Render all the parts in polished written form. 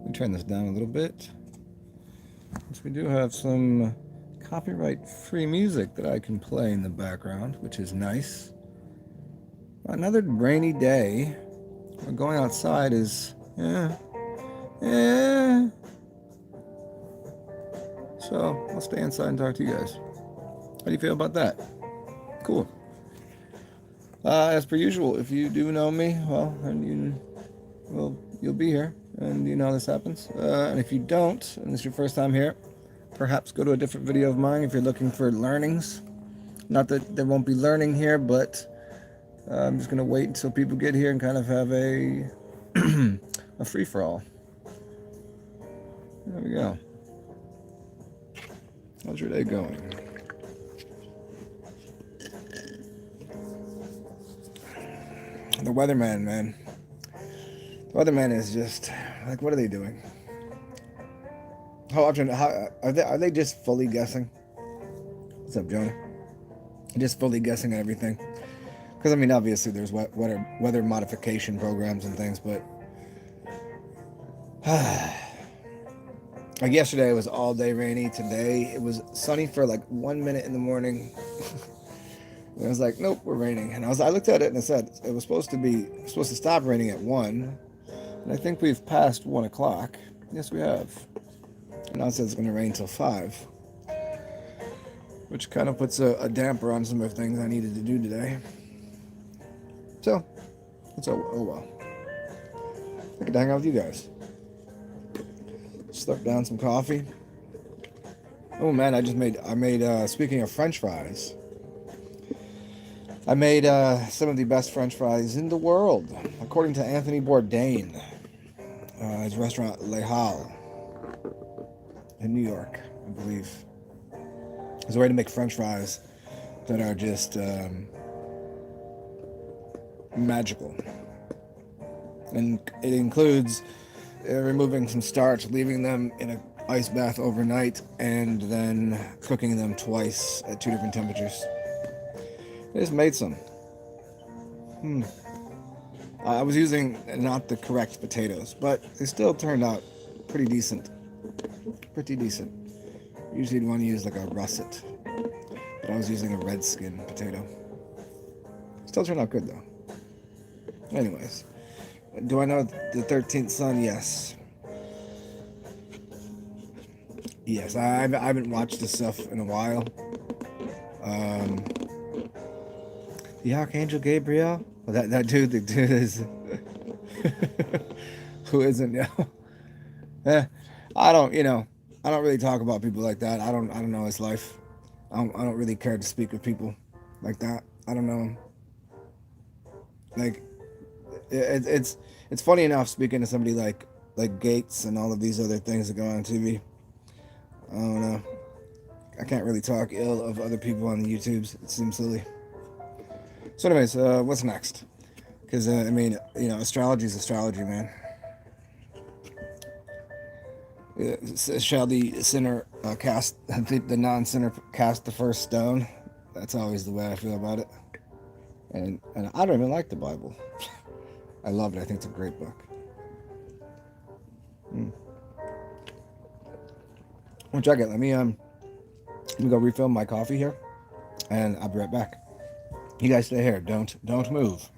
Let me turn this down a little bit. Since we do have some copyright-free music that I can play in the background, which is nice. Another rainy day. Going outside is, yeah. So I'll stay inside and talk to you guys. How do you feel about that? Cool. As per usual, if you do know me, well, then you'll be here, and you know how this happens. And if you don't, and this is your first time here, perhaps go to a different video of mine if you're looking for learnings. Not that there won't be learning here, but I'm just gonna wait until people get here and kind of have a a free for all. There we go. How's your day going? The weatherman, man. The weatherman is just like, what are they doing? How often? How are they just fully guessing? What's up, Jonah? Just fully guessing everything. Because I mean, obviously, there's weather modification programs and things, but like yesterday, it was all day rainy. Today, it was sunny for like 1 minute in the morning. And I was like, nope, we're raining. And I looked at it and it said it was supposed to stop raining at 1. And I think we've passed 1 o'clock. Yes, we have. And now it says it's going to rain till 5. Which kind of puts a damper on some of the things I needed to do today. So, oh well. I could hang out with you guys. Slurp down some coffee. Oh man, I made speaking of French fries, I made some of the best French fries in the world, according to Anthony Bourdain. His restaurant Les Halles in New York, I believe. There's a way to make French fries that are just magical. And it includes removing some starch, leaving them in an ice bath overnight, and then cooking them twice at 2 different temperatures. I just made some. I was using not the correct potatoes, but they still turned out pretty decent. Pretty decent. Usually you'd want to use like a russet, but I was using a red skin potato. Still turned out good though. Anyways, do I know the 13th son? Yes. Yes, I haven't watched this stuff in a while. The Archangel Gabriel? Well, the dude is who isn't I don't really talk about people like that. I don't know his life. I don't really care to speak with people like that. I don't know him. Like it's funny enough speaking to somebody like Gates and all of these other things that go on TV. I don't know. I can't really talk ill of other people on the YouTubes. It seems silly. So anyways, what's next? Because, I mean, astrology is astrology, man. Shall the sinner cast, the non-sinner cast the first stone? That's always the way I feel about it. And I don't even like the Bible. I love it. I think it's a great book. Well, check it. Let me go refill my coffee here, and I'll be right back. You guys stay here. Don't move.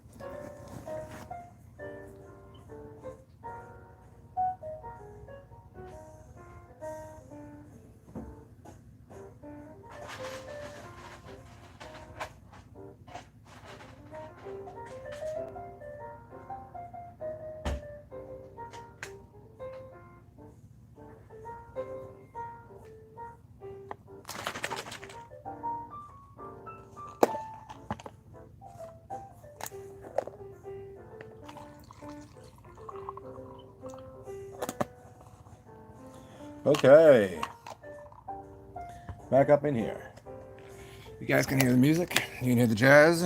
Okay. Back up in here. You guys can hear the music. You can hear the jazz.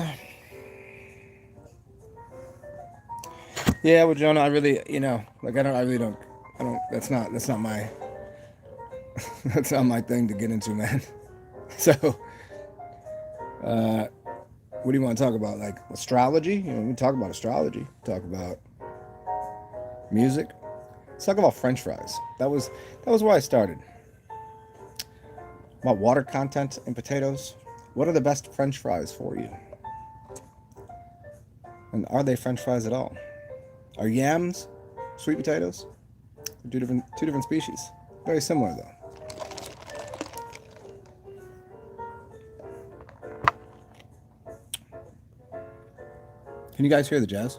Yeah, well, Jonah, I really, that's not my, that's not my thing to get into, man. So, what do you want to talk about? Like astrology? We can talk about astrology. Talk about music. Let's talk about French fries. That was where I started. About water content in potatoes. What are the best French fries for you? And are they French fries at all? Are yams sweet potatoes? They're two different species. Very similar though. Can you guys hear the jazz?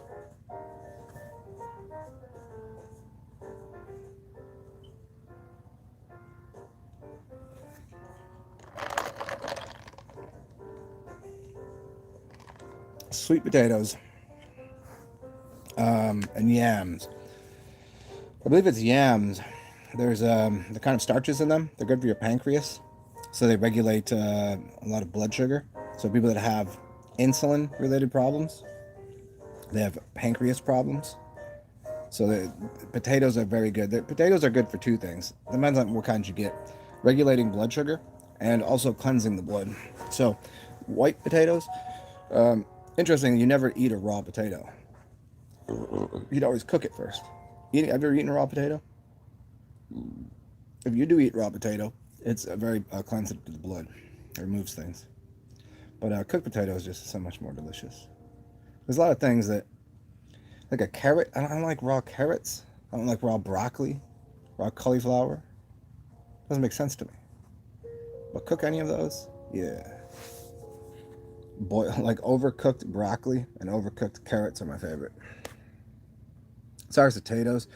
Sweet potatoes and yams. I believe it's yams. There's the kind of starches in them. They're good for your pancreas, so they regulate a lot of blood sugar. So people that have insulin-related problems, they have pancreas problems. So the potatoes are very good. The potatoes are good for two things. Depends on what kinds you get. Regulating blood sugar and also cleansing the blood. So white potatoes, interesting, you never eat a raw potato. You'd always cook it first. Have you ever eaten a raw potato? If you do eat raw potato, it's a very cleansing to the blood. It removes things. But cooked potato is just so much more delicious. There's a lot of things that, like a carrot, I don't like raw carrots. I don't like raw broccoli, raw cauliflower. Doesn't make sense to me. But cook any of those? Yeah. Boil, like overcooked broccoli and overcooked carrots are my favorite. As far as potatoes,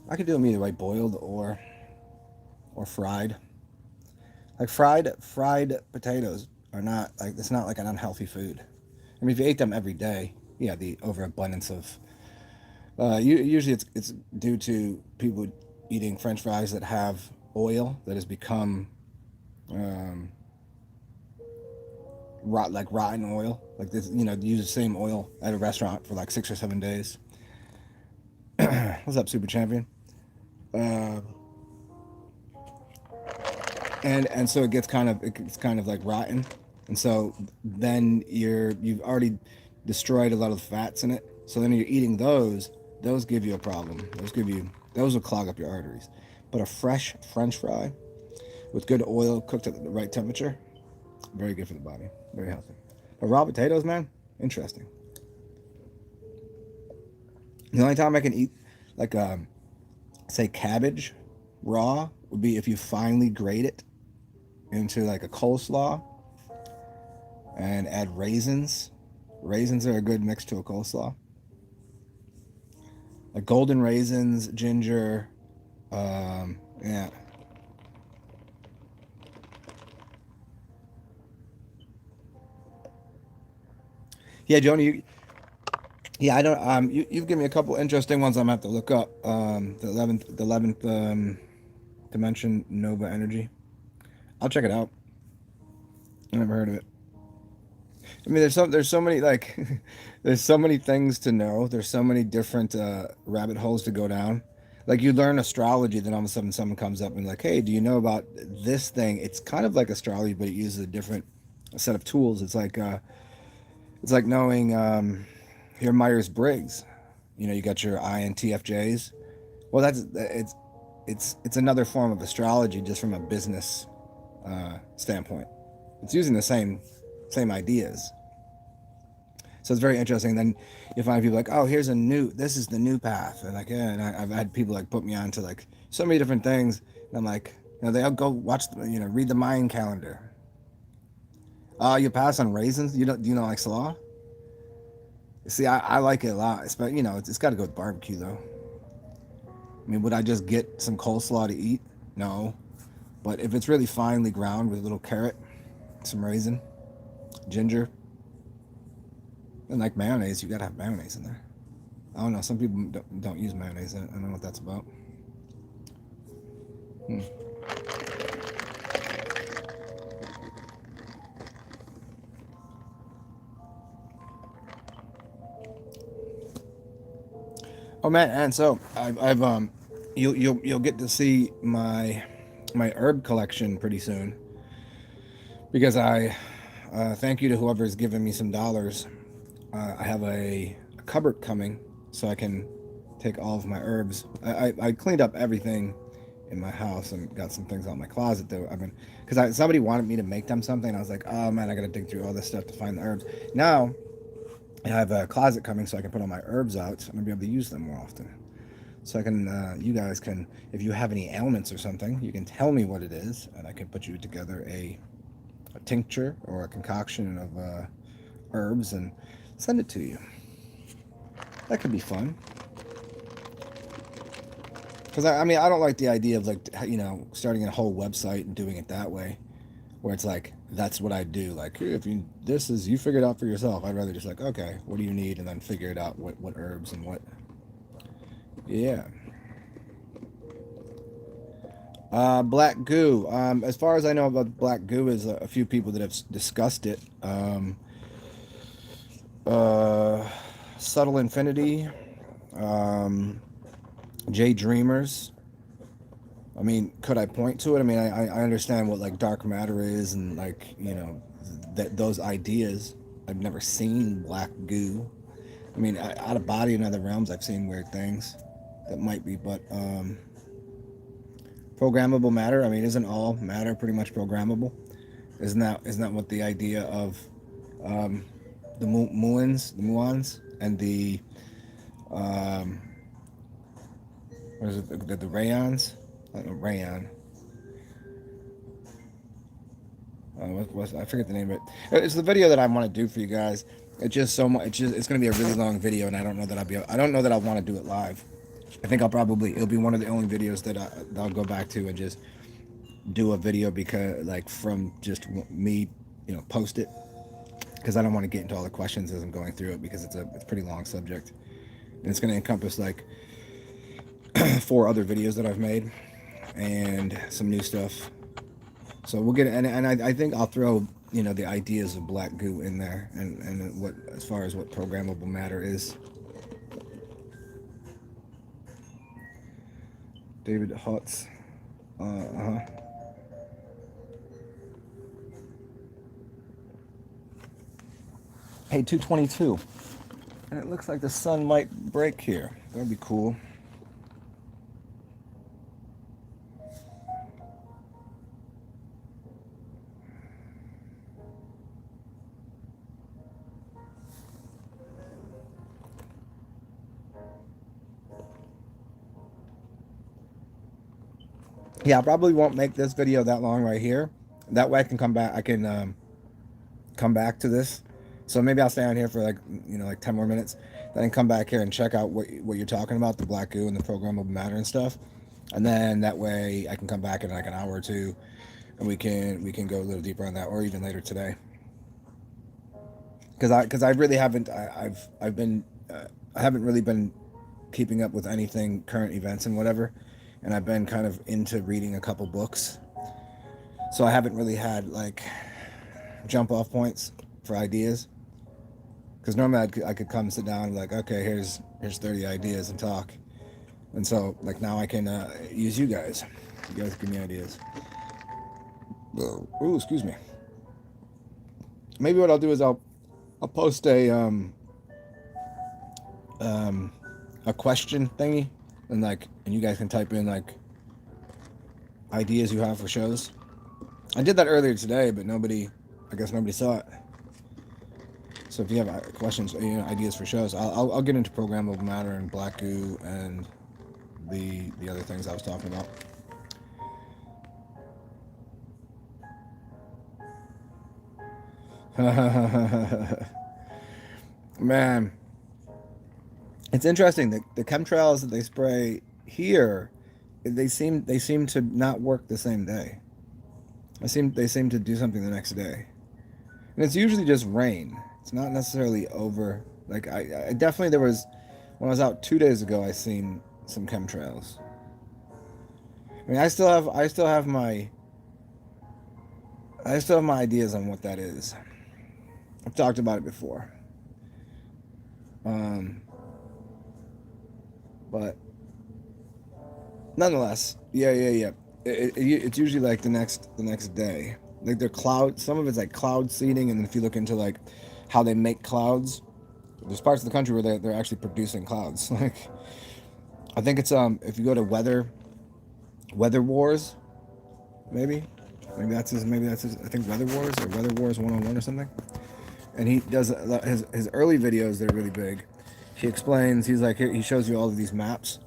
I could do them either way, boiled or fried. Like fried potatoes are not like, it's not like an unhealthy food. I mean, if you ate them every day, yeah, the overabundance of usually it's due to people eating French fries that have oil that has become rotten oil. Like this, use the same oil at a restaurant for like 6 or 7 days. What's up, Super Champion? And so it's kind of like rotten, and so then you've already destroyed a lot of the fats in it. So then you're eating those give you a problem. Those will clog up your arteries. But a fresh French fry with good oil cooked at the right temperature, very good for the body, very healthy. But raw potatoes, man, interesting. The only time I can eat like say cabbage raw would be if you finely grate it into like a coleslaw and add raisins. Raisins are a good mix to a coleslaw. Like golden raisins, ginger, yeah. Yeah, Joni, I don't. You've given me a couple interesting ones. I'm gonna have to look up. The 11th dimension Nova Energy. I'll check it out. I never heard of it. I mean, there's so many like, there's so many things to know. There's so many different rabbit holes to go down. Like you learn astrology, then all of a sudden someone comes up and like, hey, do you know about this thing? It's kind of like astrology, but it uses a different set of tools. It's like knowing your Myers-Briggs. You got your INTFJs. Well, it's another form of astrology, just from a business standpoint. It's using the same ideas. So it's very interesting. Then you find people like, oh, this is the new path. And like, yeah, and I've had people like put me on to like so many different things. And I'm like, they all go watch, read the Mayan calendar. You pass on raisins? Do you know like slaw? See, I like it a lot. But it's got to go with barbecue though. I mean, would I just get some coleslaw to eat? No. But if it's really finely ground with a little carrot, some raisin, ginger, and like mayonnaise, you gotta have mayonnaise in there. I don't know. Some people don't use mayonnaise. I don't know what that's about. Oh man, and so I've you'll get to see my herb collection pretty soon, because I thank you to whoever's given me some dollars. I have a cupboard coming, so I can take all of my herbs. I cleaned up everything in my house and got some things out of my closet that I've been, because somebody wanted me to make them something, and I was like, oh man, I gotta dig through all this stuff to find the herbs. Now I have a closet coming, so I can put all my herbs out. I'm gonna be able to use them more often. So I can, you guys can, if you have any ailments or something, you can tell me what it is, and I can put you together a tincture or a concoction of herbs and send it to you. That could be fun. Because I mean, I don't like the idea of, like, you know, starting a whole website and doing it that way, where it's like, that's what I do. Like, if you, you figure it out for yourself. I'd rather just like, okay, what do you need? And then figure it out, what herbs and what. Yeah. Black goo. As far as I know about black goo, is a few people that have discussed it. Subtle Infinity, J Dreamers. I mean, could I point to it? I mean, I understand what, like, dark matter is, and, like, you know, those ideas. I've never seen black goo. I mean, out of body in other realms, I've seen weird things that might be, but programmable matter. I mean, isn't all matter pretty much programmable? Isn't that what the idea of the muons, and the what is it? The rayons? I don't know, rayon. I forget the name of it. It's the video that I want to do for you guys. It's just so much. It's going to be a really long video, and I don't know that I don't know that I want to do it live. I think it'll be one of the only videos that I'll go back to and just do a video, because, like, from just me, you know, post it, because I don't want to get into all the questions as I'm going through it, because it's a pretty long subject, and it's going to encompass, like, 4 other videos that I've made and some new stuff. So we'll get it, and I think I'll throw, you know, the ideas of black goo in there, and what, as far as what programmable matter is. David Hutz. Hey, 222. And it looks like the sun might break here. That'd be cool. Yeah, I probably won't make this video that long right here. That way I can come back. I can come back to this. So maybe I'll stay on here for, like, you know, like 10 more minutes. Then come back here and check out what you're talking about, the black goo and the programmable matter and stuff. And then that way I can come back in like an hour or two, and we can go a little deeper on that, or even later today. Because I really haven't. I haven't really been keeping up with anything, current events and whatever. And I've been kind of into reading a couple books, so I haven't really had, like, jump off points for ideas. Because normally I could come sit down and be like, okay, here's 30 ideas and talk. And so, like, now I can use you guys. You guys give me ideas. Ooh, excuse me. Maybe what I'll do is I'll post a question thingy. And you guys can type in, like, ideas you have for shows. I did that earlier today, but I guess nobody saw it. So if you have questions, you know, ideas for shows, I'll get into programmable matter and black goo and the other things I was talking about. Man, it's interesting. The chemtrails that they spray here, they seem to not work the same day. They seem to do something the next day, and it's usually just rain. It's not necessarily over. Like, I definitely, there was, when I was out 2 days ago, I seen some chemtrails. I mean, I still have my ideas on what that is. I've talked about it before. But nonetheless, yeah. It's usually like the next day. Like, they're cloud. Some of it's like cloud seeding, and if you look into, like, how they make clouds, there's parts of the country where they're actually producing clouds. Like, I think it's if you go to Weather Wars, maybe maybe that's his, I think Weather Wars or Weather Wars 101 or something. And he does his early videos. They're really big. He explains. He's like, he shows you all of these maps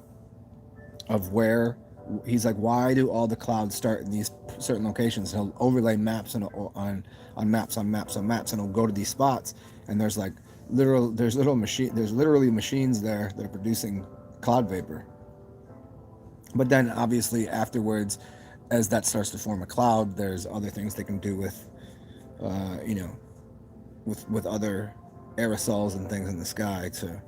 of where. He's like, why do all the clouds start in these certain locations? And he'll overlay maps on maps, and he'll go to these spots, and there's like there's literally machines there that are producing cloud vapor. But then obviously afterwards, as that starts to form a cloud, there's other things they can do with, you know, with other aerosols and things in the sky to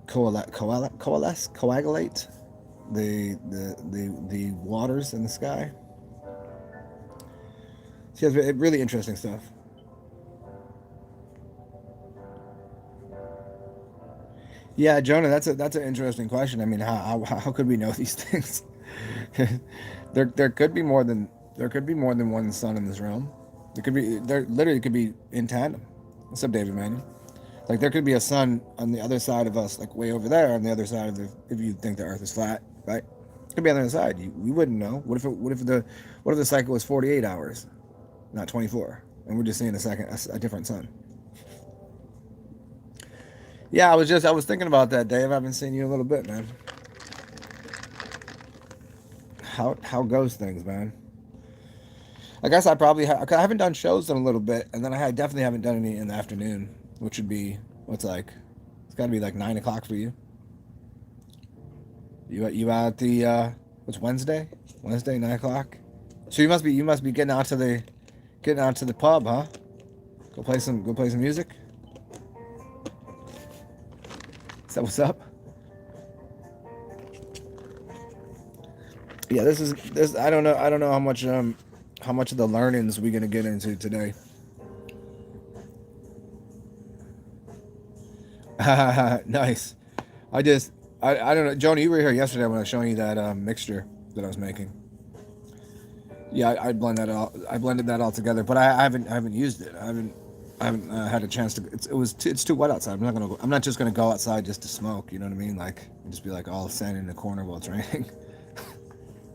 coagulate the waters in the sky. She has really interesting stuff. Yeah, Jonah, that's an interesting question. I mean, how could we know these things? there could be more than one sun in this realm. There literally could be in tandem. What's up, David Manning? Like there could be a sun on the other side of us, like way over there on the other side of the. If you think the Earth is flat, right? It could be on the other side. We wouldn't know. What if the cycle was 48 hours, not 24, and we're just seeing a different sun? Yeah, I was thinking about that, Dave. I haven't seen you in a little bit, man. How goes things, man? I guess I haven't done shows in a little bit, and then I definitely haven't done any in the afternoon, which would be it's got to be like 9 o'clock for you. You out at the what's Wednesday? Wednesday 9 o'clock. So you must be getting out to the pub, huh? Go play some music. Is that what's up? Yeah, this. I don't know how much of the learnings we're gonna get into today. Nice. I don't know, Joni. You were here yesterday when I was showing you that mixture that I was making. Yeah, I blended that all together, but I haven't used it. I haven't had a chance to. It's too wet outside. I'm not just gonna go outside just to smoke. You know what I mean? Like just be like all standing in the corner while it's raining.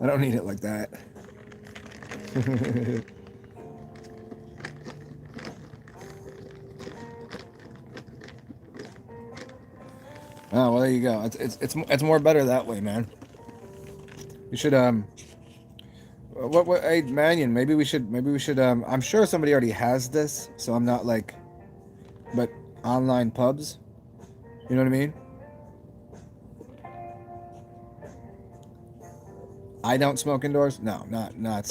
I don't need it like that. Oh well, there you go. It's more better that way, man. You should what hey Mannion, maybe we should I'm sure somebody already has this, so I'm not like, but online pubs, you know what I mean? I don't smoke indoors. No, not no.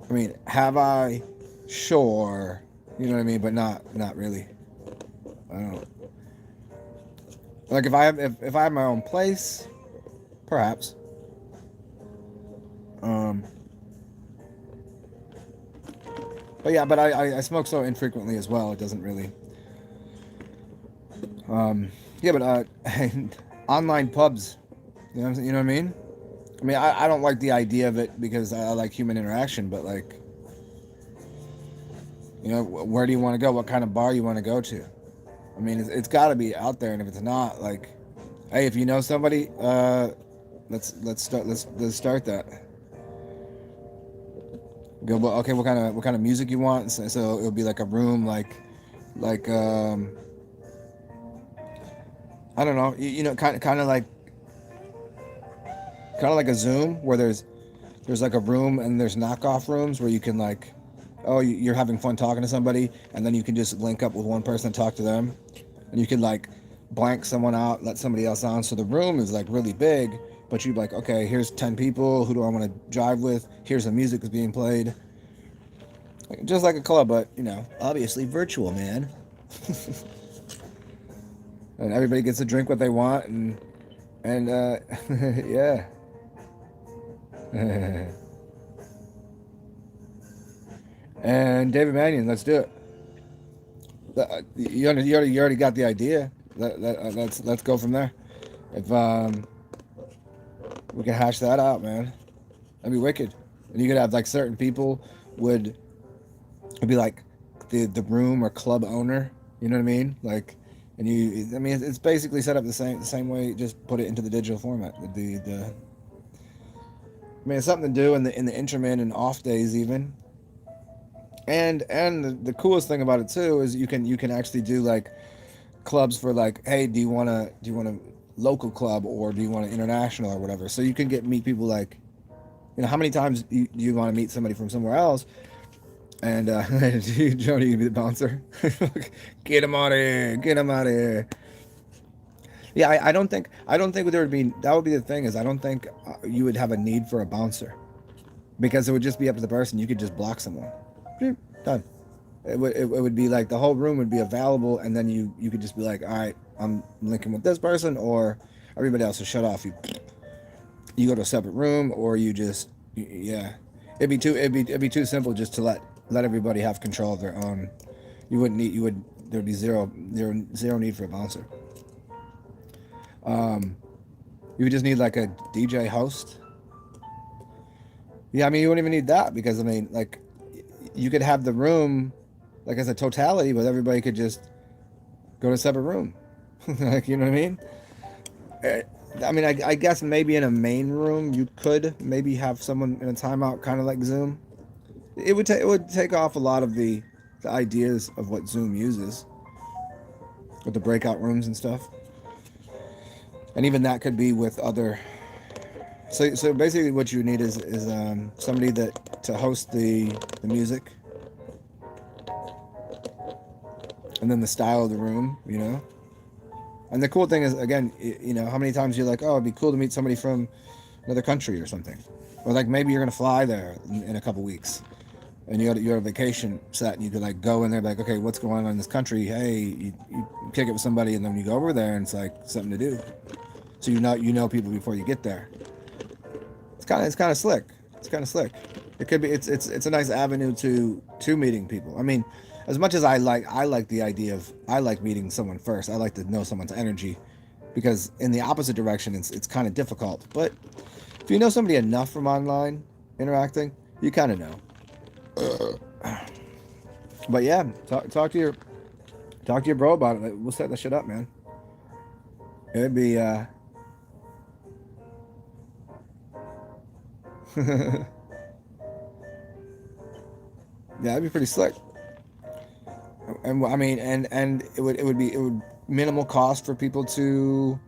I mean, have I? Sure, you know what I mean, but not really. I don't. Like if I have my own place, perhaps. But yeah, but I smoke so infrequently as well. It doesn't really. Yeah, but online pubs. You know what I mean? I mean, I don't like the idea of it because I like human interaction, but like, you know, where do you want to go? What kind of bar you want to go to? I mean, it's got to be out there, and if it's not, like, hey, if you know somebody, let's start that. Go, well, okay, what kind of music you want? So it'll be like a room, like I don't know, you know, kind of like a Zoom where there's like a room and there's knockoff rooms where you can like, oh, you're having fun talking to somebody, and then you can just link up with one person and talk to them, and you can like blank someone out, let somebody else on. So the room is like really big, but you're like, okay, here's 10 people. Who do I want to drive with? Here's the music that's being played. Just like a club, but, you know, obviously virtual, man. And everybody gets to drink what they want, and yeah. And David Mannion, let's do it. You already got the idea. Let's go from there. If we can hash that out, man, that'd be wicked. And you could have like certain people would be like the room or club owner. You know what I mean? Like And I mean, it's basically set up the same way. Just put it into the digital format. I mean, it's something to do in the intermin and off days even. And the coolest thing about it too is you can actually do like clubs for like, hey, do you want a local club or do you want an international or whatever? So you can meet people like, how many times do you want to meet somebody from somewhere else? And Jody, you be the bouncer. Get him out of here! Get him out of here! Yeah, I don't think there would be, that would be the thing, is I don't think you would have a need for a bouncer, because it would just be up to the person. You could just block someone. Done. It would be like the whole room would be available, and then you could just be like, all right, I'm linking with this person, or everybody else will shut off. You go to a separate room, or you just, yeah, it'd be too simple just to let everybody have control of their own. There'd be zero need for a bouncer. You would just need like a DJ host. Yeah, I mean, you wouldn't even need that, because I mean, like, you could have the room like as a totality, but everybody could just go to a separate room. Like, you know what I mean? I mean, I guess maybe in a main room you could maybe have someone in a timeout, kind of like Zoom. It would take off a lot of the ideas of what Zoom uses with the breakout rooms and stuff. And even that could be with other. So basically, what you need is somebody to host the music, and then the style of the room, And the cool thing is, again, how many times you're like, oh, it'd be cool to meet somebody from another country or something, or like maybe you're gonna fly there in a couple weeks, and you have a vacation set, and you could like go in there, like, okay, what's going on in this country? Hey, you kick it with somebody, and then you go over there, and it's like something to do. So you know people before you get there. It's kind of slick. It's kind of slick. It could be. It's a nice avenue to meeting people. I mean, as much as I like the idea of, I like meeting someone first. I like to know someone's energy, because in the opposite direction, it's kind of difficult. But if you know somebody enough from online interacting, you kind of know. But yeah, talk to your bro about it. We'll set that shit up, man. It'd be yeah, that'd be pretty slick. And I mean, and it would minimal cost for people to,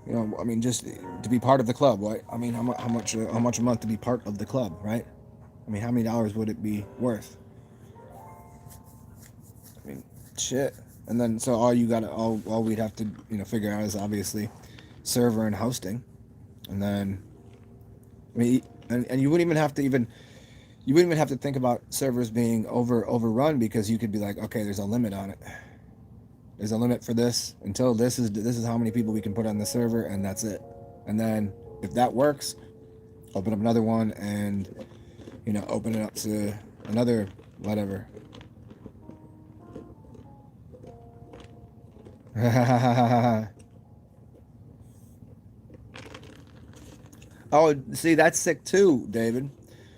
I mean, just to be part of the club, right? I mean, how much a month to be part of the club, right? I mean, how many dollars would it be worth? I mean, shit. And then so all we'd have to figure out is obviously server and hosting, and then I mean, and you wouldn't even have to think about servers being overrun, because you could be like, okay, there's a limit on it. There's a limit for this until this is how many people we can put on the server, and that's it. And then if that works, open up another one, and open it up to another whatever. Oh, see, that's sick too, David,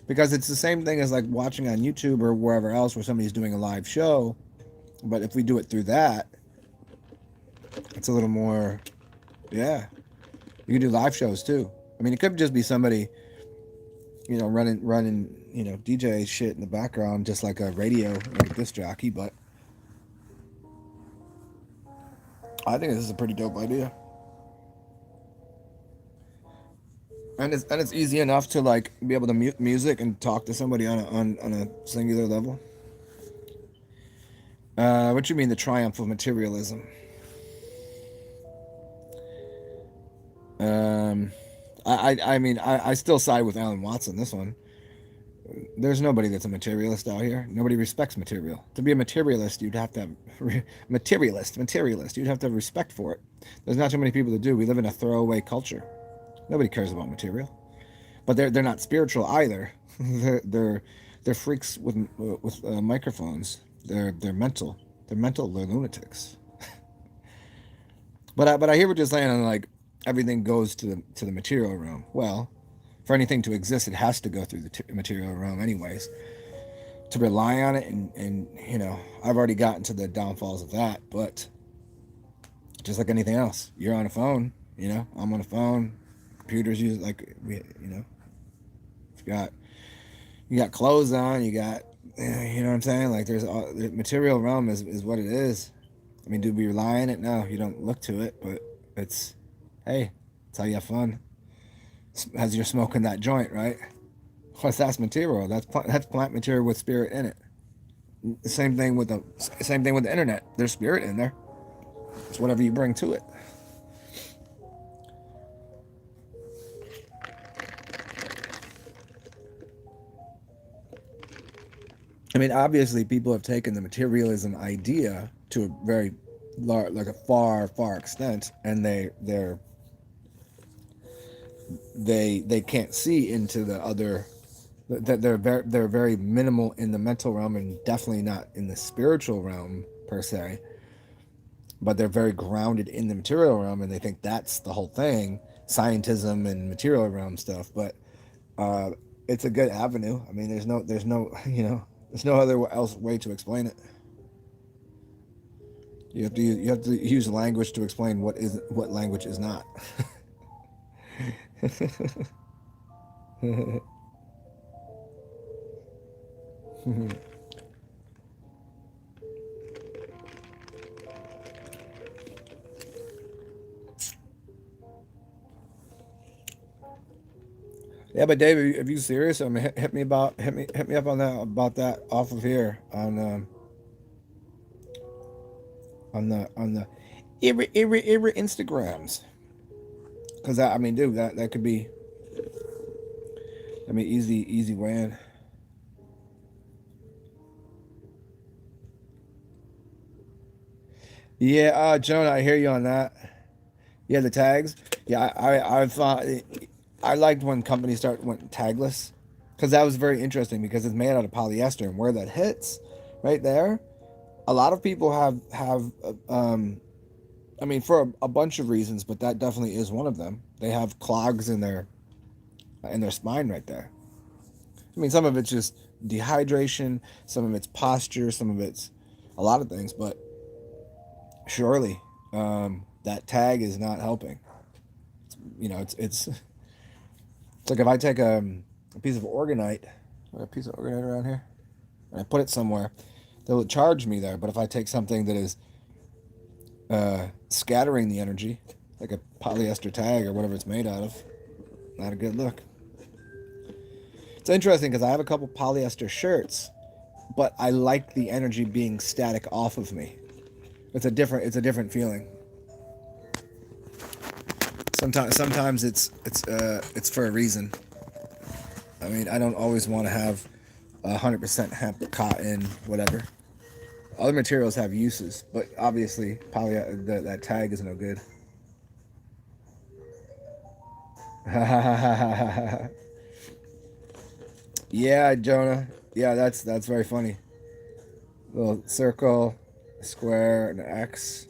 because it's the same thing as like watching on YouTube or wherever else where somebody's doing a live show. But if we do it through that, it's a little more, yeah. You can do live shows too. I mean, it could just be somebody, running, DJ shit in the background, just like a radio, like a disc jockey. But I think this is a pretty dope idea. And it's easy enough to like be able to mute music and talk to somebody on a singular level. What you mean, the triumph of materialism? I mean, I still side with Alan Watts on this one. There's nobody that's a materialist out here. Nobody respects material. To be a materialist, you'd have to have materialist. You'd have to have respect for it. There's not too many people that do. We live in a throwaway culture. Nobody cares about material, but they're not spiritual either. they're freaks with microphones. They're mental. They're mental. They're lunatics. But I hear what you're saying. And like everything goes to the material realm. Well, for anything to exist, it has to go through the material realm, anyways. to rely on it, and you know, I've already gotten to the downfalls of that, but just like anything else, you're on a phone, you know, I'm on a phone, computers use, like, you know, you got clothes on, you got, you know what I'm saying, like, there's all, the material realm is what it is. I mean, do we rely on it? No, you don't look to it, but it's, hey, it's how you have fun as you're smoking that joint, right? Plus, that's material. That's plant material with spirit in it. Same thing with the internet. There's spirit in there. It's whatever you bring to it. I mean, obviously, people have taken the materialism idea to a very large, like a far extent, and they can't see into the other. That they're very minimal in the mental realm, and definitely not in the spiritual realm per se. But they're very grounded in the material realm, and they think that's the whole thing, scientism and material realm stuff. But uh, it's a good avenue. I mean, there's no, you know, there's no other else way to explain it. You have to use language to explain what language is not. Yeah, but Dave, are you serious? I mean, hit me up on that, about that off of here on the irre Instagrams, because I mean, dude, that could be, I mean, easy win. Yeah, Jonah, I hear you on that. Yeah, the tags. Yeah, I thought I liked when companies went tagless, because that was very interesting, because it's made out of polyester, and where that hits, right there, a lot of people have I mean, for a bunch of reasons, but that definitely is one of them. They have clogs in their spine right there. I mean, some of it's just dehydration, some of it's posture, some of it's a lot of things, but surely that tag is not helping. You know, it's like if I take a piece of orgonite, a piece of orgonite around here, and I put it somewhere, they'll charge me there. But if I take something that is scattering the energy, like a polyester tag or whatever it's made out of, not a good look. It's interesting because I have a couple polyester shirts, but I like the energy being static off of me. It's a different feeling. Sometimes it's for a reason. I mean, I don't always want to have 100% hemp, cotton, whatever. Other materials have uses, but obviously that tag is no good. Yeah, Jonah. Yeah, that's very funny. Little circle, square, and an X.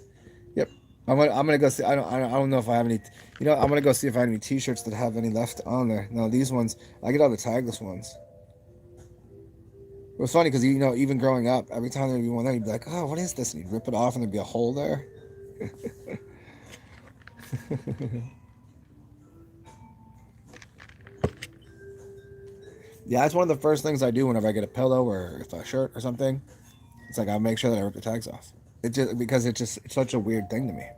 Yep. I'm gonna go see. I don't know if I have any. You know, I'm gonna go see if I have any T-shirts that have any left on there. No, these ones. I get all the tagless ones. It was funny because, you know, even growing up, every time there'd be one there, you'd be like, "Oh, what is this?" And you'd rip it off, and there'd be a hole there. Yeah, that's one of the first things I do whenever I get a pillow or if a shirt or something. It's like I make sure that I rip the tags off. It just because it's such a weird thing to me.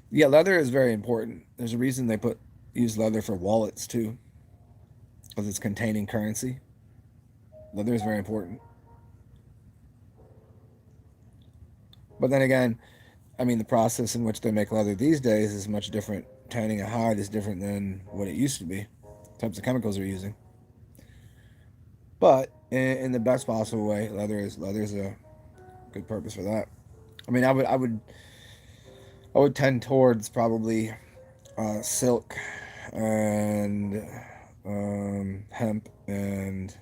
Yeah, leather is very important. There's a reason they use leather for wallets too, because it's containing currency. Leather is very important. But then again, I mean, the process in which they make leather these days is much different. Tanning a hide is different than what it used to be. Types of chemicals they're using. But in the best possible way, leather is a good purpose for that. I mean, I would tend towards probably silk and hemp, and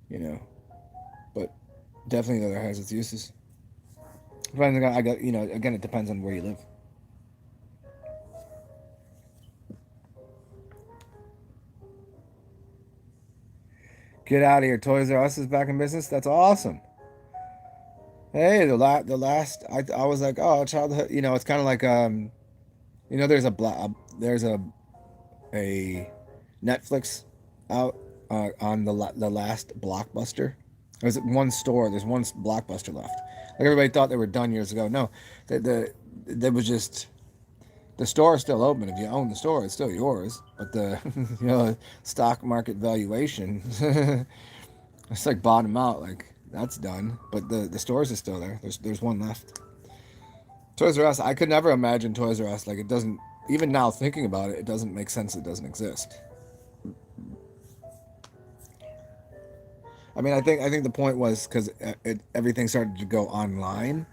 you know, but definitely leather has its uses. Depending on, I got, you know, again, it depends on where you live. Get out of here. Toys R Us is back in business. That's awesome. Hey, the last I was like, oh, childhood. You know, it's kind of like you know, there's a Netflix out on the last Blockbuster. There's one store. There's one Blockbuster left. Like everybody thought they were done years ago. No, there was just the store is still open. If you own the store, it's still yours. But the you know stock market valuation, it's like bottom out. Like that's done. But the stores are still there. There's one left. Toys R Us. I could never imagine Toys R Us. Like it doesn't. Even now thinking about it, it doesn't make sense. It doesn't exist. I mean, I think the point was because everything started to go online,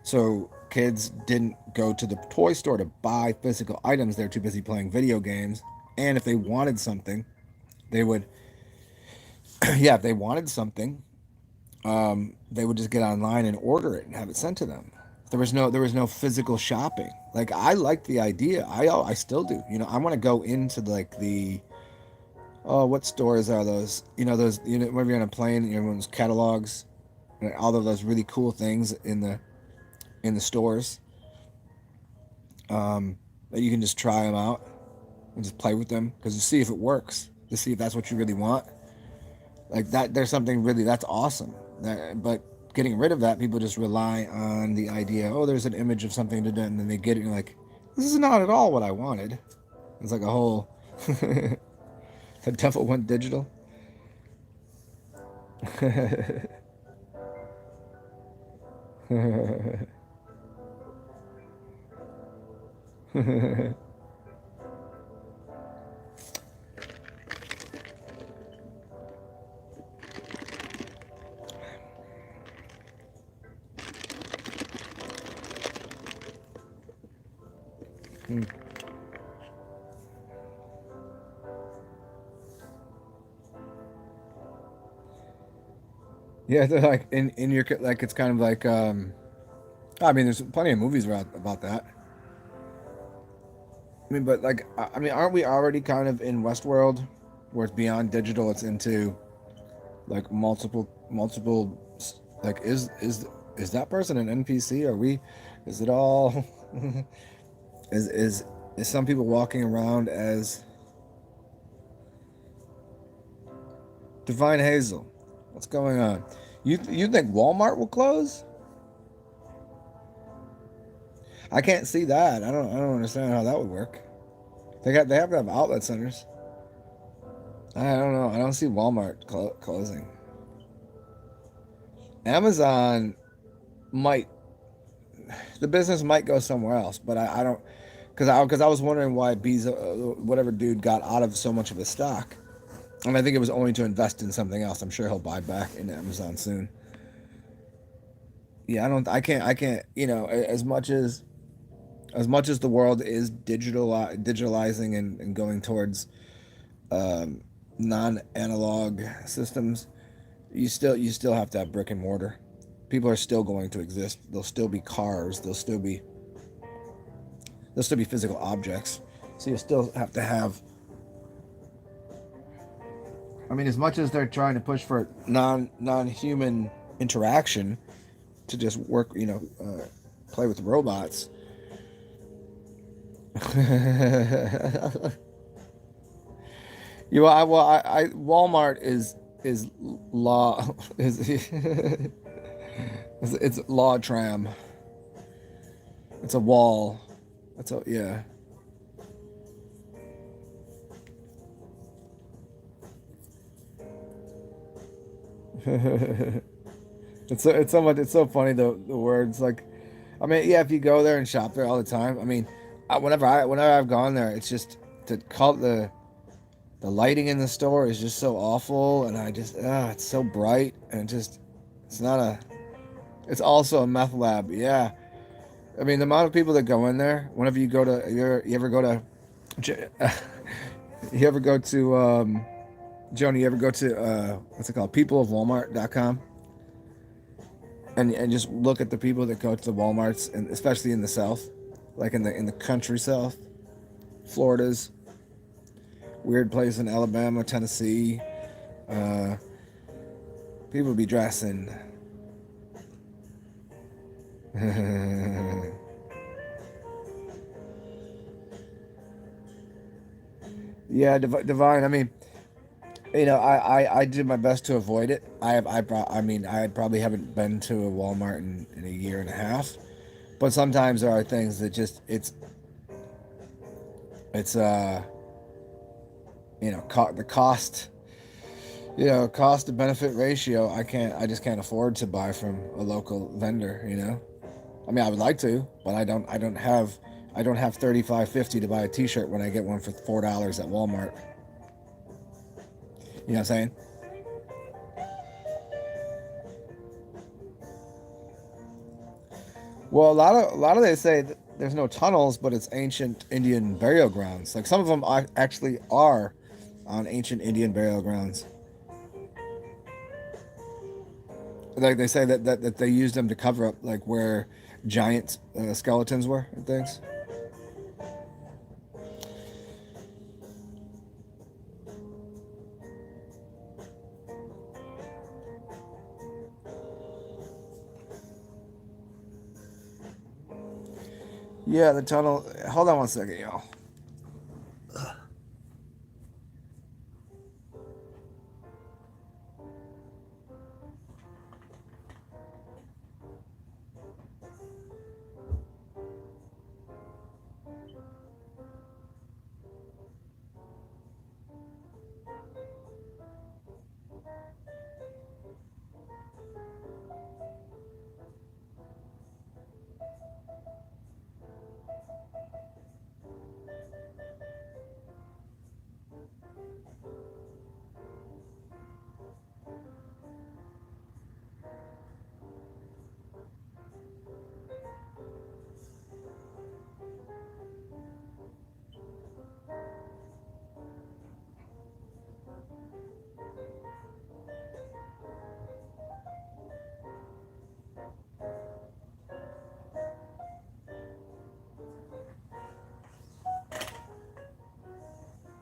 so kids didn't go to the toy store to buy physical items. They're too busy playing video games. And if they wanted something, they would, yeah, if they wanted something, they would just get online and order it and have it sent to them. There was no physical shopping. Like I like the idea. I still do. You know, I want to go into like the oh, what stores are those? You know, those, you know, whenever you're on a plane, everyone's catalogs, and all of those really cool things in the stores. That you can just try them out and just play with them because to see if it works, to see if that's what you really want. Like that, there's something really that's awesome. But getting rid of that, people just rely on the idea. Oh, there's an image of something to do, and then they get it, and you're like, this is not at all what I wanted. It's like a whole. The devil went digital. Yeah, they're like in your like it's kind of like I mean there's plenty of movies about that. I mean, but like I mean, aren't we already kind of in Westworld, where it's beyond digital? It's into like multiple. Like is that person an NPC? Are we? Is it all? is is is some people walking around as Divine Hazel? What's going on? You think Walmart will close? I can't see that. I don't understand how that would work. They have to have outlet centers. I don't know. I don't see Walmart closing. Amazon might the business might go somewhere else, but I don't because I was wondering why whatever dude got out of so much of his stock, and I think it was only to invest in something else. I'm sure he'll buy back into Amazon soon. Yeah, I can't. You know, as much as the world is digitalizing and going towards non-analog systems, you still have to have brick and mortar. People are still going to exist. There'll still be cars. There'll still be physical objects. So you still have to have. I mean, as much as they're trying to push for non-human interaction to just work, play with robots. Walmart is law is it's law tram. It's a wall. That's a yeah. It's so funny the words like I mean yeah if you go there and shop there all the time I mean whenever I've gone there it's just to call the lighting in the store is just so awful and I just it's so bright and it's not a it's also a meth lab. Yeah, I mean the amount of people that go in there whenever you go to you ever go to you ever go to Joni, you ever go to what's it called peopleofwalmart.com and just look at the people that go to the Walmarts and especially in the South, like in the country South, Florida's weird place in Alabama, Tennessee, People be dressing. Yeah, Divine. I mean, I did my best to avoid it. I mean, I probably haven't been to a Walmart in a year and a half. But sometimes there are things that just it's the cost, cost to benefit ratio. I just can't afford to buy from a local vendor. I mean, I would like to, but I don't have 35.50 to buy a T-shirt when I get one for $4 at Walmart. You know what I'm saying? Well, a lot of they say that there's no tunnels, but it's ancient Indian burial grounds. Like some of them actually are on ancient Indian burial grounds. Like they say that they used them to cover up like where giant skeletons were and things. Yeah, the tunnel. Hold on one second, y'all.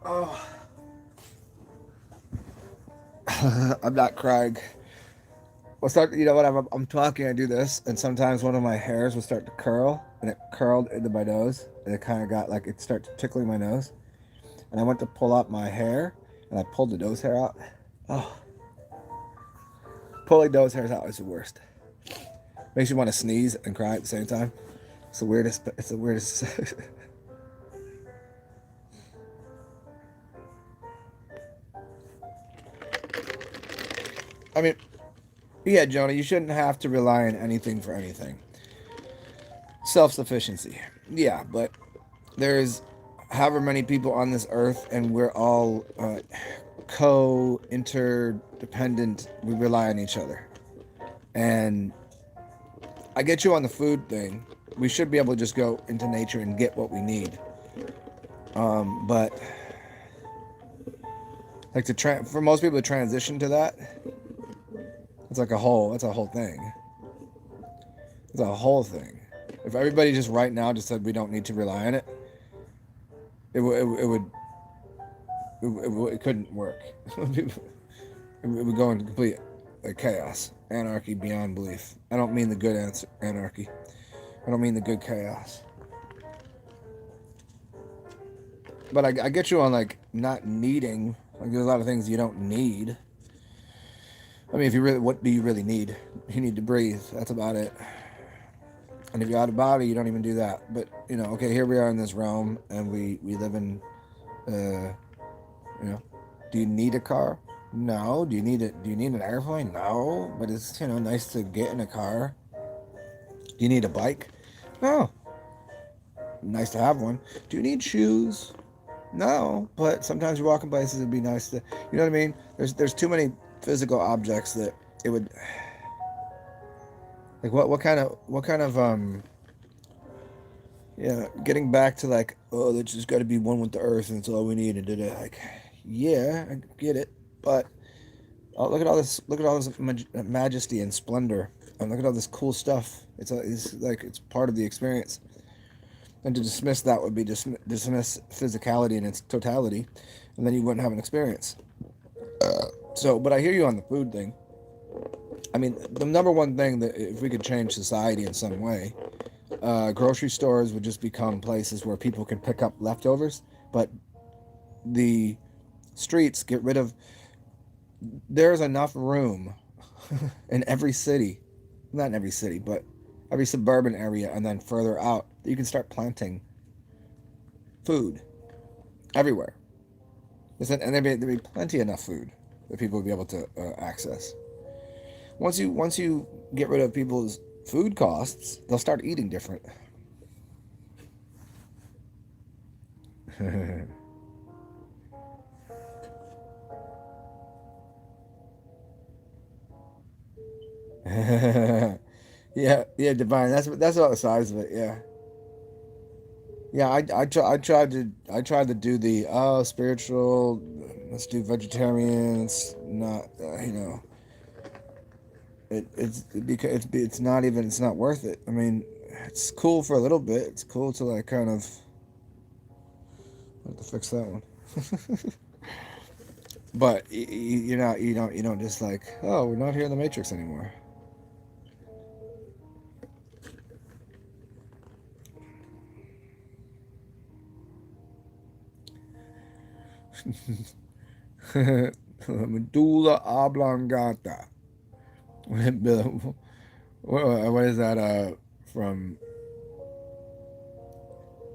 Oh, I'm not crying. Well, start. You know what? I'm talking. I do this, and sometimes one of my hairs will start to curl, and it curled into my nose, and it kind of got like it started tickling my nose, and I went to pull out my hair, and I pulled the nose hair out. Oh, pulling nose hairs out is the worst. Makes you want to sneeze and cry at the same time. It's the weirdest. It's the weirdest. I mean, yeah, Jonah, you shouldn't have to rely on anything for anything. Self-sufficiency. Yeah, but there's however many people on this earth, and we're all interdependent. We rely on each other. And I get you on the food thing. We should be able to just go into nature and get what we need. But like for most people to transition to that, that's a whole thing. It's a whole thing. If everybody just right now just said we don't need to rely on it, it couldn't work. It would go into complete chaos, anarchy beyond belief. I don't mean the good anarchy. I don't mean the good chaos. But I get you on like not needing. Like there's a lot of things you don't need. I mean, what do you really need? You need to breathe. That's about it. And if you're out of body, you don't even do that. But okay, here we are in this realm, and we live in, do you need a car? No. Do you need it? Do you need an airplane? No. But it's nice to get in a car. Do you need a bike? No. Nice to have one. Do you need shoes? No. But sometimes you're walking places, it'd be nice to, you know what I mean? There's too many physical objects that it would. Like what kind of yeah, getting back to like, oh, there's just got to be one with the earth and it's all we need, and did it like, yeah, I get it, but look at all this majesty and splendor, and look at all this cool stuff. It's like it's part of the experience, and to dismiss that would be dismiss physicality in its totality, and then you wouldn't have an experience. So, but I hear you on the food thing. I mean, the number one thing that if we could change society in some way, grocery stores would just become places where people can pick up leftovers, but the streets get rid of. There's enough room in every city, not in every city, but every suburban area, and then further out, that you can start planting food everywhere. And there'd be plenty enough food that people would be able to access. Once you get rid of people's food costs, they'll start eating different. Yeah, divine. That's about the size of it. Yeah, yeah. I tried to do the spiritual. Let's do vegetarian. It's not it's not even, it's not worth it. I mean, it's cool for a little bit. It's cool to like kind of I have to fix that one. But you don't just like, oh, we're not here in the Matrix anymore. Medulla oblongata. What is that from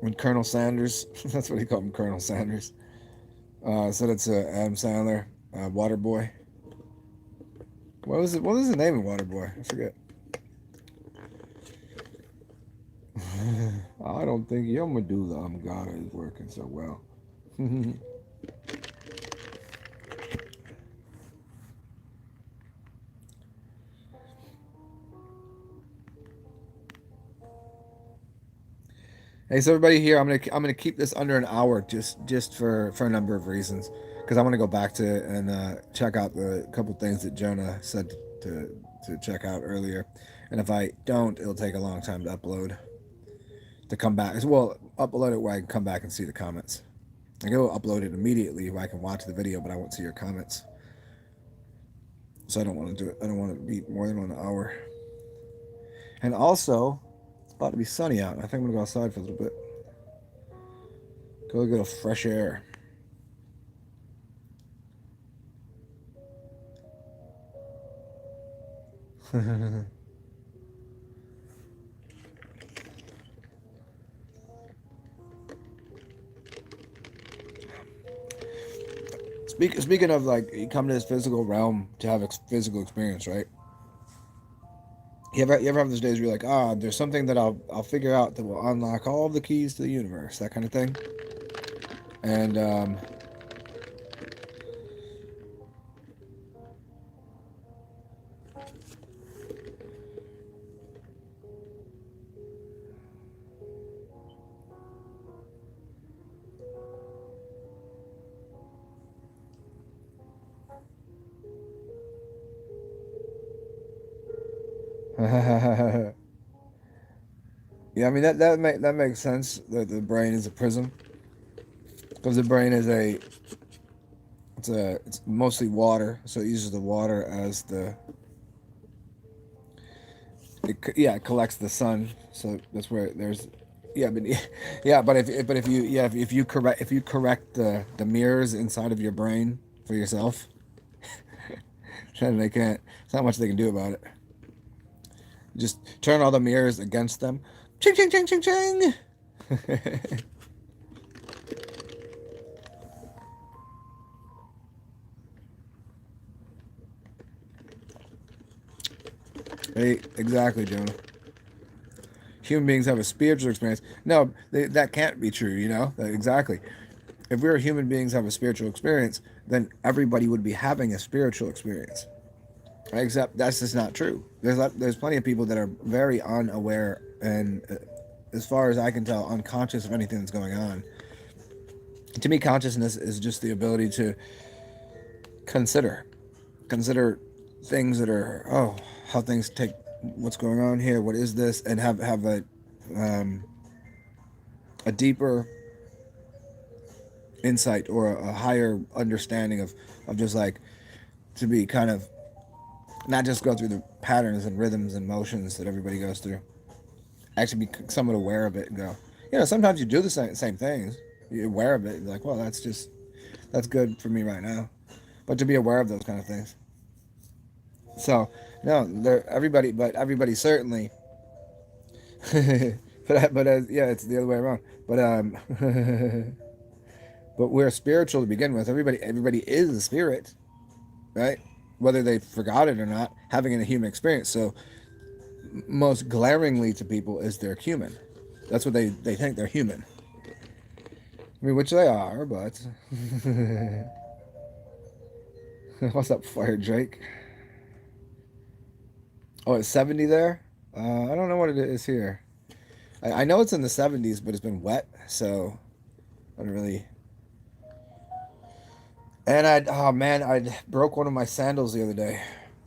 when Colonel Sanders? That's what he called him, Colonel Sanders. Said it's Adam Sandler, Waterboy. What was it? What was the name of Waterboy? I forget. I don't think your medulla oblongata is working so well. Hey, so everybody here, I'm gonna keep this under an hour just for a number of reasons, because I want to go back to and check out the couple things that Jonah said to check out earlier, and if I don't, it'll take a long time to upload to come back as well. Upload it where I can come back and see the comments. I go upload it immediately where I can watch the video, but I won't see your comments. So I don't want to do it. I don't want to be more than 1 hour. And also, it's about to be sunny out. I think I'm gonna go outside for a little bit. Go get a fresh air. Speaking of, like, you come to this physical realm to have a physical experience, right? You ever have those days where you're like, there's something that I'll figure out that will unlock all of the keys to the universe, that kind of thing. And yeah, I mean that makes sense that the brain is a prism, because the brain is it's mostly water, so it uses the water as it collects the sun, so that's where there's but yeah, but if you correct the mirrors inside of your brain for yourself, then they can't. There's not much they can do about it. Just turn all the mirrors against them. Ching ching ching ching ching. Hey, exactly, Jonah. Human beings have a spiritual experience. No, that can't be true, Exactly. If we were human beings have a spiritual experience, then everybody would be having a spiritual experience. Except that's just not true. There's plenty of people that are very unaware and, as far as I can tell, unconscious of anything that's going on. To me, consciousness is just the ability to consider things that are, how things take, what's going on here, what is this, and have a deeper insight or a higher understanding of just like, to be kind of not just go through the patterns and rhythms and motions that everybody goes through. Actually be somewhat aware of it and go, sometimes you do the same things. You're aware of it. You're like, well, that's good for me right now. But to be aware of those kind of things. So, no, everybody certainly. Yeah, it's the other way around. But we're spiritual to begin with. Everybody is a spirit, right? Whether they forgot it or not, having a human experience. So most glaringly to people is they're human. That's what they think, they're human. I mean, which they are, but what's up, Fire Drake? Oh, it's 70 there? I don't know what it is here. I know it's in the 70s, but it's been wet, so I don't really. And I broke one of my sandals the other day.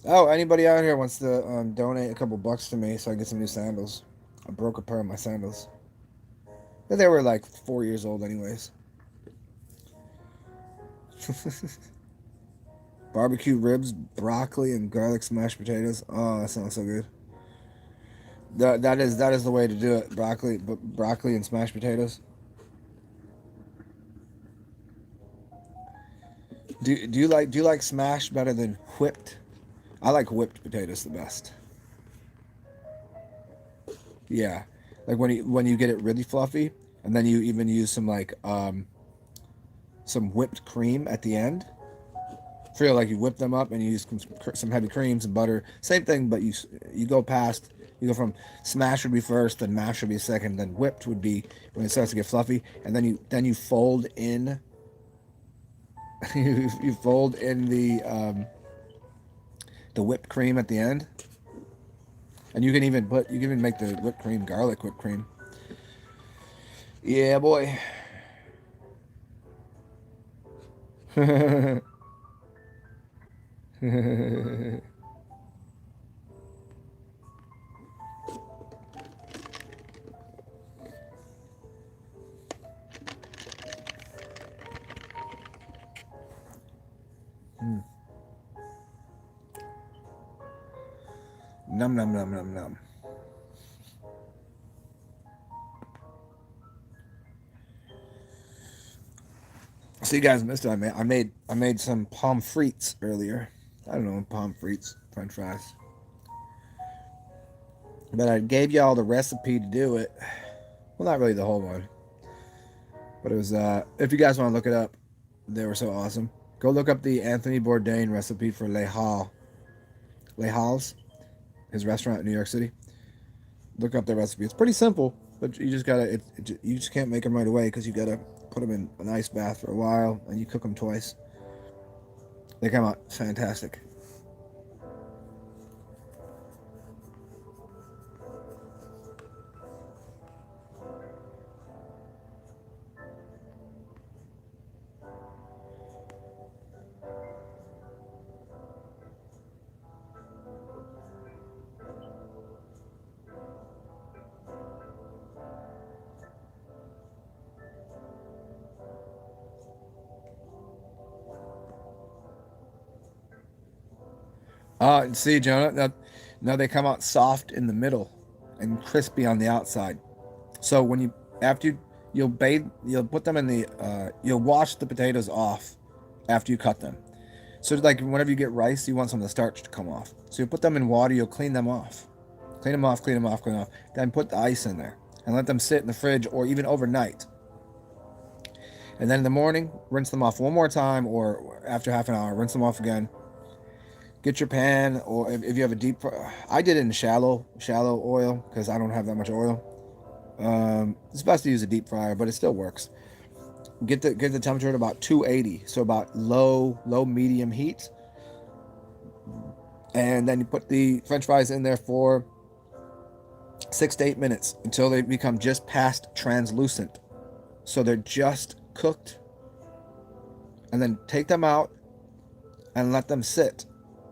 Oh, anybody out here wants to donate a couple bucks to me so I can get some new sandals? I broke a pair of my sandals. They were like 4 years old, anyways. Barbecue ribs, broccoli, and garlic smashed potatoes. Oh, that sounds so good. That is the way to do it. Broccoli and smashed potatoes. Do you like smashed better than whipped? I like whipped potatoes the best. Yeah, like when you get it really fluffy, and then you even use some whipped cream at the end. Feel like you whip them up and you use some heavy creams and butter. Same thing, but you go past. You go from smash would be first, then mash would be second, then whipped would be when it starts to get fluffy, and then you fold in. you fold in the whipped cream at the end, and you can even make the whipped cream garlic whipped cream. Yeah, boy. Num num num num num. So you guys missed it. I made some pommes frites earlier. I don't know, pommes frites, French fries. But I gave y'all the recipe to do it. Well, not really the whole one, but it was. If you guys want to look it up, they were so awesome. Go look up the Anthony Bourdain recipe for Les Halles, his restaurant in New York City. Look up their recipe. It's pretty simple, but you just gotta. You just can't make them right away because you gotta put them in an ice bath for a while and you cook them twice. They come out fantastic. See, Jonah, now they come out soft in the middle and crispy on the outside. So when you after you'll put them in you'll wash the potatoes off after you cut them. So like whenever you get rice, you want some of the starch to come off. So you put them in water, you'll clean them off. Clean them off, clean them off, clean them off. Then put the ice in there and let them sit in the fridge or even overnight. And then in the morning, rinse them off one more time or after half an hour, rinse them off again. Get your pan, or if you have a deep fry. I did it in shallow oil because I don't have that much oil. It's best to use a deep fryer, but it still works. Get the temperature at about 280, so about low medium heat, and then you put the French fries in there for 6 to 8 minutes until they become just past translucent, so they're just cooked. And then take them out and let them sit.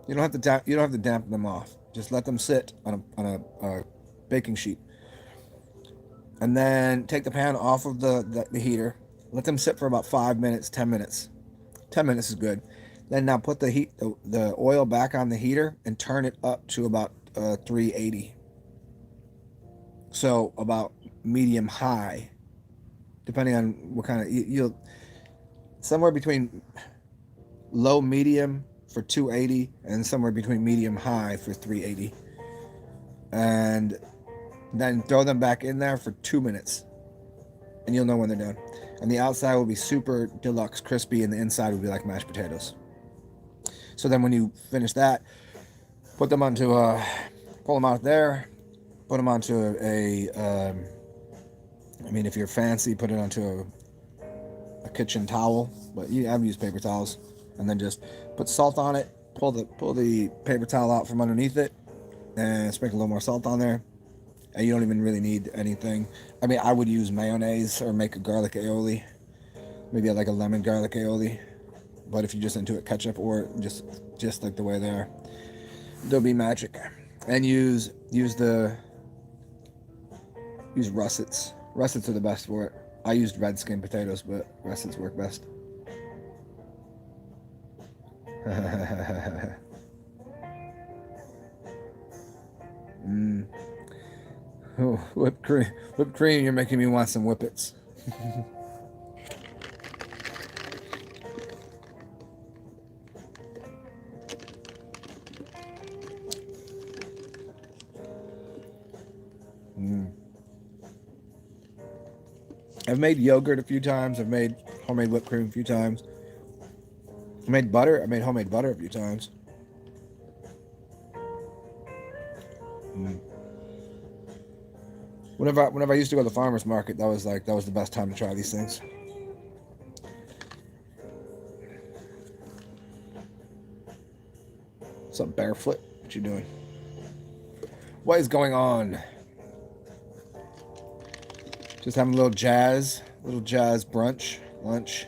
You don't have to dampen them off. Just let them sit on a baking sheet. And then take the pan off of the heater. Let them sit for about 5 minutes, 10 minutes. 10 minutes is good. Then now put the oil back on the heater and turn it up to about 380. So about medium high, depending on what kind of you'll somewhere between low medium for 280 and somewhere between medium high for 380. And then throw them back in there for 2 minutes, and you'll know when they're done. And the outside will be super deluxe crispy, and the inside will be like mashed potatoes. So then when you finish that, put them onto pull them out there, put them onto I mean, if you're fancy, put it onto a kitchen towel, but I've used paper towels, and then just put salt on it, pull the paper towel out from underneath it, and sprinkle a little more salt on there. And you don't even really need anything. I mean, I would use mayonnaise or make a garlic aioli, maybe like a lemon garlic aioli. But if you're just into it, ketchup or just like the way they are, they'll be magic. And use russets. Russets are the best for it. I used red skin potatoes, but russets work best. Oh, whipped cream, you're making me want some whippets. I've made yogurt a few times. I've made homemade whipped cream a few times. I made butter. I made homemade butter a few times. Whenever I used to go to the farmer's market, that was the best time to try these things. What's up, barefoot? What you doing? What is going on? Just having a little jazz brunch, lunch.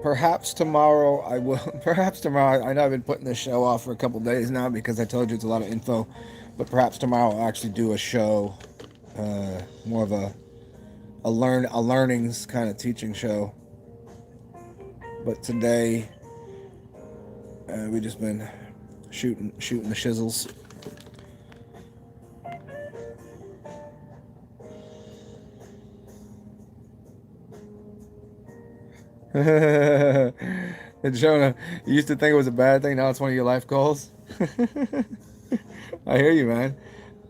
Perhaps tomorrow I will. Perhaps tomorrow. I know I've been putting this show off for a couple days now because I told you it's a lot of info. But perhaps tomorrow I'll actually do a show, more of a learnings kind of teaching show. But today, we just been shooting the shizzles. And Jonah, you used to think it was a bad thing. Now it's one of your life goals. I hear you, man.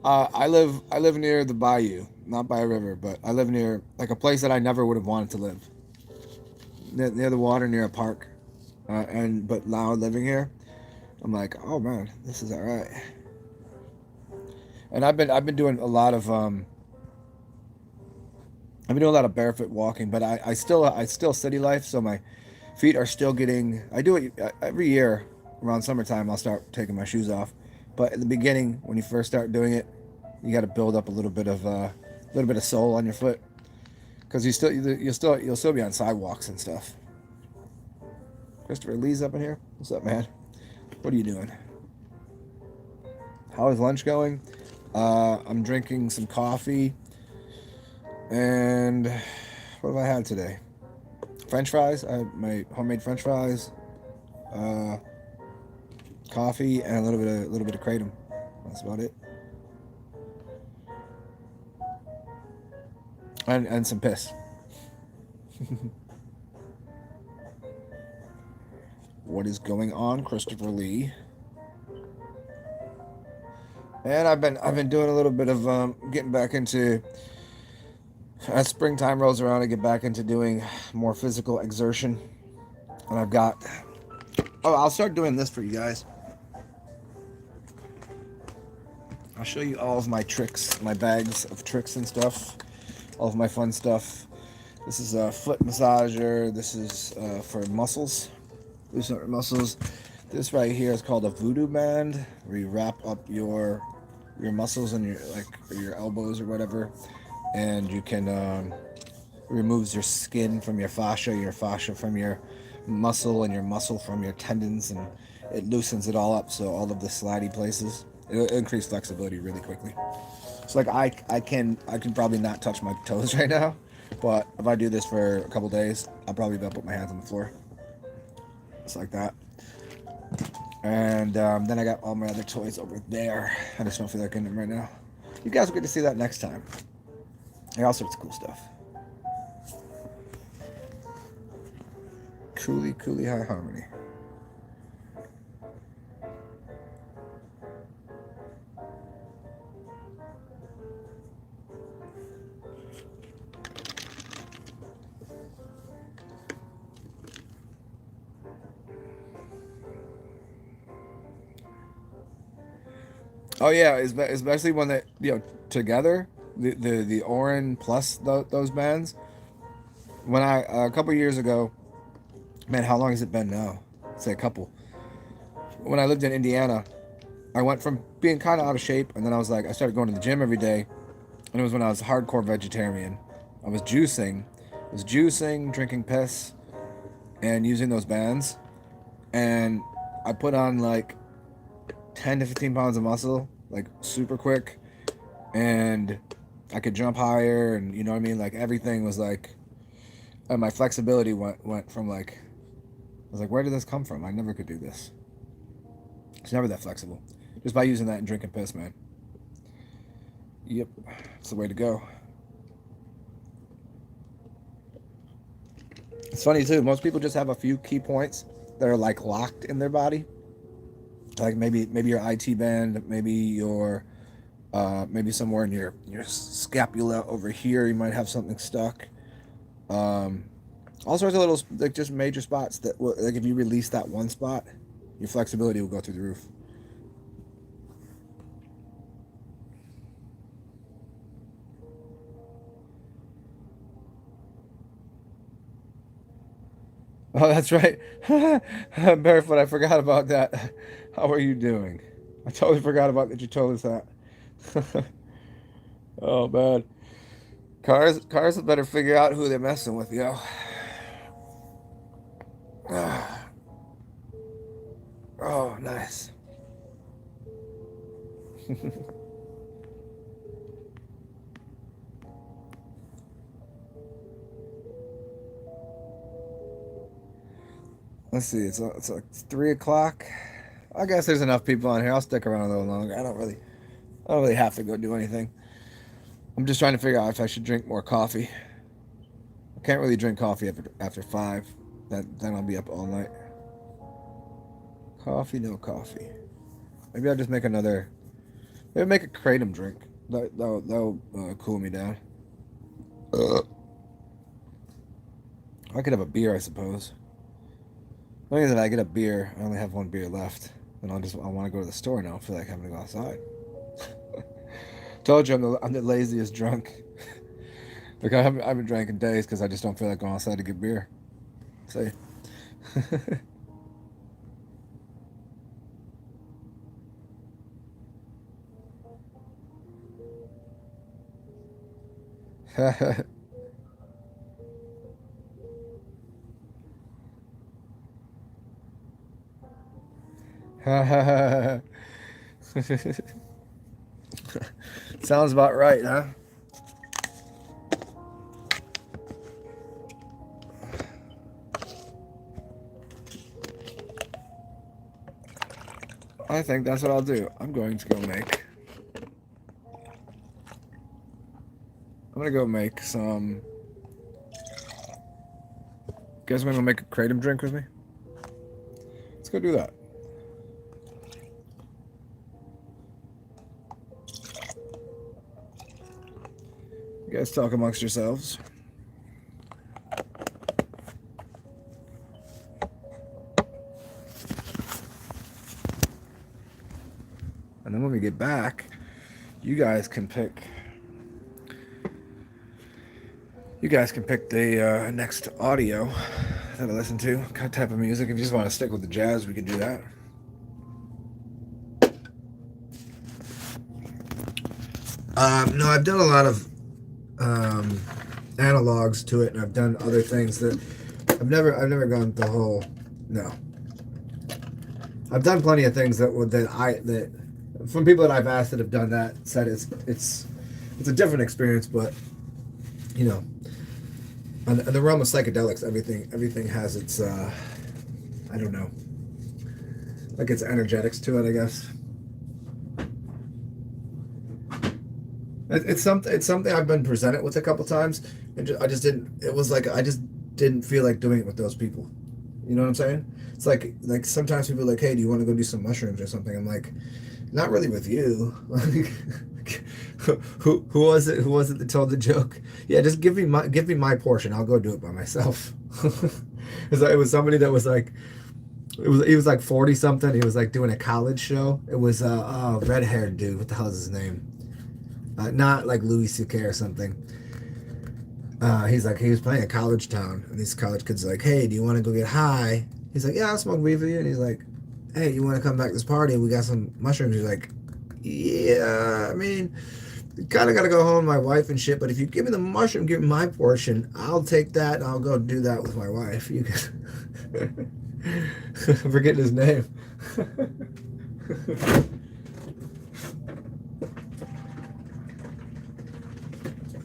I live near the bayou, not by a river, but I live near like a place that I never would have wanted to live. Near the water, near a park, but now living here, I'm like, oh man, this is all right. And I've been doing a lot of barefoot walking, but I still city life, so my feet are still getting. I do it every year around summertime. I'll start taking my shoes off, but at the beginning, when you first start doing it, you got to build up a little bit of sole on your foot, because you'll still be on sidewalks and stuff. Christopher Lee's up in here. What's up, man? What are you doing? How is lunch going? I'm drinking some coffee. And what have I had today? French fries. I had my homemade French fries, coffee, and a little bit of kratom. That's about it. And some piss. What is going on, Christopher Lee? And I've been doing a little bit of getting back into. As springtime rolls around, I get back into doing more physical exertion. And I've got... Oh, I'll start doing this for you guys. I'll show you all of my tricks, my bags of tricks and stuff. All of my fun stuff. This is a foot massager. This is for muscles. Loosen up your muscles. This right here is called a voodoo band, where you wrap up your muscles and your elbows or whatever. And you can removes your skin from your fascia from your muscle, and your muscle from your tendons, and it loosens it all up, so all of the slidey places, it'll increase flexibility really quickly. So like I can probably not touch my toes right now, but if I do this for a couple days, I'll probably be able to put my hands on the floor. Just like that. And then I got all my other toys over there. I just don't feel like getting them right now. You guys will get to see that next time. I got all sorts of cool stuff. Cooley High Harmony. Oh yeah, especially when they, together, the Orin plus those bands. When I a couple years ago, man, how long has it been now? Say a couple. When I lived in Indiana, I went from being kind of out of shape, and then I started going to the gym every day, and it was when I was a hardcore vegetarian. I was juicing, drinking piss, and using those bands, and I put on like 10 to 15 pounds of muscle, like super quick, and I could jump higher, and you know what I mean, like everything was like, and my flexibility went from like, I was like, where did this come from? I never could do this. It's never that flexible, just by using that and drinking piss, man. Yep, it's the way to go. It's funny too, most people just have a few key points that are like locked in their body, like maybe your IT band, maybe your maybe somewhere in your scapula over here, you might have something stuck. All sorts of little, like, just major spots that, like, if you release that one spot, your flexibility will go through the roof. Oh, that's right. Barefoot, I forgot about that. How are you doing? I totally forgot about that you told us that. Oh, man. Cars better figure out who they're messing with, yo. Oh, nice. Let's see. It's like 3 o'clock. I guess there's enough people on here. I'll stick around a little longer. I don't really have to go do anything. I'm just trying to figure out if I should drink more coffee. I can't really drink coffee after 5. Then I'll be up all night. Coffee, no coffee. Maybe I'll just make another. Maybe make a kratom drink. That'll cool me down. I could have a beer, I suppose. The only thing that I get a beer, I only have one beer left, and I want to go to the store now. I feel like having to go outside. Told you I'm the laziest drunk. Like I haven't drank in days because I just don't feel like going outside to get beer. See. Sounds about right, huh? I think that's what I'll do. I'm going to go make some. You guys want to make a kratom drink with me? Let's go do that. You guys talk amongst yourselves. And then when we get back, you guys can pick the next audio that I listen to, what type of music. If you just want to stick with the jazz, we can do that. No, I've done a lot of analogs to it, and I've done other things that I've never gone the whole. No, I've done plenty of things that from people that I've asked that have done that said it's a different experience, but you know, in the realm of psychedelics, everything has its I don't know, like its energetics to it, I guess. It's something I've been presented with a couple times, and I just didn't. It was like I just didn't feel like doing it with those people. You know what I'm saying? It's like sometimes people are like, hey, do you want to go do some mushrooms or something? I'm like, not really with you. who was it? Who was it that told the joke? Yeah, just give me my portion. I'll go do it by myself. It was somebody that was like, he was like 40 something. He was like doing a college show. It was a red haired dude. What the hell is his name? Not like Louis C.K. or something. He was playing a college town, and these college kids are like, hey, do you want to go get high? He's like, yeah, I'll smoke weed for you. And he's like, hey, you want to come back to this party? We got some mushrooms. He's like, yeah, I mean, kind of got to go home with my wife and shit, but if you give me the mushroom, give me my portion, I'll take that, and I'll go do that with my wife. You can... I'm forgetting his name.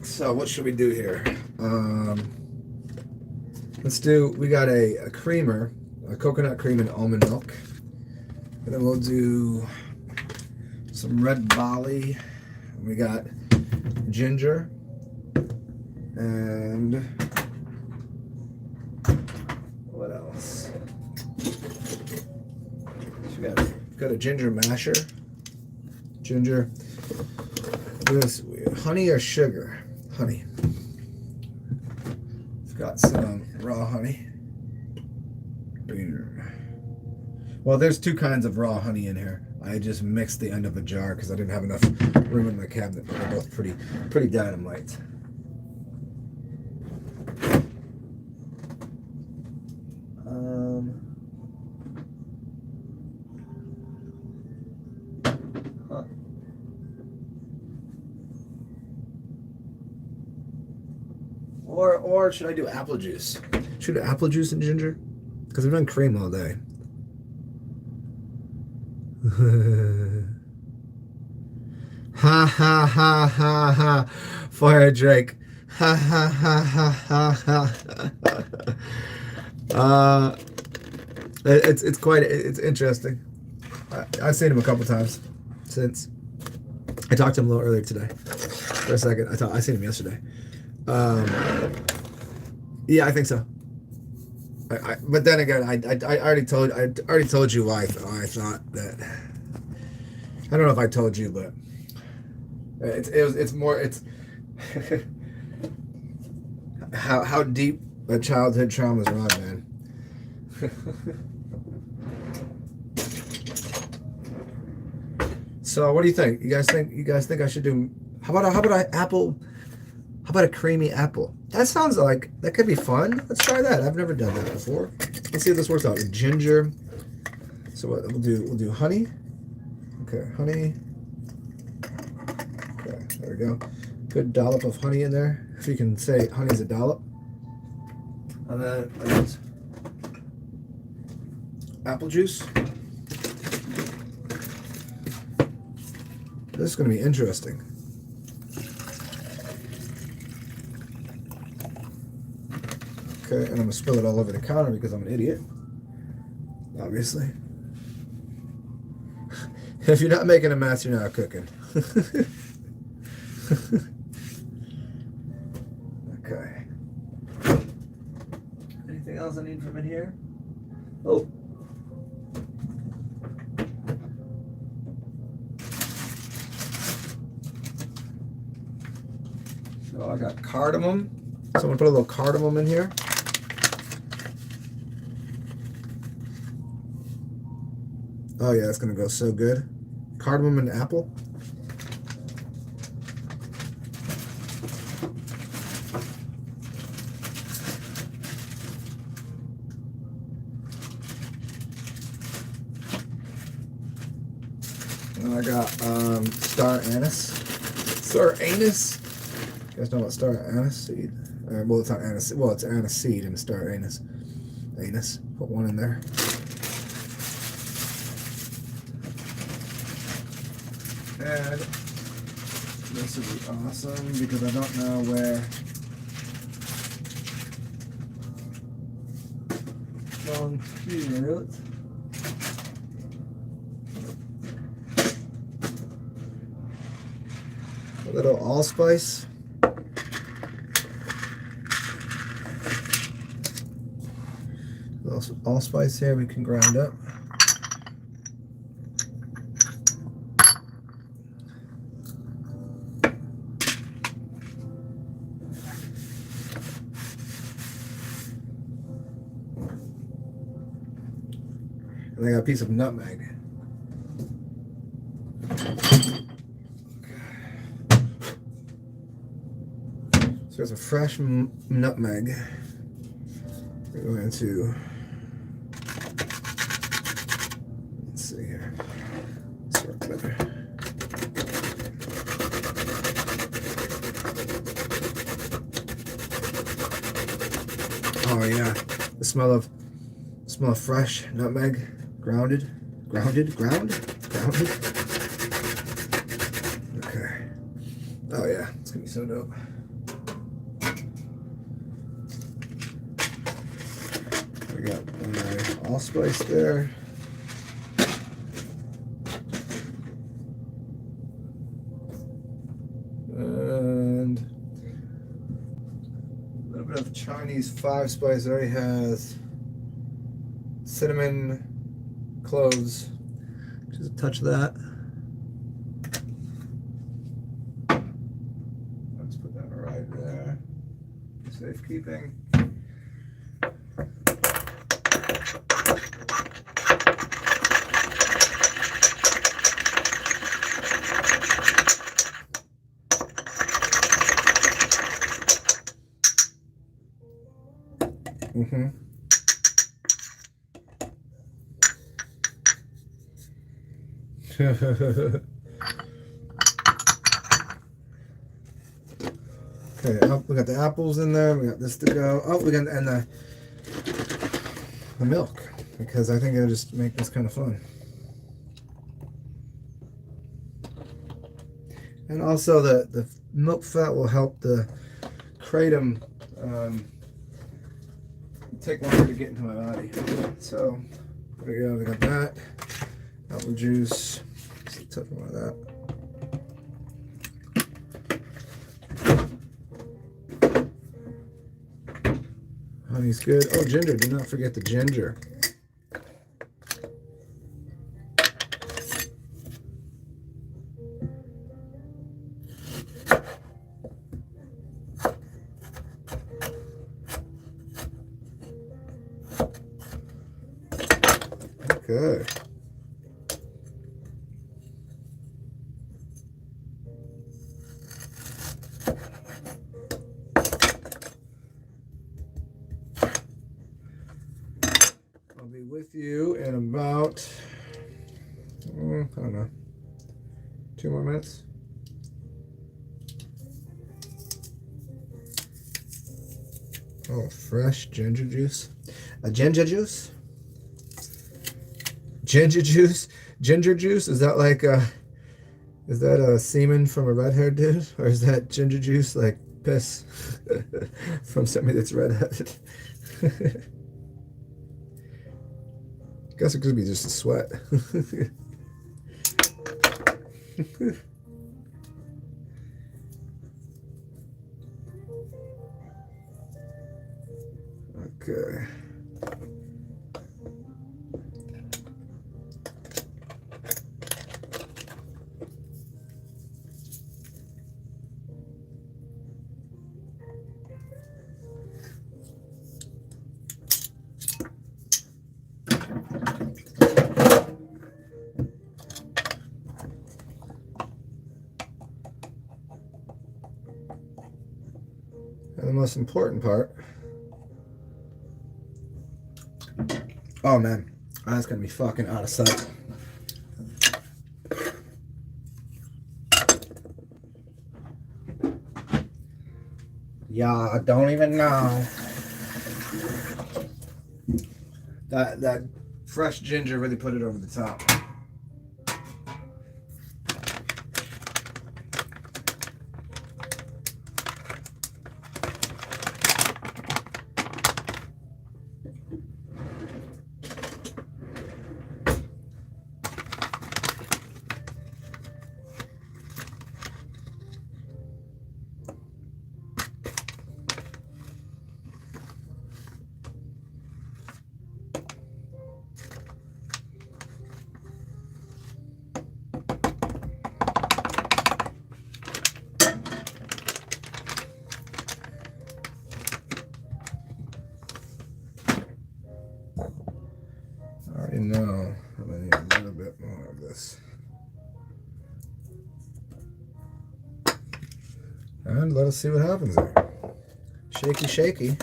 So what should we do here? We got a creamer, a coconut cream and almond milk. And then we'll do some red barley. We got ginger. And what else? So we got a ginger masher. Ginger. This honey or sugar? Honey. It's got some raw honey. Well, there's two kinds of raw honey in here. I just mixed the end of a jar because I didn't have enough room in my cabinet, but they're both pretty dynamite. Or should I do apple juice? Should I do apple juice and ginger? Because I've done cream all day. Ha ha ha ha ha. Fire Drake. Ha ha ha ha ha ha. It's interesting. I've seen him a couple times since. I talked to him a little earlier today. For a second, I seen him yesterday. Yeah, I think so. But then again, I already told you why I thought that. I don't know if I told you, but it's more how deep a childhood traumas run, man. So what do you think? You guys think I should do? How about a creamy apple? That sounds like that could be fun. Let's try that. I've never done that before. Let's see if this works out. Ginger. So what we'll do honey. Okay, honey. Okay, there we go. Good dollop of honey in there. If you can say honey's a dollop. And then apple juice. This is going to be interesting. Okay, and I'm going to spill it all over the counter because I'm an idiot. Obviously. If you're not making a mess, you're not cooking. Okay. Anything else I need from in here? Oh. So I got cardamom. So I'm going to put a little cardamom in here. Oh yeah, that's going to go so good. Cardamom and apple. And I got star anise. Star anise. You guys know about star anise seed? Well, it's not anise. Well, it's anise seed and star anise. Anise. Put one in there. And this would be awesome because I don't know where going here. A little allspice. Allspice here we can grind up. And I got a piece of nutmeg. So there's a fresh nutmeg. We're going to, let's see here. Let's work better. Oh yeah, the smell of fresh nutmeg, grounded. Okay. Oh yeah, it's gonna be so dope. We got my allspice there. And a little bit of Chinese 5's spice. It already has cinnamon, cloves. Just a touch of that. Let's put that right there. Safekeeping. Mm-hmm. Okay, oh, we got the apples in there. We got this to go. Oh, we got and the milk, because I think it'll just make this kind of fun. And also the milk fat will help the kratom take longer to get into my body. So there we go. We got that apple juice. Just a touch more of that. Honey's good. Oh, ginger. Do not forget the ginger. Okay. I'll be with you in about, I don't know, 2 more minutes. Oh, fresh ginger juice. Ginger juice? Ginger juice? Ginger juice? Is that like is that a semen from a red-haired dude? Or is that ginger juice like piss from somebody that's redheaded? Guess it could be just a sweat. Okay. And the most important part. Oh man, that's gonna be fucking out of sight. Yeah, I don't even know. That fresh ginger really put it over the top. good. Let us see what happens there. Shaky, shaky.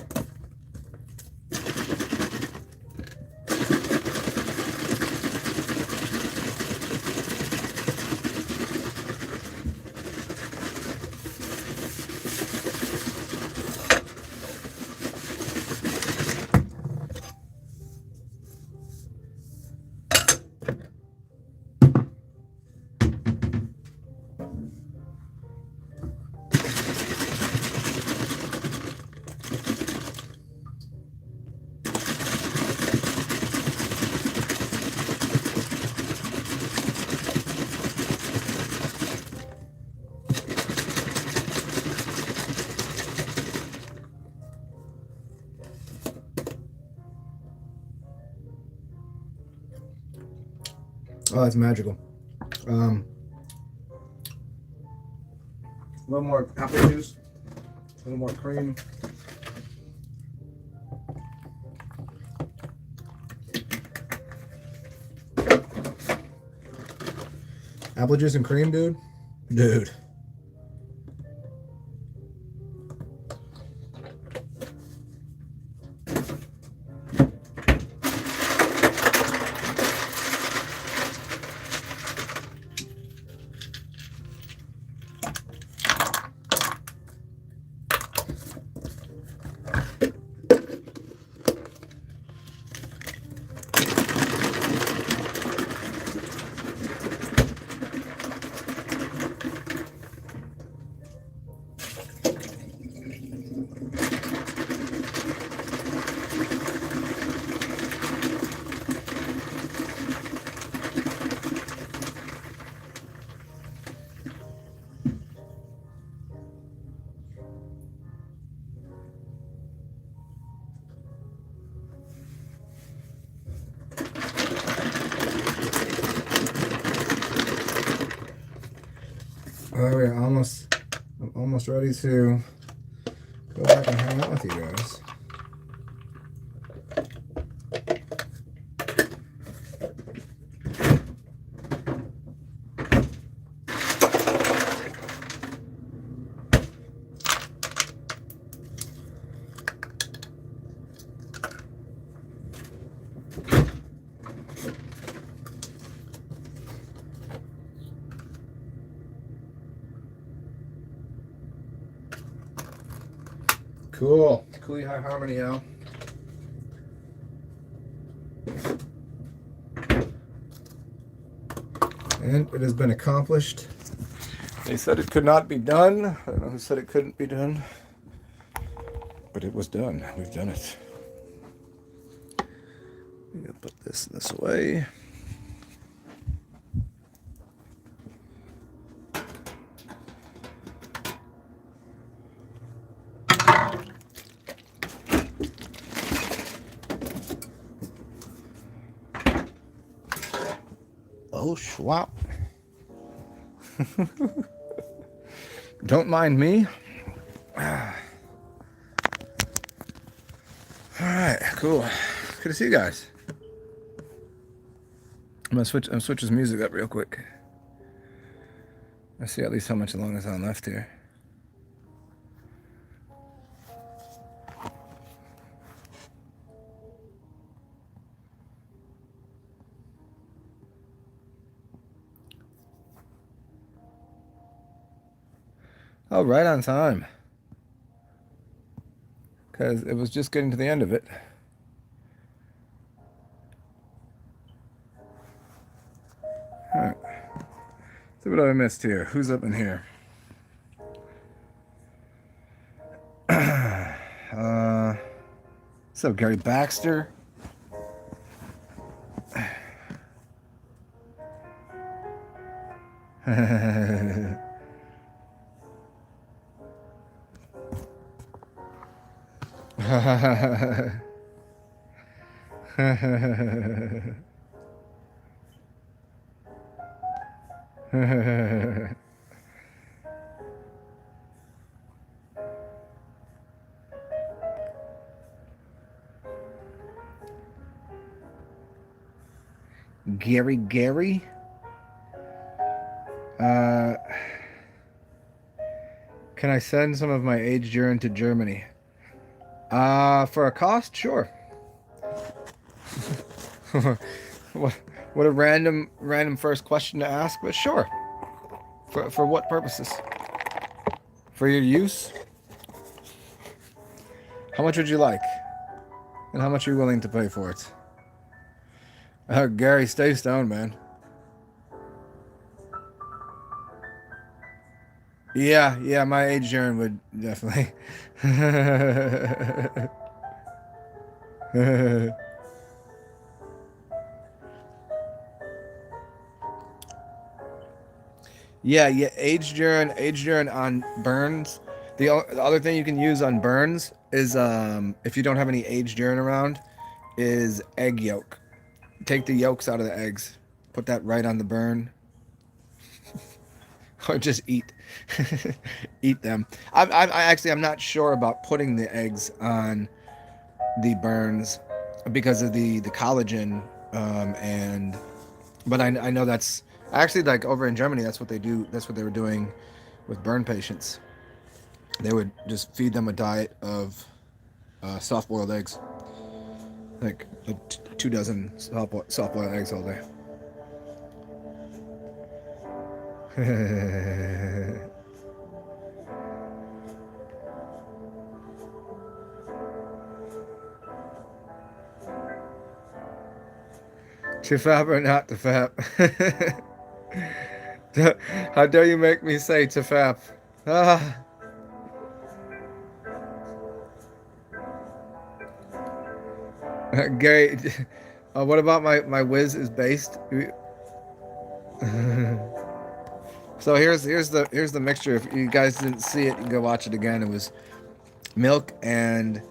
Oh, that's magical. A little more apple juice, a little more cream. Apple juice and cream, dude? Dude. Alright, I'm almost ready to go back and hang out with you guys. Cool. Cooley High Harmony, Al. And it has been accomplished. They said it could not be done. I don't know who said it couldn't be done. But it was done. We've done it. I'm going to put this away. Oh, schwap. Don't mind me. All right, cool. Good to see you guys. I'm gonna switch his music up real quick. Let's see at least how much long is on left here. Oh, right on time. Because it was just getting to the end of it. Alright. So what have I missed here? Who's up in here? What's up, Gary Baxter? Gary? Can I send some of my aged urine to Germany? For a cost, sure. what what a random first question to ask, but sure. For what purposes? For your use? How much would you like? And how much are you willing to pay for it? Gary, stay stoned, man. Yeah, my aged urine would definitely. Yeah, aged urine on burns. The other thing you can use on burns is if you don't have any aged urine around, is egg yolk. Take the yolks out of the eggs, put that right on the burn, or just eat them. I'm not sure about putting the eggs on the burns because of the collagen, and but I know that's actually like over in Germany. That's what they do. That's what they were doing with burn patients. They would just feed them a diet of soft-boiled eggs, like 2 dozen soft-boiled eggs all day. To fap or not to fap? How dare you make me say to fap? Ah. Gary, what about my whiz is based? So here's the mixture. If you guys didn't see it, you can go watch it again. It was milk and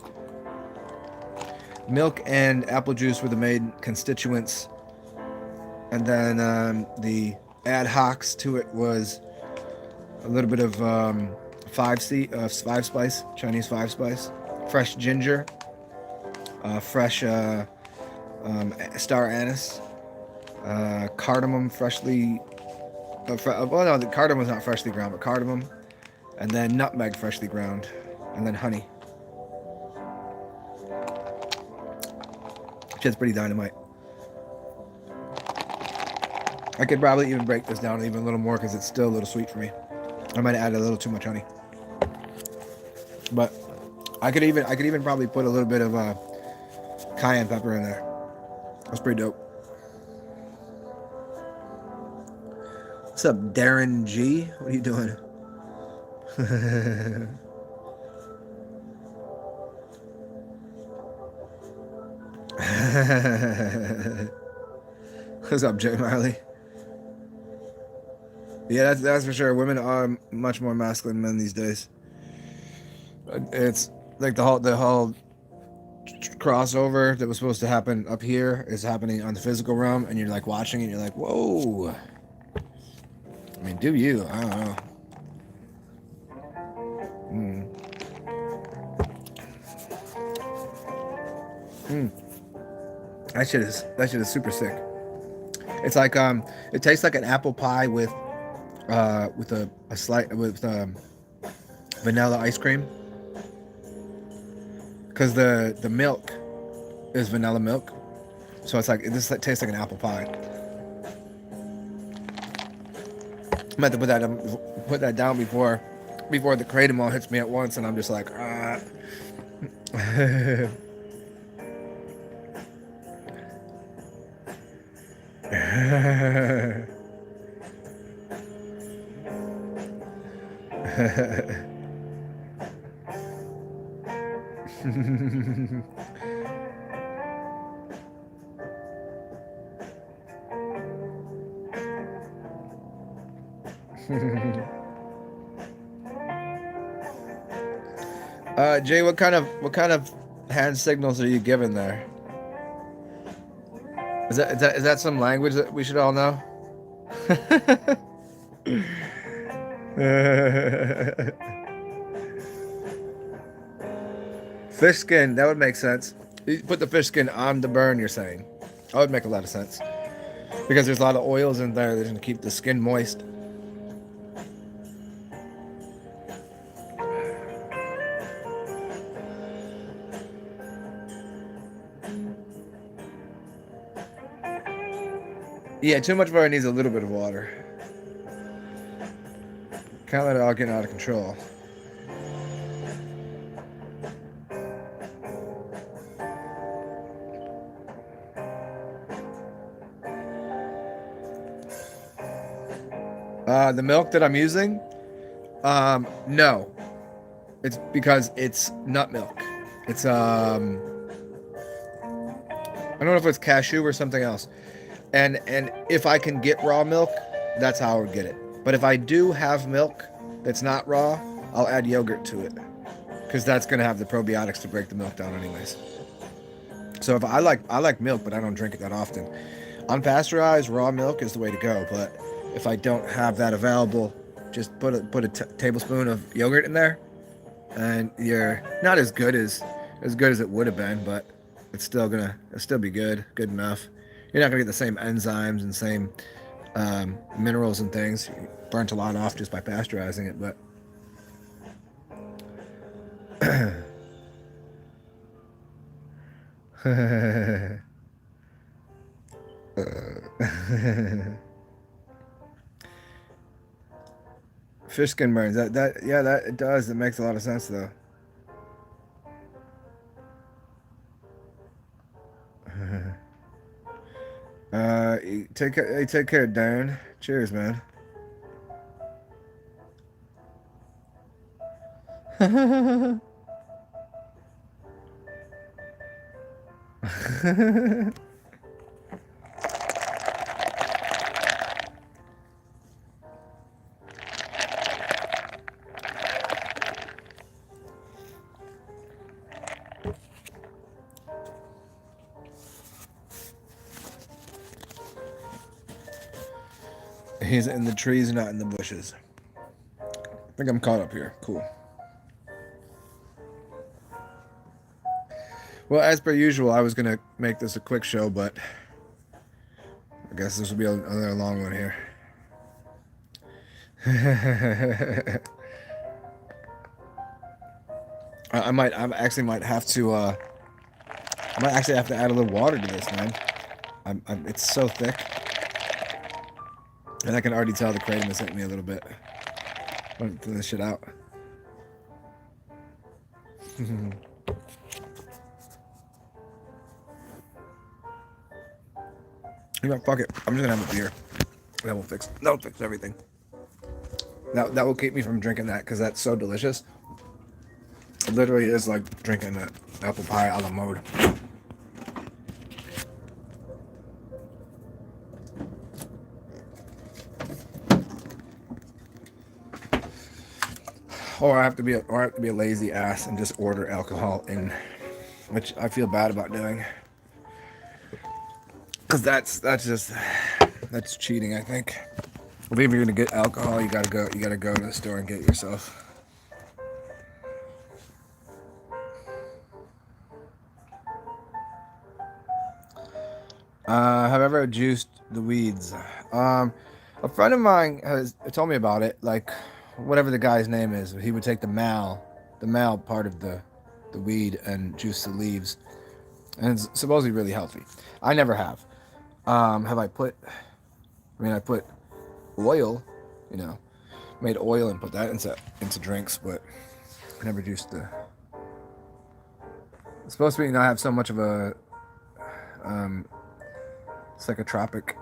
apple juice were the main constituents, and then the ad hocs to it was a little bit of 5 spice, Chinese 5 spice, fresh ginger, fresh star anise, cardamom freshly. Well, no, the cardamom was not freshly ground, but cardamom, and then nutmeg freshly ground, and then honey. Shit's pretty dynamite. I could probably even break this down even a little more because it's still a little sweet for me. I might add a little too much honey, but I could even probably put a little bit of cayenne pepper in there. That's pretty dope. What's up, Darren G? What are you doing? What's up, Jay Marley? Yeah, that's for sure. Women are much more masculine than men these days. It's like the whole crossover that was supposed to happen up here is happening on the physical realm, and you're like watching it, and you're like, whoa. I mean, do you? I don't know. That shit is super sick. It's like it tastes like an apple pie with a slight with vanilla ice cream, because the milk is vanilla milk, so it's like this tastes like an apple pie. I'm about to put that down before the kratom all hits me at once, and I'm just like, ah. Jay, what kind of hand signals are you giving there? Is that some language that we should all know? Fish skin, that would make sense. You put the fish skin on the burn, you're saying. That would make a lot of sense. Because there's a lot of oils in there that's going to keep the skin moist. Yeah, too much water needs a little bit of water. Can't let it all get out of control. The milk that I'm using, no, it's because it's nut milk. It's I don't know if it's cashew or something else. And if I can get raw milk, that's how I would get it. But if I do have milk that's not raw, I'll add yogurt to it because that's gonna have the probiotics to break the milk down anyways. So if I like milk, but I don't drink it that often. Unpasteurized raw milk is the way to go. But if I don't have that available, just put a tablespoon of yogurt in there, and you're not as good as it would have been, but it'll still be good enough. You're not gonna get the same enzymes and same minerals and things. You burnt a lot off just by pasteurizing it, but fish skin burns. That yeah, that it does. It makes a lot of sense though. Take care, Darren. Cheers, man. He's in the trees, not in the bushes. I think I'm caught up here. Cool. Well, as per usual, I was going to make this a quick show, but I guess this will be another long one here. I actually might have to add a little water to this, man. It's so thick. And I can already tell the kratom is hitting me a little bit. I'm gonna throw this shit out. You know, fuck it. I'm just gonna have a beer. That'll fix everything. That will keep me from drinking that because that's so delicious. It literally is like drinking an apple pie a la mode. Or I have to be a lazy ass and just order alcohol in, which I feel bad about doing. Cause that's cheating, I think. If you're gonna get alcohol, you gotta go to the store and get it yourself. Have I ever juiced the weeds? A friend of mine has told me about it. Like, whatever the guy's name is, he would take the mal part of the weed and juice the leaves, and it's supposedly really healthy. I never have. Have I put? I mean, I put oil, made oil and put that into drinks, but I never juiced the. It's supposed to be not have so much of a psychotropic.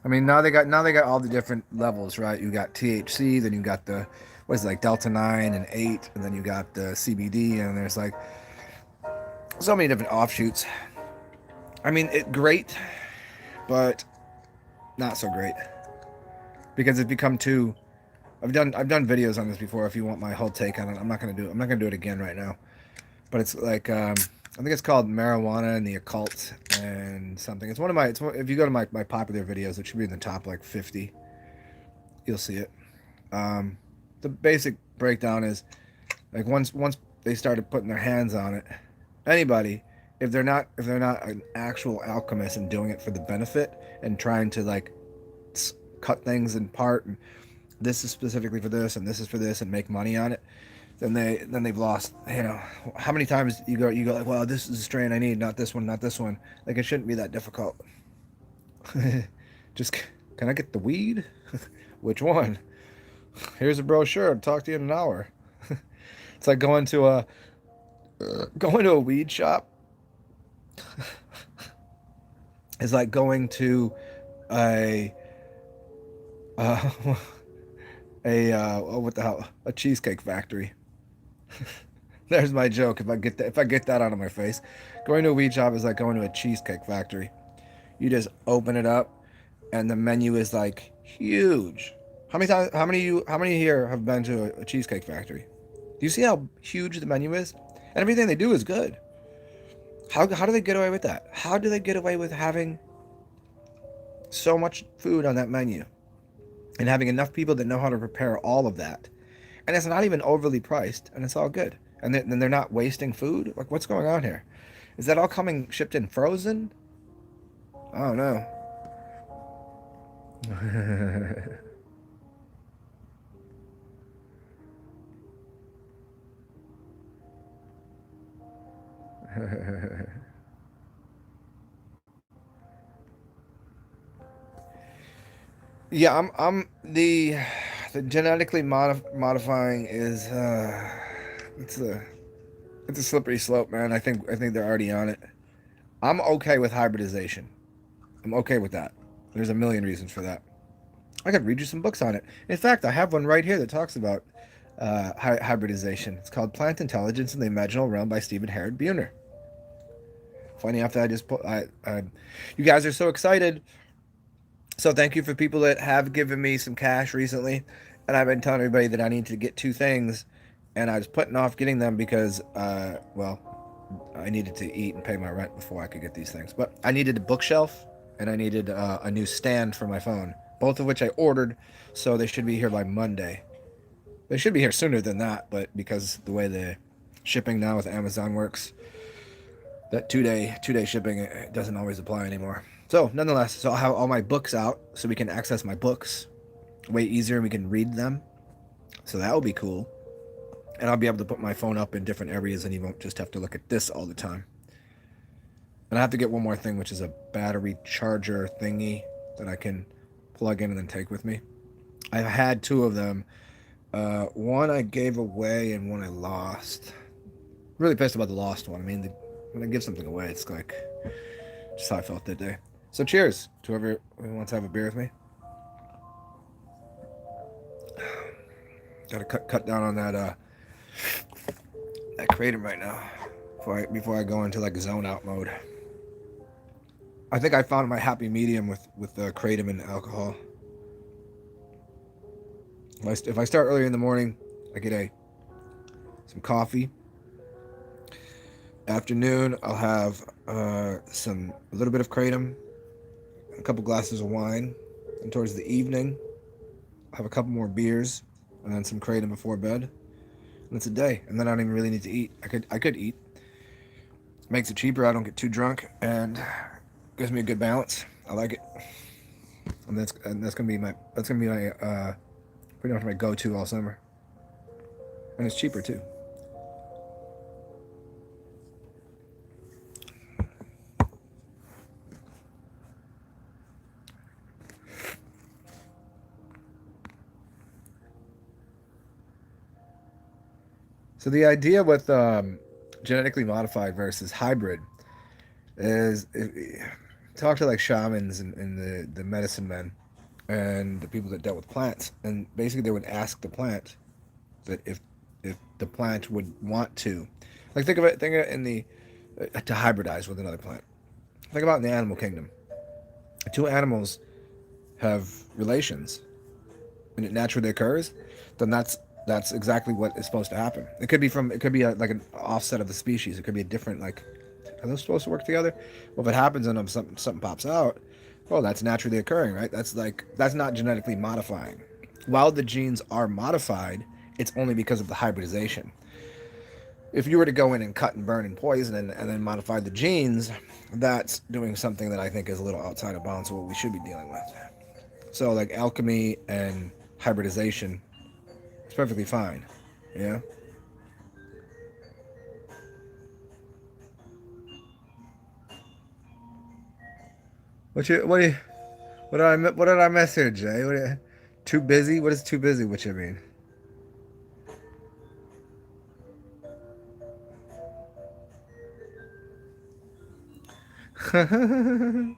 I mean, now they got all the different levels, right? You got THC, then you got the like Delta 9 and 8, and then you got the CBD, and there's like so many different offshoots. I mean, great, but not so great because it's become too. I've done videos on this before. If you want my whole take on it, I'm not gonna do it again right now. But it's like I think it's called Marijuana and the Occult and something. If you go to my popular videos, it should be in the top like 50. You'll see it. The basic breakdown is like once they started putting their hands on it, anybody, if they're not an actual alchemist and doing it for the benefit and trying to like cut things in part, and this is specifically for this and this is for this and make money on it, then they've lost. You know, how many times you go like, well, this is the strain I need, not this one, not this one. Like it shouldn't be that difficult. Just, can I get the weed? Which one? Here's a brochure. I'll talk to you in an hour. It's like going to a weed shop. It's like going to a uh, what the hell, a cheesecake factory. There's my joke. If I get that out of my face, going to a weed shop is like going to a cheesecake factory. You just open it up, and the menu is like huge. How many times? How many here have been to a cheesecake factory? Do you see how huge the menu is? And everything they do is good. How do they get away with that? How do they get away with having so much food on that menu and having enough people that know how to prepare all of that? And it's not even overly priced, and it's all good. And then they're not wasting food. Like, what's going on here? Is that all coming shipped in frozen? I don't know. Yeah, I'm the genetically modifying is it's a slippery slope, man. I think they're already on it. I'm okay with hybridization. I'm okay with that. There's a million reasons for that. I could read you some books on it. In fact, I have one right here that talks about hybridization. It's called Plant Intelligence in the Imaginal Realm by Stephen Herod Buhner. Funny enough that I just put, you guys are so excited. So thank you for people that have given me some cash recently. And I've been telling everybody that I need to get two things. And I was putting off getting them because, well, I needed to eat and pay my rent before I could get these things. But I needed a bookshelf and I needed a new stand for my phone, both of which I ordered. So they should be here by Monday. They should be here sooner than that, but because the way the shipping now with Amazon works, that two-day shipping, it doesn't always apply anymore. So nonetheless, so I'll have all my books out so we can access my books way easier and we can read them. So that will be cool. And I'll be able to put my phone up in different areas and you won't just have to look at this all the time. And I have to get one more thing, which is a battery charger thingy that I can plug in and then take with me. I've had two of them. One I gave away and one I lost. Really pissed about the lost one. I mean, when I give something away, it's like just how I felt that day. So cheers to whoever wants to have a beer with me. Gotta cut down on that kratom right now before I go into like zone out mode. I think I found my happy medium with kratom and alcohol. If I start earlier in the morning, I get some coffee. Afternoon, I'll have a little bit of kratom, a couple glasses of wine, and towards the evening, I'll have a couple more beers, and then some kratom before bed. And it's a day, and then I don't even really need to eat. I could eat. Makes it cheaper. I don't get too drunk, and gives me a good balance. I like it, and that's gonna be my pretty much my go-to all summer, and it's cheaper too. So the idea with genetically modified versus hybrid is talk to like shamans and the medicine men and the people that dealt with plants, and basically they would ask the plant that if the plant would want to, like think of it in the to hybridize with another plant. Think about in the animal kingdom. Two animals have relations and it naturally occurs, then that's exactly what is supposed to happen. It could be like an offset of the species. It could be a different, like, are those supposed to work together? Well, if it happens and something pops out, well, that's naturally occurring, right? That's not genetically modifying. While the genes are modified, it's only because of the hybridization. If you were to go in and cut and burn and poison and then modify the genes, that's doing something that I think is a little outside of bounds of what we should be dealing with. So like alchemy and hybridization, it's perfectly fine, you know? What you? What do you? What did I miss here, Jay? Too busy? What is too busy? What you mean? I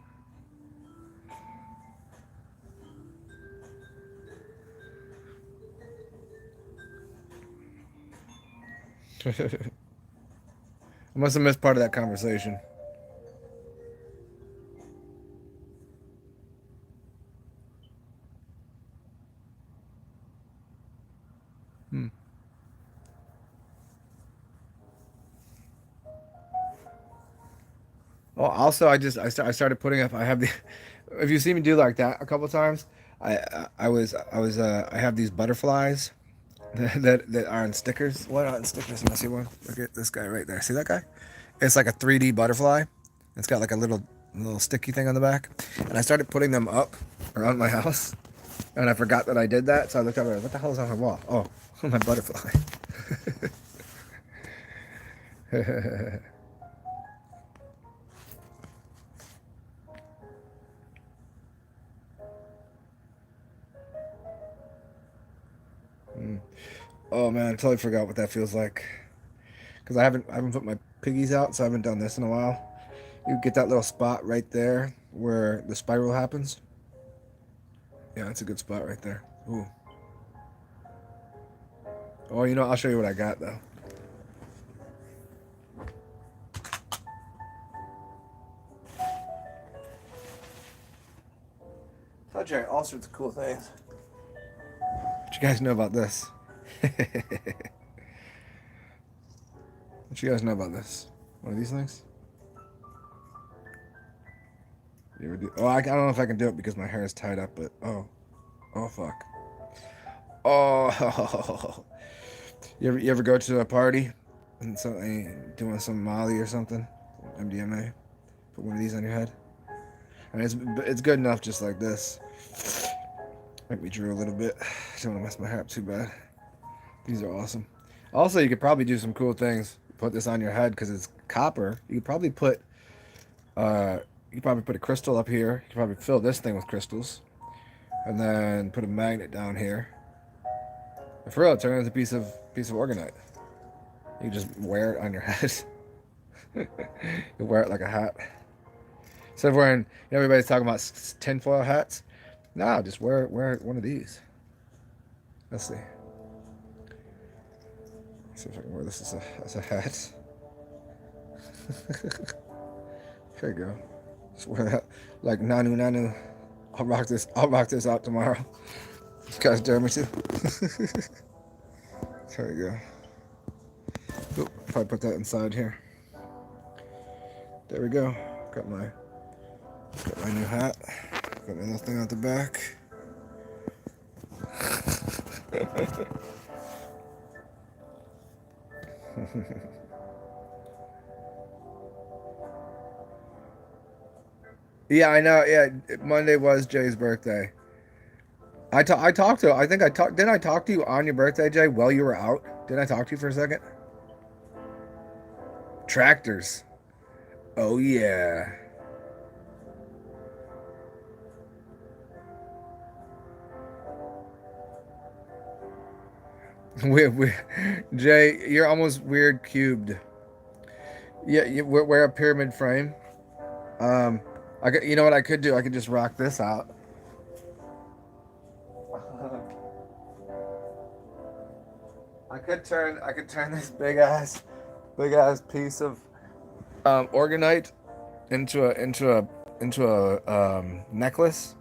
must have missed part of that conversation. Hmm. Oh, also, I started putting up. I have the. If you see me do like that a couple times, I have these butterflies that are on stickers. What are on stickers? You see one? Look at this guy right there. See that guy? It's like a 3D butterfly. It's got like a little sticky thing on the back, and I started putting them up around my house, and I forgot that I did that. So I looked over. What the hell is on my wall? Oh, my butterfly. Mm. Oh man, I totally forgot what that feels like. Because I haven't put my piggies out, so I haven't done this in a while. You get that little spot right there where the spiral happens. Yeah, that's a good spot right there. Ooh. Oh, I'll show you what I got though. Told you all sorts of cool things. What you guys know about this? What you guys know about this? One of these things? You ever do? Oh, I don't know if I can do it because my hair is tied up, but oh fuck. Oh, you ever go to a party and doing some Molly or something, MDMA? Put one of these on your head. I mean, it's good enough just like this. Make me drew a little bit. Don't want to mess my hair up too bad. These are awesome. Also, you could probably do some cool things. Put this on your head because it's copper. You could probably put a crystal up here. You could probably fill this thing with crystals, and then put a magnet down here. And for real, turn it into a piece of organite. You just wear it on your head. You wear it like a hat. Instead of wearing, everybody's talking about tinfoil hats. No, just wear one of these. Let's see. Let's see if I can wear this as a hat. There you go. Just wear that like Nanu Nanu. I'll rock this out tomorrow. You guys dare me to? There you go. Oop, probably put that inside here. There we go. Got my new hat. Got my little thing at the back. Yeah, I know. Yeah, Monday was Jay's birthday. I talked to. I think I talked. Didn't I talk to you on your birthday, Jay? While you were out? Didn't I talk to you for a second? Tractors. Oh yeah. We Jay, you're almost weird cubed. Yeah, you wear a pyramid frame. Um, you know what I could do? I could just rock this out. I could turn this big ass piece of organite into a necklace.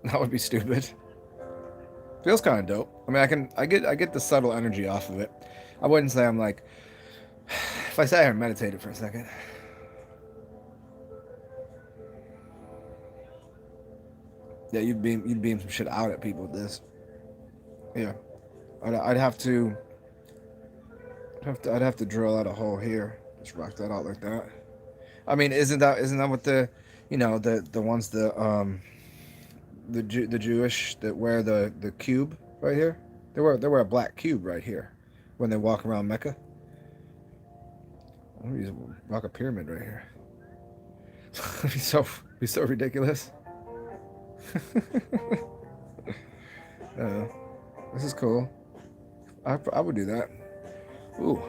That would be stupid. Feels kind of dope. I mean, I get the subtle energy off of it. I wouldn't say I'm like, if I sat here and meditated for a second. Yeah, you'd beam some shit out at people with this. Yeah, I'd have to drill out a hole here. Just rock that out like that. I mean, isn't that what the ones the Jewish that wear the cube right here? They wear a black cube right here when they walk around Mecca. I'm gonna rock a pyramid right here. Be so ridiculous. This is cool. I would do that. Ooh.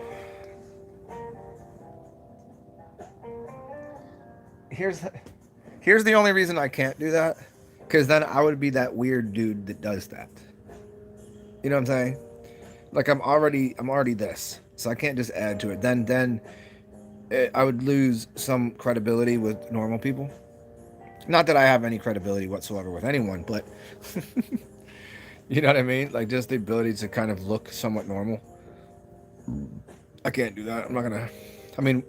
Here's the only reason I can't do that, because then I would be that weird dude that does that. You know what I'm saying? Like I'm already this, so I can't just add to it. Then I would lose some credibility with normal people. Not that I have any credibility whatsoever with anyone, but you know what I mean? Like just the ability to kind of look somewhat normal. I can't do that. I'm not gonna. I mean,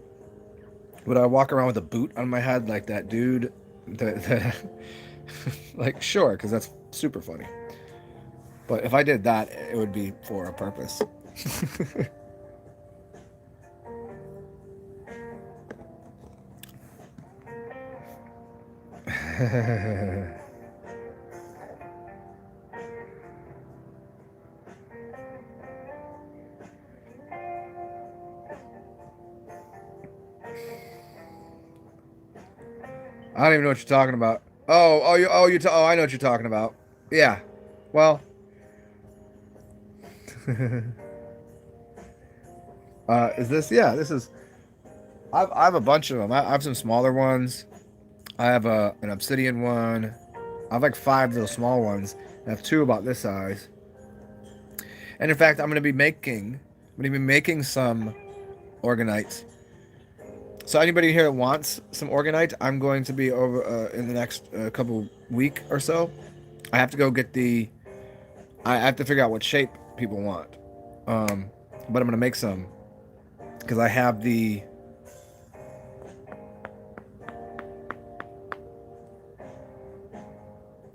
would I walk around with a boot on my head like that dude? Like sure, because that's super funny. But if I did that, it would be for a purpose. I don't even know what you're talking about. Oh, I know what you're talking about. Yeah. Well. Is this? Yeah, this is. I have a bunch of them. I have some smaller ones. I have an obsidian one. I have like 5 little small ones. I have 2 about this size. And in fact, I'm going to be making some organites. So anybody here that wants some organite, I'm going to be over in the next couple week or so. I have to go get I have to figure out what shape people want. But I'm going to make some because I have the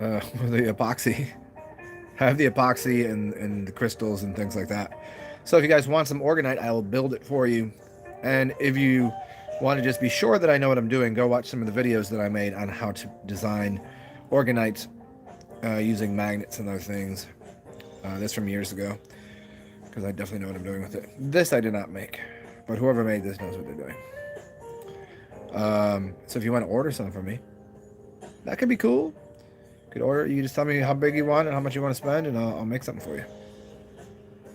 epoxy. I have the epoxy and the crystals and things like that. So if you guys want some organite, I will build it for you. And if you want to just be sure that I know what I'm doing, go watch some of the videos that I made on how to design organites using magnets and other things. This from years ago, because I definitely know what I'm doing with it. This I did not make, but whoever made this knows what they're doing. So if you want to order some from me, that could be cool. You could order. You just tell me how big you want and how much you want to spend, and I'll make something for you.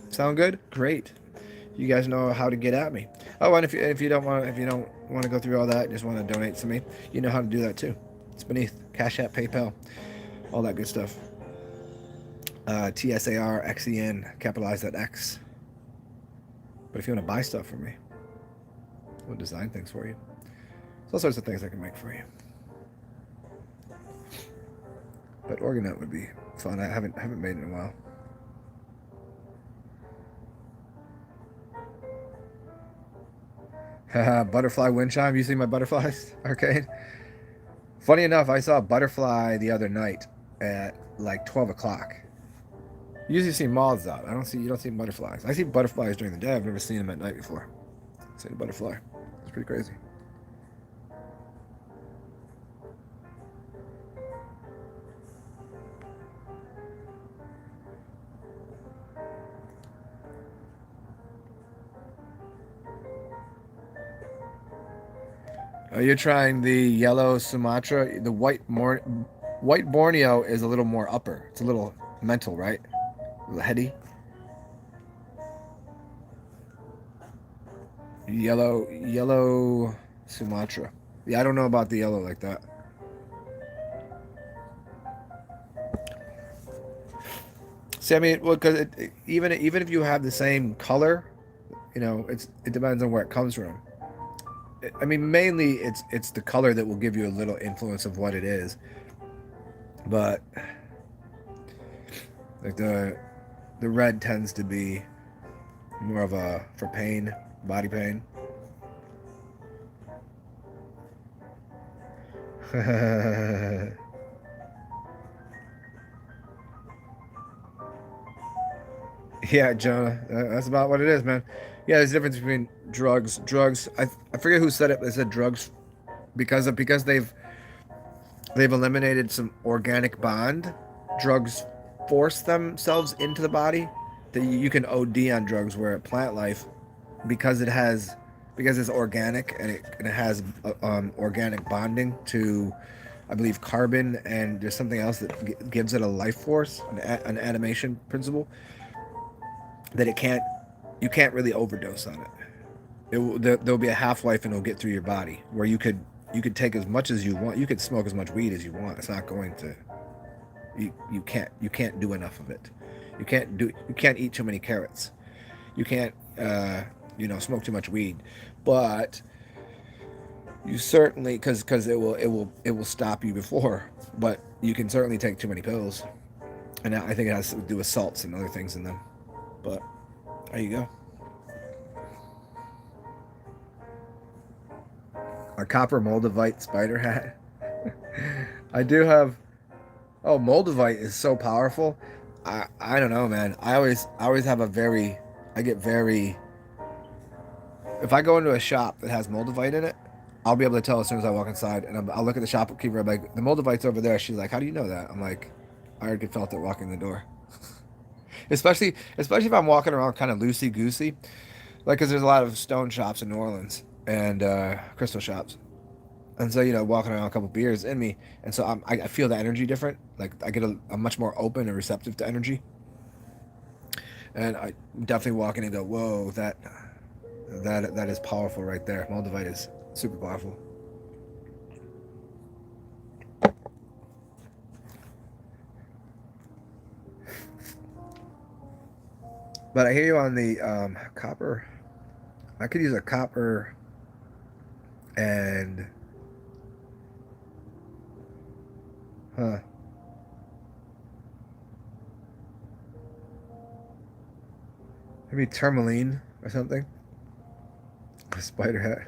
Sound good? Great. You guys know how to get at me. Oh, and if you don't want to go through all that, just want to donate to me, you know how to do that too. It's beneath CashApp, PayPal, all that good stuff. TsarXen, capitalize that X. But if you want to buy stuff from me, I'll design things for you. There's all sorts of things I can make for you. But organite would be fun. I haven't made it in a while. Butterfly wind chime. You see my butterflies, Arcade? Funny enough, I saw a butterfly the other night at like 12 o'clock. You usually see moths out. You don't see butterflies. I see butterflies during the day. I've never seen them at night before. I see a butterfly. It's pretty crazy. You're trying the yellow Sumatra. The white Borneo is a little more upper. It's a little mental, right? A little heady. Yellow Sumatra. Yeah, I don't know about the yellow like that. See, I mean, well, because even if you have the same color, it depends on where it comes from. I mean, mainly it's the color that will give you a little influence of what it is. But like the red tends to be more of for pain, body pain. Yeah, Jonah, that's about what it is, man. Yeah, there's a difference between drugs. I forget who said it. They said drugs because they've eliminated some organic bond. Drugs force themselves into the body. That you can OD on drugs, where at plant life, because it's organic and it has organic bonding to I believe carbon, and there's something else that gives it a life force, an animation principle, that you can't really overdose on it. There'll be a half-life and it'll get through your body where you could take as much as you want. You could smoke as much weed as you want. It's not going to, you can't do enough of it. You can't eat too many carrots. You can't smoke too much weed, but you certainly, because it will stop you before, but you can certainly take too many pills, and I think it has to do with salts and other things in them. But there you go. A copper moldavite spider hat. I do have. Oh, moldavite is so powerful. I don't know, man. I always have I get very. If I go into a shop that has moldavite in it, I'll be able to tell as soon as I walk inside, and I'll look at the shopkeeper. I'm like, the moldavite's over there. She's like, how do you know that? I'm like, I already felt it walking the door. especially if I'm walking around kind of loosey goosey, like, because there's a lot of stone shops in New Orleans and crystal shops. And so, walking around a couple beers in me, and so I feel the energy different. Like, I get I'm much more open and receptive to energy. And I definitely walk in and go, whoa, that is powerful right there. Moldavite is super powerful. But I hear you on the copper. I could use a copper and... Huh. Maybe tourmaline or something. A spider hat.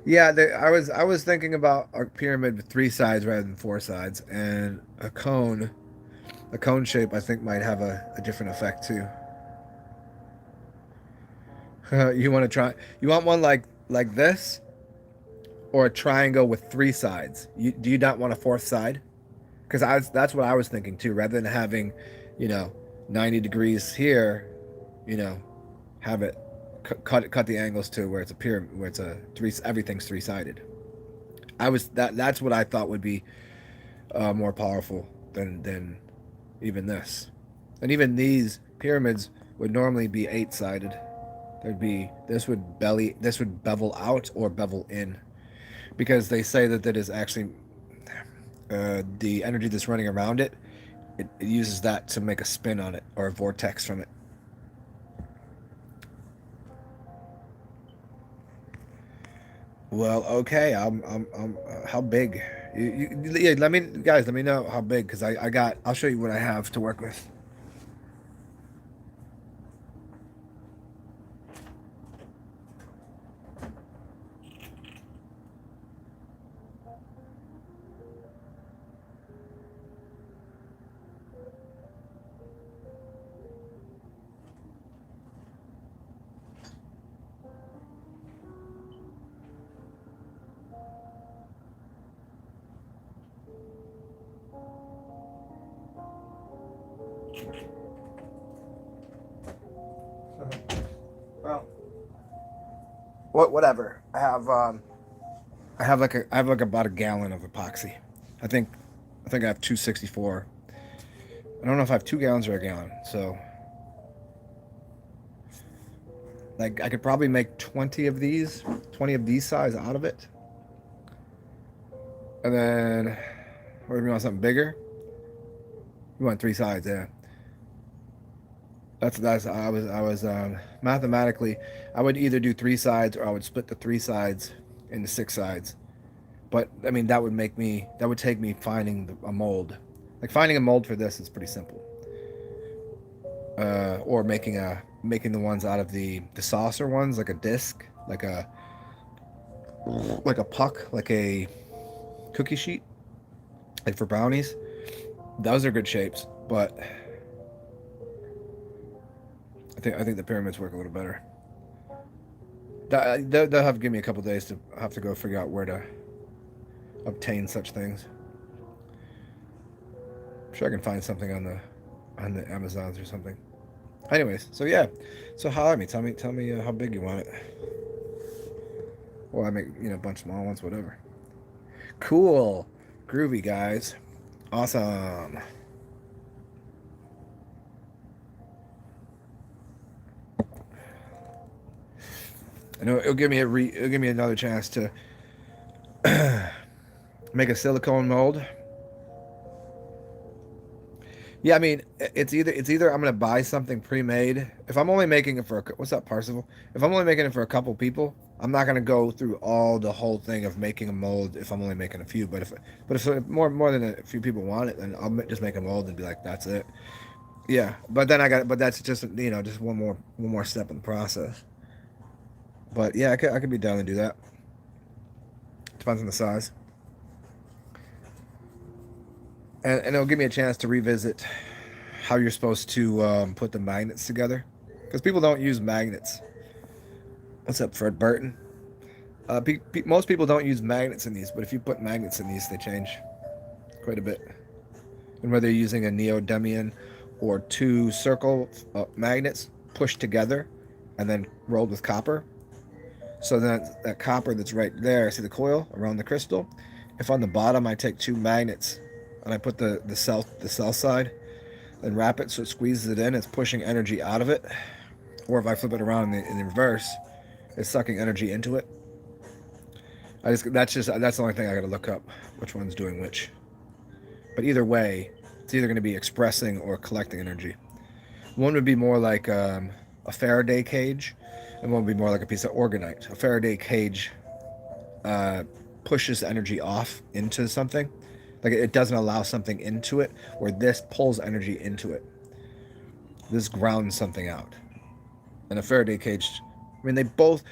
Yeah, I was thinking about a pyramid with 3 sides rather than 4 sides, and a cone shape I think might have a different effect too. You want to try? You want one like this, or a triangle with 3 sides? Do you not want a 4th side? Because that's what I was thinking too. Rather than having, 90 degrees here, have it cut the angles to where it's a pyramid, where it's everything's 3-sided. That's what I thought would be more powerful than even this. And even these pyramids would normally be 8-sided. This would bevel out or bevel in, because they say that is actually the energy that's running around it. It uses that to make a spin on it, or a vortex from it. Well, okay. How big? Yeah. Let me know how big, because I'll show you what I have to work with. Well, whatever. I have like about a gallon of epoxy. I think I have 264. I don't know if I have 2 gallons or a gallon. So, like, I could probably make 20 of these size out of it. And then, or if you want something bigger, you want 3 sides, yeah. That's I was mathematically, I would either do 3 sides, or I would split the 3 sides into 6 sides. But I mean, that would take me finding a mold. Like, finding a mold for this is pretty simple. Or making the ones out of the saucer ones, like a disc, like a puck, like a cookie sheet, like for brownies. Those are good shapes, but I think the pyramids work a little better. They'll have to give me a couple days to have to go figure out where to obtain such things. I'm sure I can find something on the Amazons or something. Anyways, so yeah, so holler at me. Tell me how big you want it. Or I make, a bunch of small ones, whatever. Cool. Groovy, guys. Awesome. I know it'll give me another chance to make a silicone mold. Yeah, I mean, it's either I'm gonna buy something pre-made. If I'm only making it for what's up, Parsifal? If I'm only making it for a couple people, I'm not gonna go through the whole thing of making a mold if I'm only making a few. But if more than a few people want it, then I'll just make a mold and be like, that's it. Yeah, but that's just just one more step in the process. But yeah, I could be down to do that. Depends on the size, and it'll give me a chance to revisit how you're supposed to put the magnets together, because people don't use magnets. What's up, Fred Burton? Most people don't use magnets in these, but if you put magnets in these, they change quite a bit. And whether you're using a neodymium or two circle magnets pushed together and then rolled with copper, so then that copper that's right there, see the coil around the crystal? If on the bottom I take two magnets and I put the cell side and wrap it so it squeezes it in, it's pushing energy out of it. Or if I flip it around in the reverse, it's sucking energy into it. That's the only thing I got to look up, which one's doing which. But either way, it's either going to be expressing or collecting energy. One would be more like a Faraday cage, and one would be more like a piece of orgonite. A Faraday cage pushes energy off into something. Like it doesn't allow something into it, where this pulls energy into it. This grounds something out. And a Faraday cage, I mean, they both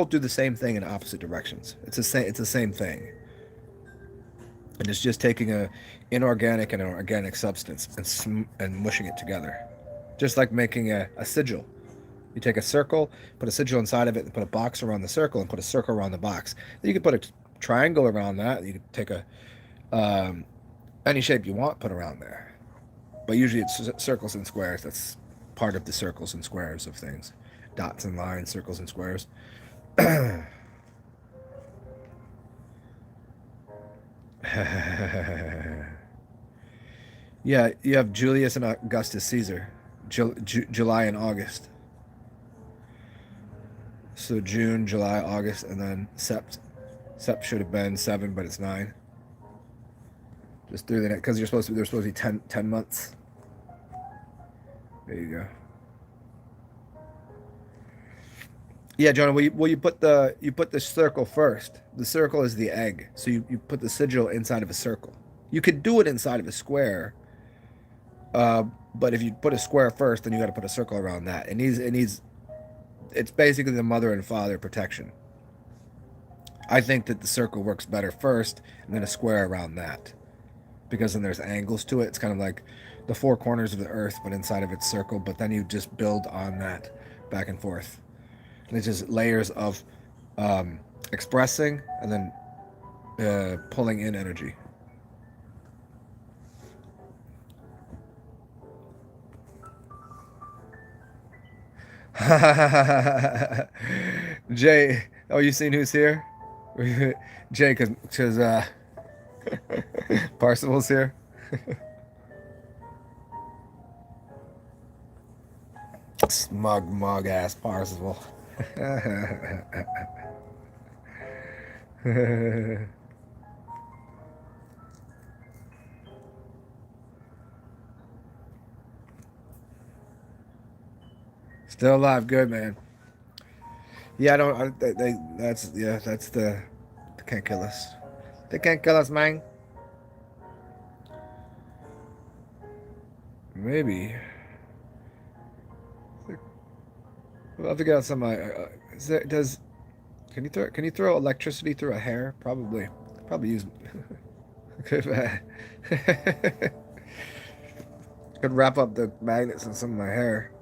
do the same thing in opposite directions. It's the same thing. And it's just taking a inorganic and an organic substance and mushing it together. Just like making a sigil. You take a circle, put a sigil inside of it, and put a box around the circle, and put a circle around the box. Then you could put a triangle around that. You could take any shape you want, put around there. But usually it's circles and squares. That's part of the circles and squares of things. Dots and lines, circles and squares. Yeah, you have Julius and Augustus Caesar. July and August. So June, July, August, and then Sept. Sept should have been 7, but it's 9. Just through the net, because there's supposed to be 10 months. There you go. Yeah, Jonah. Well, you put the circle first. The circle is the egg, so you put the sigil inside of a circle. You could do it inside of a square, but if you put a square first, then you got to put a circle around that. It's basically the mother and father protection. I think that the circle works better first, and then a square around that, because then there's angles to it. It's kind of like the four corners of the earth, but inside of its circle. But then you just build on that back and forth. And it's just layers of expressing and then pulling in energy. Jay, oh, you seen who's here? Jay, because Parsifal's here. Smug mug ass Parsifal. Still alive, good man. Yeah, I don't. That's the. They can't kill us. They can't kill us, man. Maybe. We'll have to get out some. Can you throw electricity through a hair? Probably. Probably use. Could wrap up the magnets in some of my hair.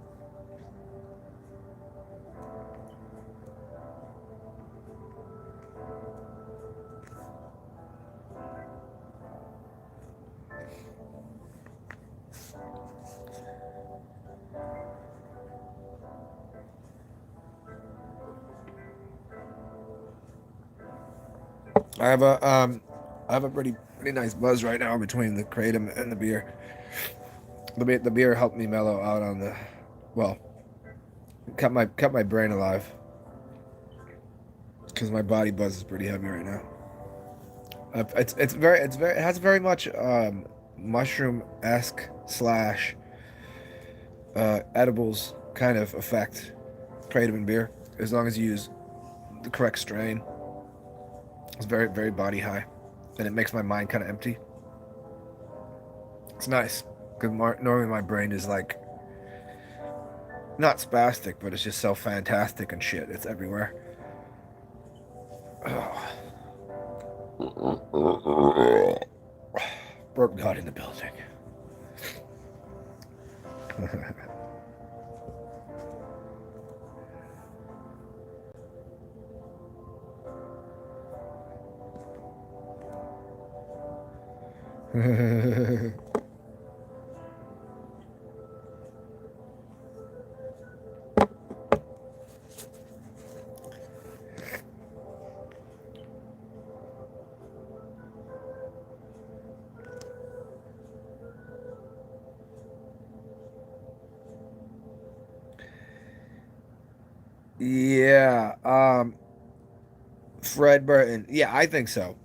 I have a pretty nice buzz right now between the kratom and the beer. The beer helped me mellow out on the, well, kept my brain alive because my body buzz is pretty heavy right now. It has very much mushroom esque slash edibles kind of effect. Kratom and beer, as long as you use the correct strain. It's very body high, and it makes my mind kind of empty. It's nice because normally my brain is like not spastic, but it's just so fantastic and shit. It's everywhere. Oh. Burp God in the building. Yeah, Fred Burton. Yeah, I think so.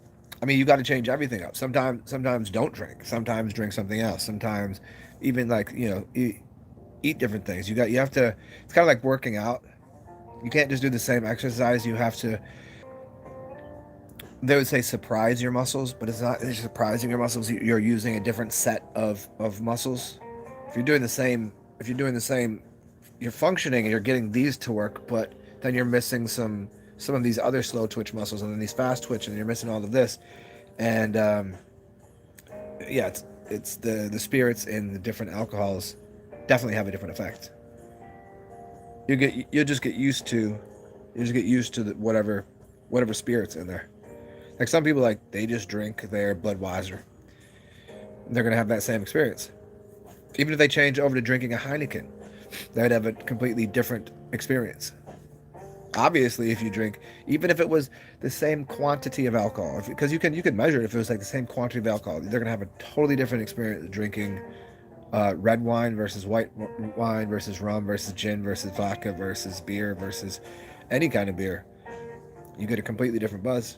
I mean, you got to change everything up. Sometimes don't drink. Sometimes drink something else. Sometimes even like eat different things. You have to. It's kind of like working out. You can't just do the same exercise. You have to. They would say surprise your muscles, but it's not surprising your muscles. You're using a different set of muscles. If you're doing the same, if you're doing the same, you're functioning and you're getting these to work, but then you're missing some of these other slow twitch muscles and then these fast twitch, and you're missing all of this. And yeah, it's the spirits and the different alcohols definitely have a different effect. You'll just get used to the whatever spirits in there. Like some people, like they just drink their Budweiser. They're gonna have that same experience. Even if they change over to drinking a Heineken, they'd have a completely different experience. Obviously, if you drink, even if it was the same quantity of alcohol, because you can measure it, if it was like the same quantity of alcohol, they're gonna have a totally different experience drinking red wine versus white wine versus rum versus gin versus vodka versus beer versus any kind of beer. You get a completely different buzz.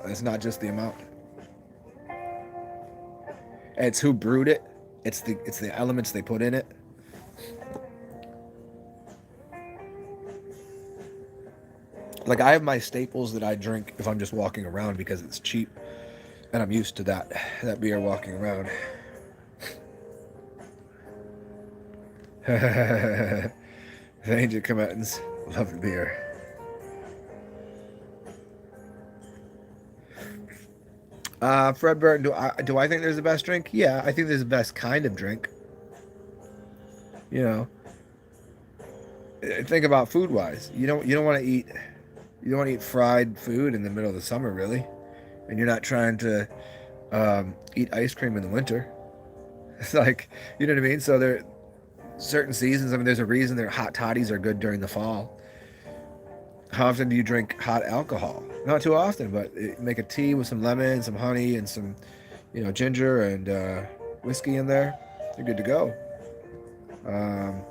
It's not just the amount. It's who brewed it. It's the elements they put in it. Like I have my staples that I drink if I'm just walking around because it's cheap, and I'm used to that beer walking around. The ancient combatants love the beer. Fred Burton, do I think there's the best drink? Yeah, I think there's the best kind of drink. You know, think about food wise. You don't want to eat fried food in the middle of the summer, really, and you're not trying to eat ice cream in the winter. It's like, you know what I mean. So there certain seasons. I mean, there's a reason their hot toddies are good during the fall. How often do you drink hot alcohol? Not too often, but make a tea with some lemon, some honey, and some, ginger and whiskey in there. You're good to go. Um,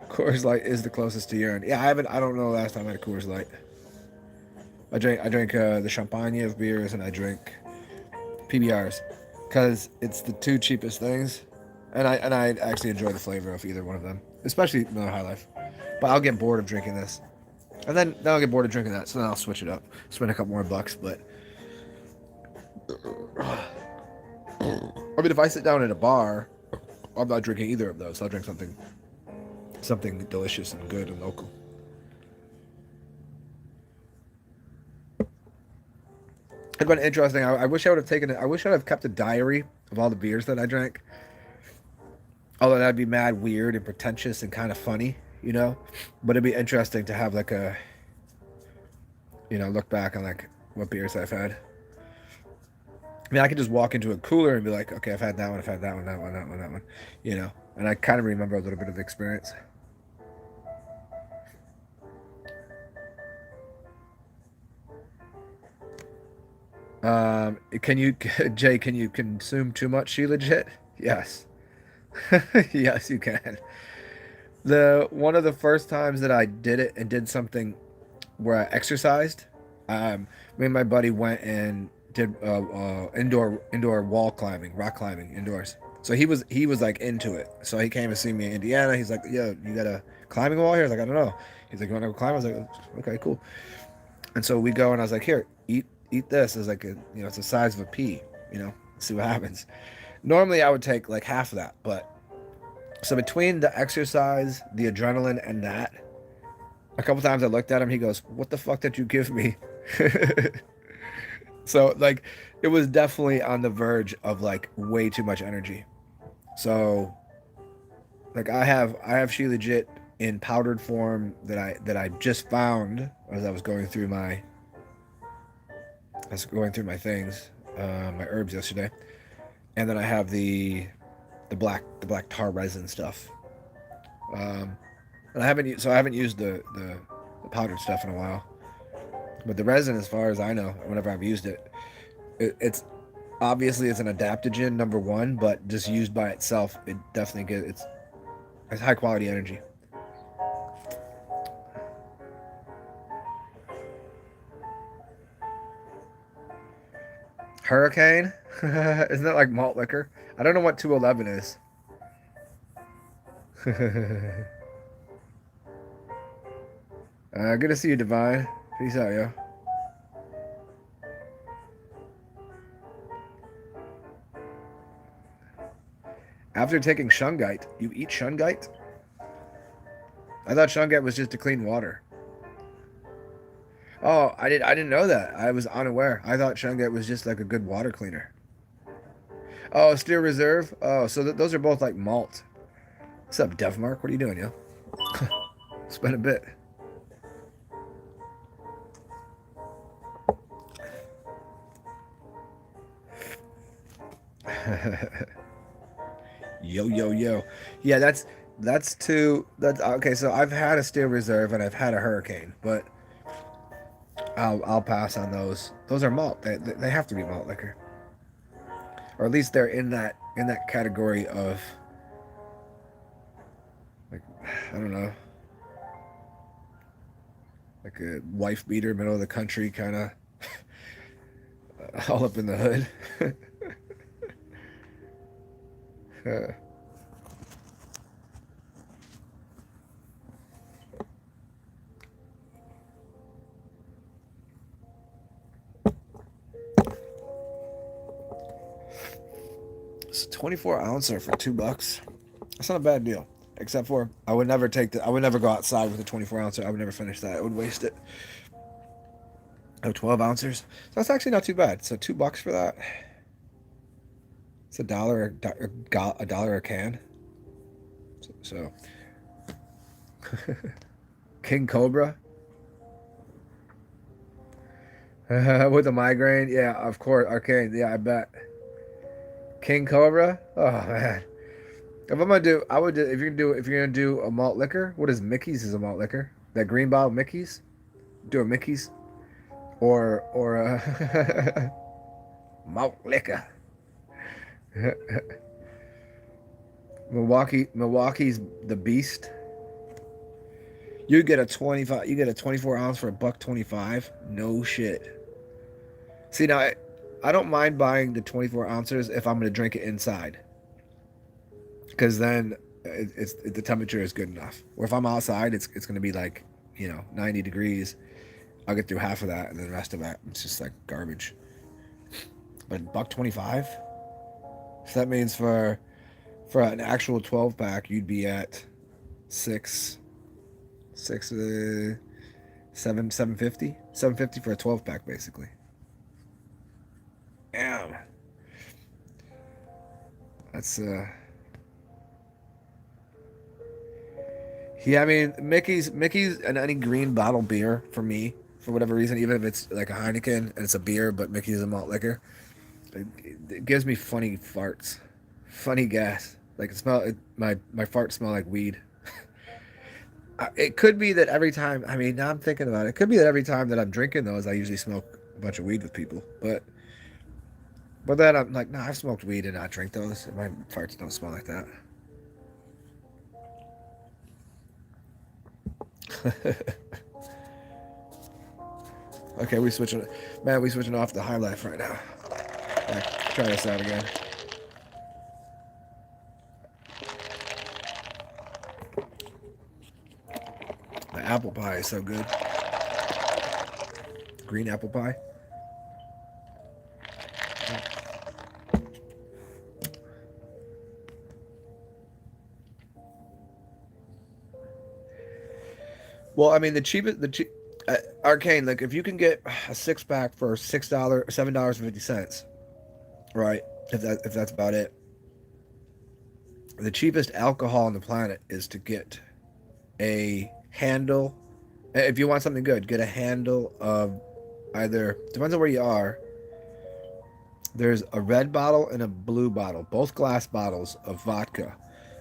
Coors Light is the closest to urine. Yeah, I haven't. I don't know the last time I had a Coors Light. I drink the champagne of beers, and I drink PBRs because it's the two cheapest things, and I actually enjoy the flavor of either one of them, especially Miller High Life. But I'll get bored of drinking this, and then I'll get bored of drinking that, so then I'll switch it up, spend a couple more bucks. But I mean, if I sit down at a bar, I'm not drinking either of those. I'll drink something delicious and good and local. It'd been interesting. I wish I would have taken it. I wish I would have kept a diary of all the beers that I drank. Although that'd be mad weird and pretentious and kind of funny, But it'd be interesting to have like a, look back on like what beers I've had. I mean, I could just walk into a cooler and be like, okay, I've had that one, I've had that one, that one, that one, that one, And I kind of remember a little bit of the experience. Can you, Jay, can you consume too much She Legit? Yes. Yes, you can. One of the first times that I did it and did something where I exercised, me and my buddy went and did indoor wall climbing, rock climbing indoors. So he was like into it. So he came to see me in Indiana. He's like, "Yo, you got a climbing wall here?" I was like, "I don't know." He's like, "You want to go climb?" I was like, "Okay, cool." And so we go, and I was like, "Here, eat this." It's like it's the size of a pea. See what happens. Normally, I would take like half of that, but so between the exercise, the adrenaline, and that, a couple times I looked at him. He goes, "What the fuck did you give me?" So like, it was definitely on the verge of like way too much energy. So like, I have She Legit in powdered form that I just found as I was going through my things, my herbs yesterday, and then I have the black tar resin stuff. Um, and I haven't used the powdered stuff in a while. But the resin, as far as I know, whenever I've used it, it's obviously it's an adaptogen number one, but just used by itself, it definitely it's high quality energy. Hurricane, isn't that like malt liquor? I don't know what 211 is. Good to see you, Divine. Peace out, yo. After taking shungite, you eat shungite? I thought shungite was just to clean water. Oh, I didn't know that. I was unaware. I thought shungite was just like a good water cleaner. Oh, Steel Reserve. Oh, so those are both like malt. What's up, Devmark? What are you doing, yo? It's been a bit. Yo, yo, yo. Yeah, that's okay. So I've had a Steel Reserve and I've had a Hurricane, but I'll pass on those. Those are malt. They have to be malt liquor, or at least they're in that category of like, I don't know, like a wife beater, middle of the country kind of, all up in the hood. uh, it's a 24 ouncer for $2. That's not a bad deal. Except for I would never go outside with a 24 ouncer. I would never finish that. I would waste it. Oh, 12 ounces. So that's actually not too bad. So $2 for that. It's a dollar a can. So King Cobra with a migraine. Yeah, of course. Okay, yeah, I bet. King Cobra. Oh man. If I'm gonna do, I would do if you're gonna do a malt liquor. What is Mickey's is a malt liquor? That green bottle Mickey's. Do a Mickey's or malt liquor. Milwaukee's the beast. You get a 24 ounce for $1.25. No shit. See now, I don't mind buying the 24 ounces if I'm gonna drink it inside, because then the temperature is good enough. Or if I'm outside, it's gonna be like 90 degrees. I'll get through half of that, and then the rest of that it's just like garbage. But $1.25. So that means for an actual 12 pack, you'd be at six, 750 for a 12 pack, basically. Damn, that's yeah. I mean, Mickey's and any green bottle beer for me, for whatever reason, even if it's like a Heineken and it's a beer, but Mickey's a malt liquor, it gives me funny farts, funny gas. Like my farts smell like weed. It could be that every time. I mean, now I'm thinking about it. It could be that every time that I'm drinking those, I usually smoke a bunch of weed with people. But But then I'm like, nah, I've smoked weed and not drink those. My farts don't smell like that. Okay, we switching off the high life right now. Right, try this out again. The apple pie is so good. Green apple pie. Well, I mean, Arcane, like if you can get a 6-pack for $7.50, right? If that's about it. The cheapest alcohol on the planet is to get a handle. If you want something good, get a handle of either, depends on where you are. There's a red bottle and a blue bottle, both glass bottles of vodka.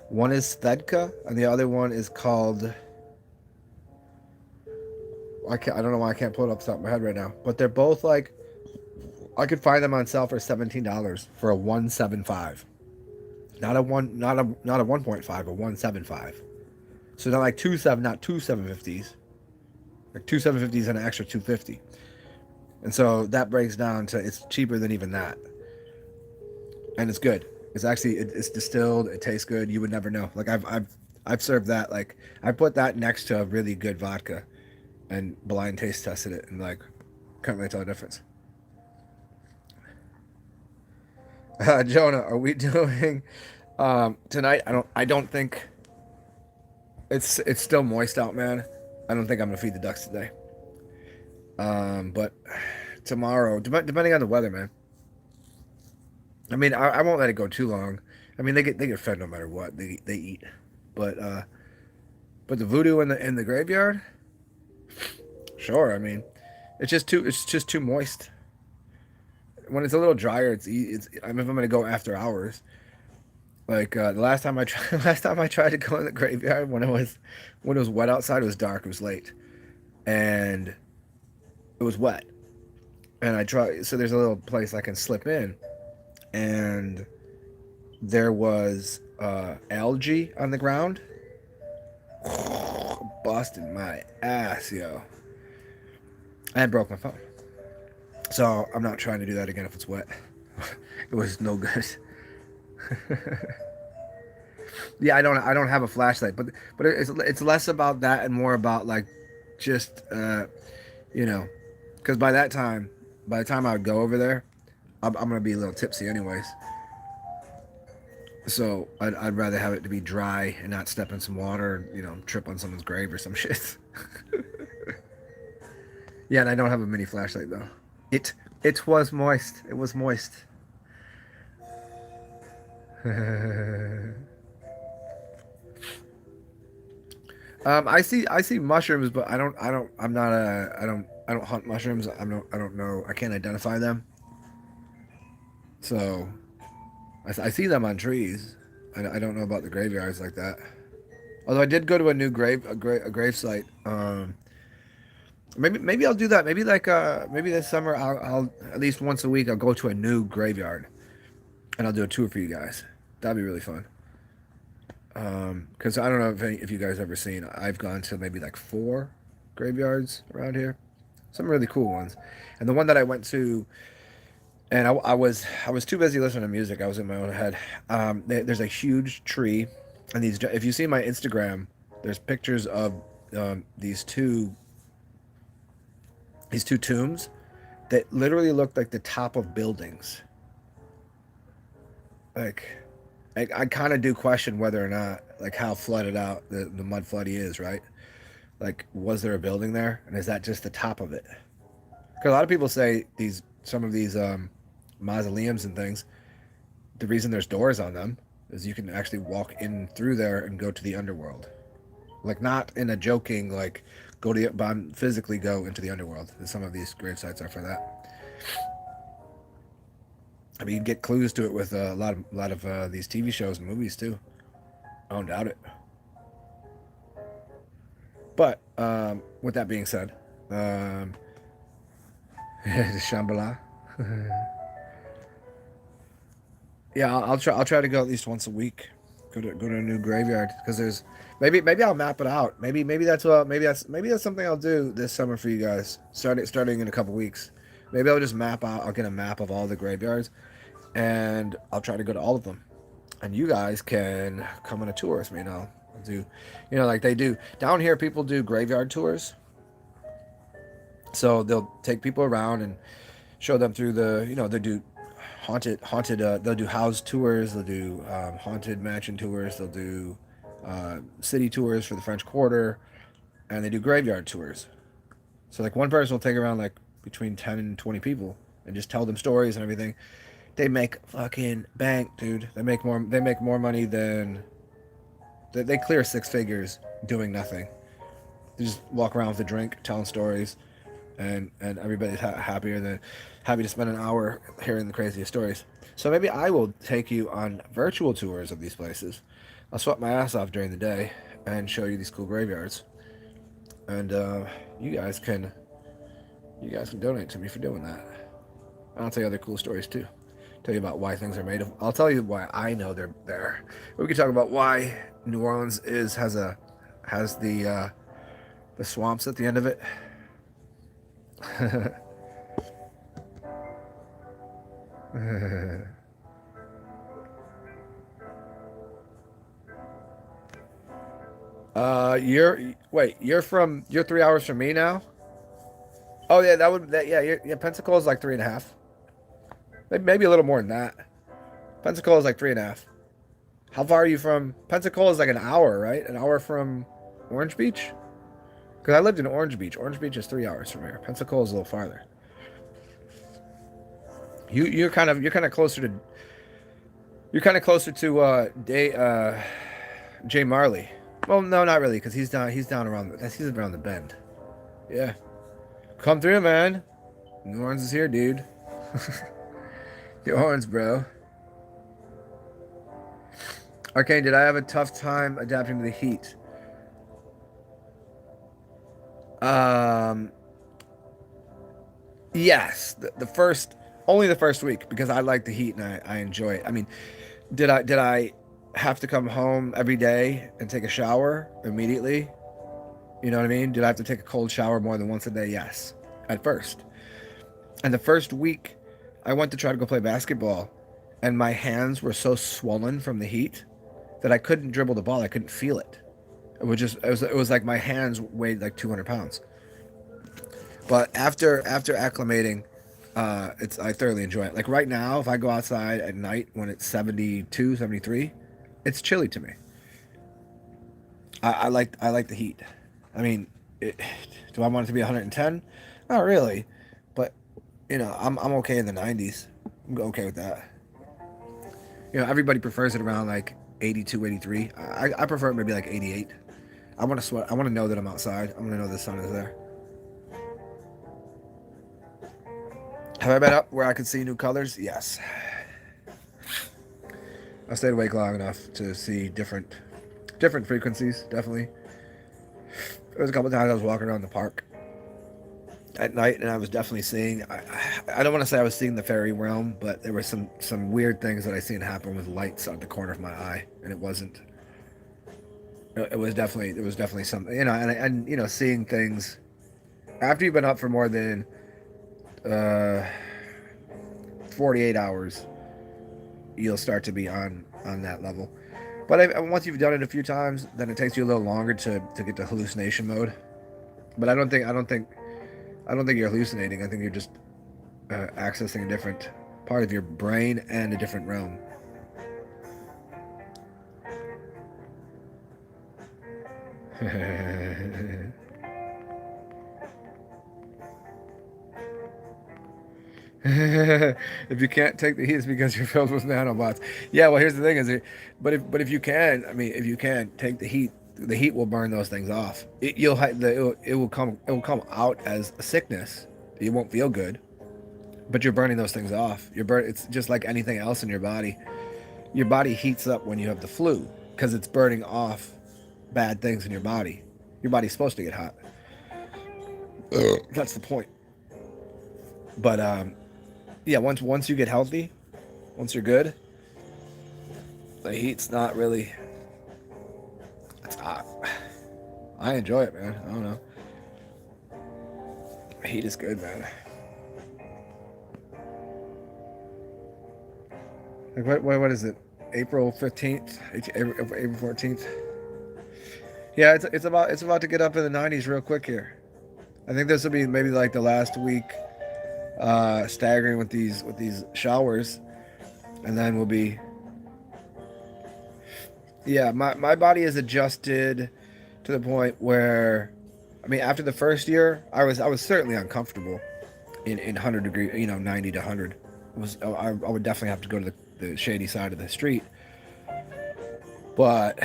One is Thedka, and the other one is called, I don't know why I can't pull it up the top of my head right now, but they're both like, I could find them on sale for $17 for a 175. Not a 1.5, a 175. So not like not two 750s. Like two 750s and an extra 250. And so that breaks down to it's cheaper than even that. And it's good. It's distilled, it tastes good. You would never know. Like I've served that, like I put that next to a really good vodka and blind taste tested it and like can't really tell the difference. Jonah, are we doing tonight? I don't think it's still moist out, man. I don't think I'm gonna feed the ducks today. But tomorrow, depending on the weather, man. I mean, I won't let it go too long. I mean, they get fed no matter what they eat. But the voodoo in the graveyard, sure. I mean, it's just too moist. When it's a little drier, I mean, if I'm gonna go after hours. Like the last time I tried to go in the graveyard when it was wet outside, it was dark, it was late, and it was wet. And I tried, so there's a little place I can slip in, and there was algae on the ground. Busted my ass, yo. I broke my phone. So I'm not trying to do that again if it's wet. It was no good. Yeah, I don't have a flashlight, but it's less about that and more about like just because by the time I would go over there, I'm gonna be a little tipsy anyways. So I'd rather have it to be dry and not step in some water, trip on someone's grave or some shit. Yeah, and I don't have a mini flashlight though. It was moist. It was moist. I see mushrooms, but I don't hunt mushrooms. I don't know. I can't identify them. So I see them on trees. I don't know about the graveyards like that. Although I did go to a new grave site. Maybe I'll do that. Maybe maybe this summer I'll at least once a week I'll go to a new graveyard, and I'll do a tour for you guys. That'd be really fun. Because I don't know if you guys ever seen. I've gone to maybe like 4 graveyards around here, some really cool ones, and the one that I went to, and I was too busy listening to music. I was in my own head. There's a huge tree, and if you see my Instagram, there's pictures of these two tombs that literally look like the top of buildings. Like, I kind of do question whether or not, like, how flooded out the mud floody is, right? Like, was there a building there, and is that just the top of it? Because a lot of people say some of these mausoleums and things, the reason there's doors on them is you can actually walk in through there and go to the underworld. Like, not in a joking, like, physically go into the underworld. Some of these grave sites are for that. I mean, you get clues to it with a lot of these TV shows and movies too. I don't doubt it. But with that being said, Shambhala. Yeah, I'll try to go at least once a week. Go to a new graveyard because there's maybe I'll map it out. Maybe that's something I'll do this summer for you guys. Starting in a couple weeks. Maybe I'll just map out. I'll get a map of all the graveyards, and I'll try to go to all of them. And you guys can come on a tour with me. Do, like they do down here. People do graveyard tours. So they'll take people around and show them through they do haunted they'll do house tours, they'll do haunted mansion tours, they'll do city tours for the French Quarter, and they do graveyard tours. So like one person will take around like between 10 and 20 people and just tell them stories and everything. They make fucking bank, dude. They make more money than they clear six figures doing nothing. They just walk around with a drink telling stories, and everybody's happy to spend an hour hearing the craziest stories. So maybe I will take you on virtual tours of these places. I'll sweat my ass off during the day and show you these cool graveyards, and you guys can donate to me for doing that. And I'll tell you other cool stories too. Tell you about why things are made of. I'll tell you why I know they're there. We can talk about why New Orleans has the swamps at the end of it. You're 3 hours from me now. Oh yeah, Pensacola is like 3.5. Maybe a little more than that. Pensacola is like 3.5. How far are you from Pensacola? Is like an hour, right? An hour from Orange Beach. Because I lived in Orange Beach. Orange Beach is 3 hours from here. Pensacola is a little farther. You're kind of closer to Jay Marley. Well, no, not really, because he's around the bend. Yeah, come through, man. New Orleans is here, dude. New Orleans, bro. Arcane, did I have a tough time adapting to the heat? Yes, only the first week, because I like the heat and I enjoy it. I mean, did I have to come home every day and take a shower immediately? You know what I mean? Did I have to take a cold shower more than once a day? Yes, at first. And the first week, I went to try to go play basketball, and my hands were so swollen from the heat that I couldn't dribble the ball. I couldn't feel it. It was like my hands weighed like 200 pounds. But after acclimating, I thoroughly enjoy it. Like right now, if I go outside at night when it's 72, 73, it's chilly to me. I like the heat. I mean, do I want it to be 110? Not really, but I'm okay in the 90s. I'm okay with that. Everybody prefers it around like 82, 83. I prefer it maybe like 88. I want to sweat. I want to know that I'm outside. I want to know the sun is there. Have I been up where I could see new colors? Yes. I stayed awake long enough to see different frequencies, definitely. There was a couple times I was walking around the park at night, and I was definitely seeing, I don't want to say I was seeing the fairy realm, but there were some weird things that I seen happen with lights on the corner of my eye, and it was definitely something, and seeing things after you've been up for more than 48 hours, you'll start to be on that level. But once you've done it a few times, then it takes you a little longer to get to hallucination mode. But I don't think you're hallucinating. I think you're just accessing a different part of your brain and a different realm. If you can't take the heat, it's because you're filled with nanobots. Yeah, well, here's the thing: but if you can, if you can take the heat will burn those things off. It will come out as a sickness. You won't feel good, but you're burning those things off. It's just like anything else in your body. Your body heats up when you have the flu because it's burning off bad things in your body. Your body's supposed to get hot. That's the point. But yeah, once you get healthy, once you're good, The heat's not really. It's hot. I enjoy it, man. I don't know. The heat is good, man. Like what is it? April 15th, April 14th. Yeah, it's about to get up in the 90s real quick here. I think this will be maybe like the last week, staggering with these showers, and then we'll be. Yeah, my body is adjusted to the point where, I mean, after the first year, I was certainly uncomfortable in 100 degree, 90 to 100. I would definitely have to go to the shady side of the street. But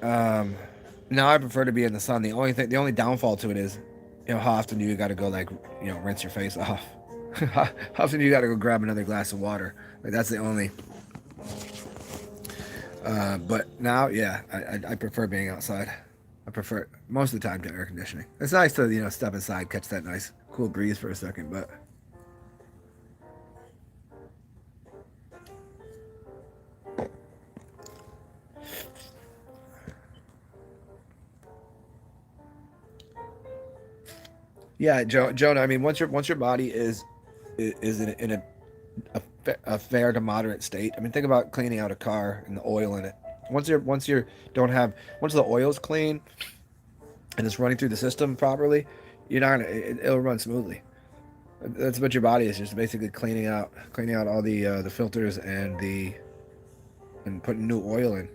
now I prefer to be in the sun. The only downfall to it is, how often do you got to go rinse your face off? How often do you got to go grab another glass of water? Like that's the only. But now, yeah, I prefer being outside. I prefer most of the time to air conditioning. It's nice to step inside, catch that nice cool breeze for a second, but. Yeah, Jonah. I mean, once your body is in a fair to moderate state. I mean, think about cleaning out a car and the oil in it. Once the oil's clean and it's running through the system properly, it'll run smoothly. That's what your body is, just basically cleaning out all the filters and putting new oil in,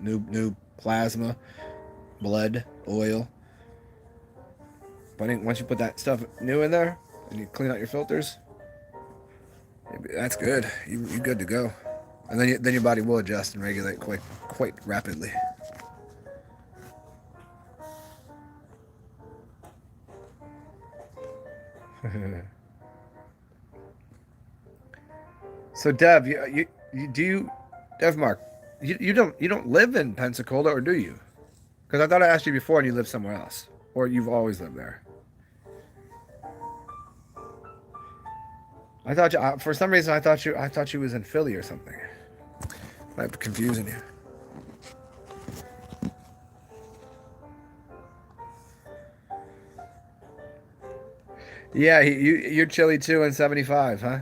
new plasma, blood, oil. But once you put that stuff new in there and you clean out your filters, that's good. You're good to go. And then your body will adjust and regulate quite rapidly. So Dev, Dev Mark, you don't live in Pensacola, or do you? Because I thought I asked you before and you live somewhere else, or you've always lived there. I thought for some reason I thought you was in Philly or something. Might be confusing you. Yeah, you're chilly too in 75, huh?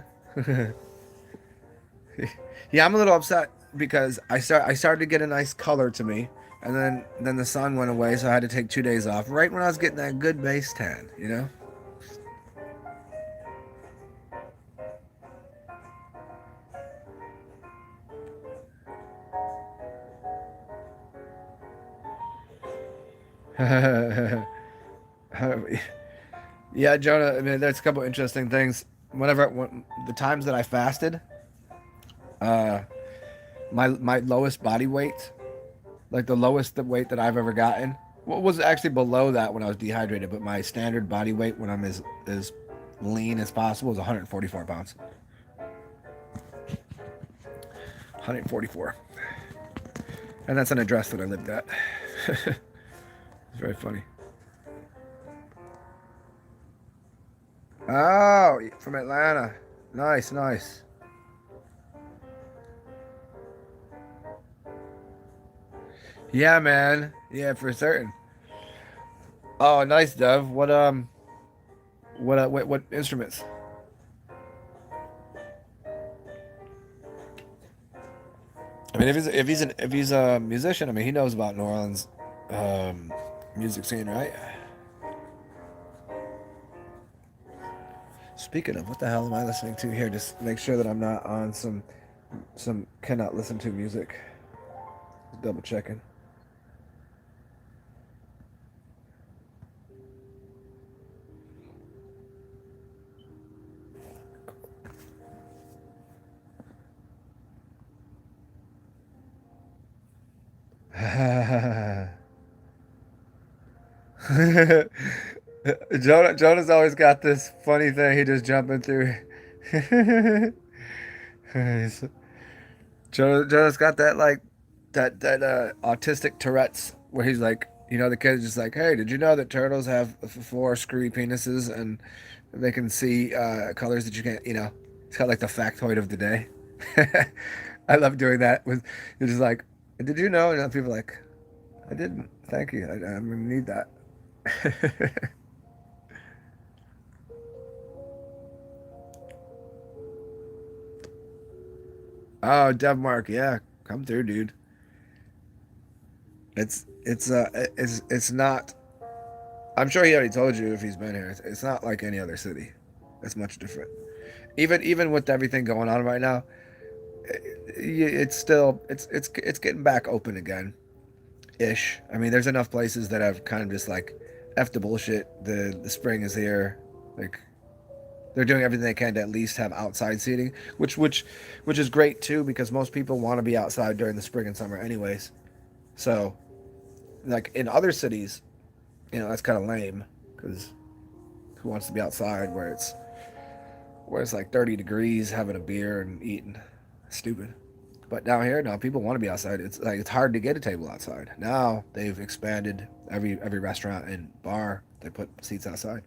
Yeah, I'm a little upset because I started to get a nice color to me, and then the sun went away, so I had to take 2 days off right when I was getting that good base tan, Yeah, Jonah. I mean, there's a couple interesting things. The times that I fasted, my lowest body weight, like the lowest weight that I've ever gotten, was actually below that when I was dehydrated. But my standard body weight when I'm as lean as possible is 144 pounds. 144, and that's an address that I lived at. It's very funny. Oh, from Atlanta. Nice. Yeah, man. Yeah, for certain. Oh, nice, Dev. What instruments? I mean, if he's a musician, I mean, he knows about New Orleans music scene, right? Speaking of, what the hell am I listening to here? Just make sure that I'm not on some cannot listen to music. Double checking. Jonah's always got this funny thing. He just jumping through. Jonah's got that that autistic Tourette's where he's like, the kid's just like, hey, did you know that turtles have four screwy penises and they can see colors that you can't, it's kind of like the factoid of the day. I love doing that. With you're just like, did you know? And people are like, I didn't. Thank you. I'm gonna need that. Oh, Devmark, yeah, come through, dude. It's not. I'm sure he already told you if he's been here. It's not like any other city. It's much different. Even with everything going on right now, it's still it's getting back open again, ish. I mean, there's enough places that have kind of just like, f the bullshit. The spring is here. Like they're doing everything they can to at least have outside seating, which is great too because most people want to be outside during the spring and summer anyways. So like in other cities, that's kind of lame because who wants to be outside where it's like 30 degrees having a beer and eating? Stupid. But down here, no, people want to be outside. It's like it's hard to get a table outside. Now they've expanded every restaurant and bar. They put seats outside.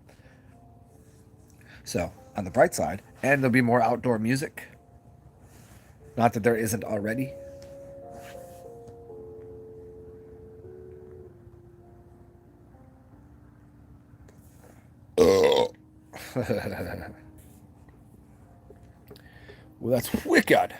So on the bright side, and there'll be more outdoor music. Not that there isn't already. Oh. Well, that's wicked.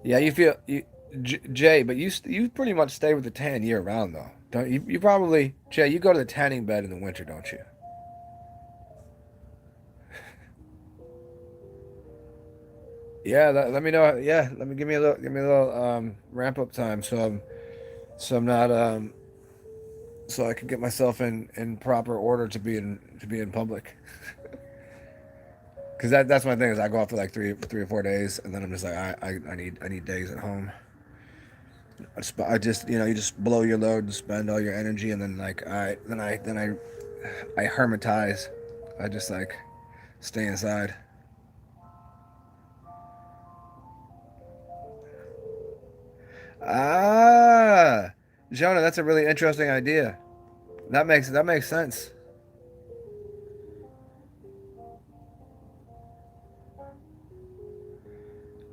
Yeah, Jay, but you pretty much stay with the tan year round though, don't you? You probably Jay, you go to the tanning bed in the winter, don't you? Yeah, let me know. Yeah, let me give me a little ramp up time so I'm not so I can get myself in proper order to be in public. Because that's my thing is I go out for like three or 4 days and then I'm just like I need days at home. I just you just blow your load and spend all your energy and then like I hermitize. I just like stay inside. Ah, Jonah, that's a really interesting idea. That makes sense.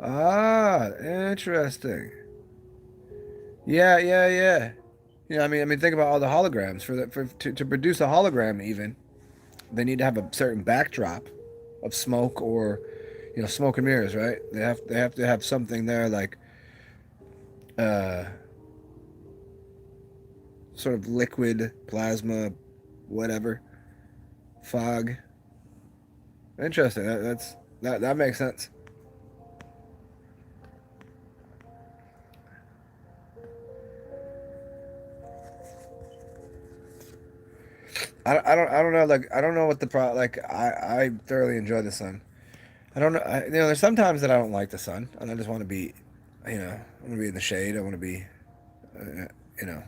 Ah, interesting. Yeah, yeah, yeah. I mean, think about all the holograms to produce a hologram. Even they need to have a certain backdrop of smoke or, smoke and mirrors, right? They have to have something there like uh, sort of liquid plasma, whatever fog. Interesting. That makes sense. I don't know like I don't know what the pro like I thoroughly enjoy the sun. I don't know there's sometimes that I don't like the sun and I just want to be I want to be in the shade. I want to be uh, you know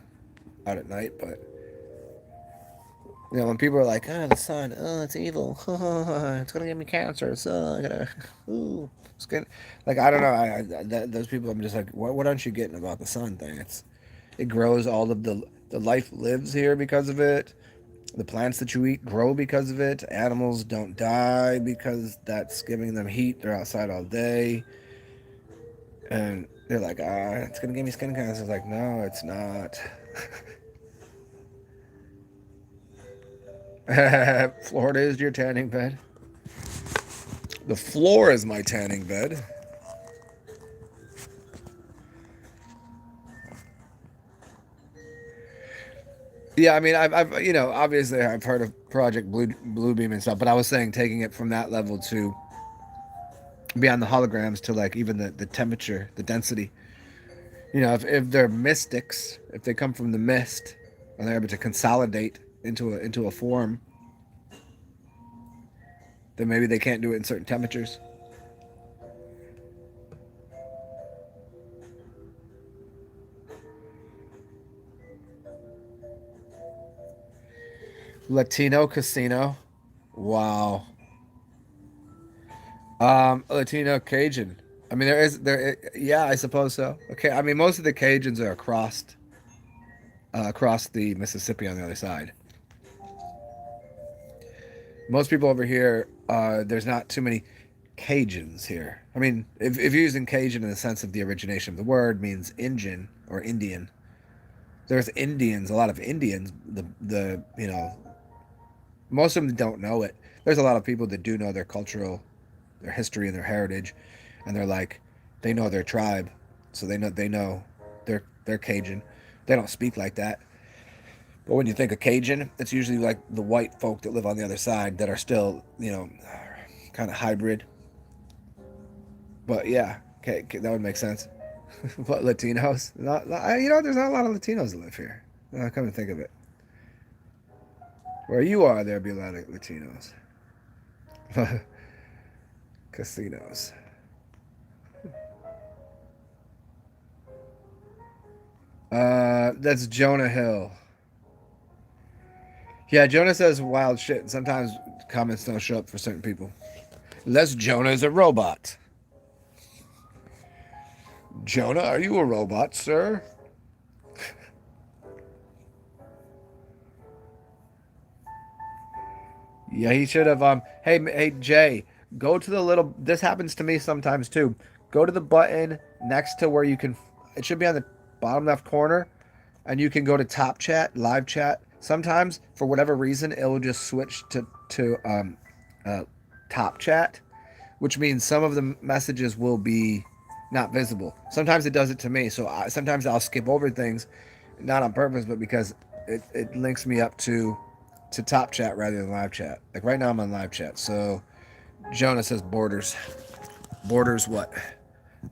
out at night. But when people are like, the sun, oh, it's evil, it's gonna give me cancer, so I gotta, ooh, it's good. Like I don't know, those people, I'm just like, what aren't you getting about the sun thing? It grows all of the life lives here because of it. The plants that you eat grow because of it. Animals don't die because that's giving them heat. They're outside all day, and they're like, it's gonna give me skin cancer. It's like, no, it's not. Florida is your tanning bed. The floor is my tanning bed. Yeah, I mean, obviously I've heard of Project Bluebeam and stuff, but I was saying taking it from that level to beyond the holograms to like even the temperature, the density. If they're mystics, if they come from the mist, and they're able to consolidate into a form, then maybe they can't do it in certain temperatures. Latino casino. Wow. Latino Cajun. I mean, yeah, I suppose so. Okay, I mean, most of the Cajuns are across the Mississippi on the other side. Most people over here, there's not too many Cajuns here. I mean, if you're using Cajun in the sense of the origination of the word means Indian or Indian, there's Indians, a lot of Indians. Most of them don't know it. There's a lot of people that do know their history and their heritage, and they're like, they know their tribe, so they know they're Cajun. They don't speak like that. But when you think of Cajun, it's usually like the white folk that live on the other side that are still, kind of hybrid. But yeah, okay, that would make sense. But Latinos, there's not a lot of Latinos that live here. Come to think of it, where you are, there'd be a lot of Latinos. Casinos. That's Jonah Hill. Yeah, Jonah says wild shit, and sometimes comments don't show up for certain people. Unless Jonah is a robot. Jonah, are you a robot, sir? Yeah, he should have. Hey, Jay, go to the little. This happens to me sometimes too. Go to the button next to where you can. It should be on the bottom left corner, and you can go to top chat, live chat. Sometimes, for whatever reason, it will just switch to uh, top chat, which means some of the messages will be not visible. Sometimes it does it to me, so sometimes I'll skip over things, not on purpose, but because it links me up to top chat rather than live chat. Like right now I'm on live chat. So Jonah says borders. Borders what?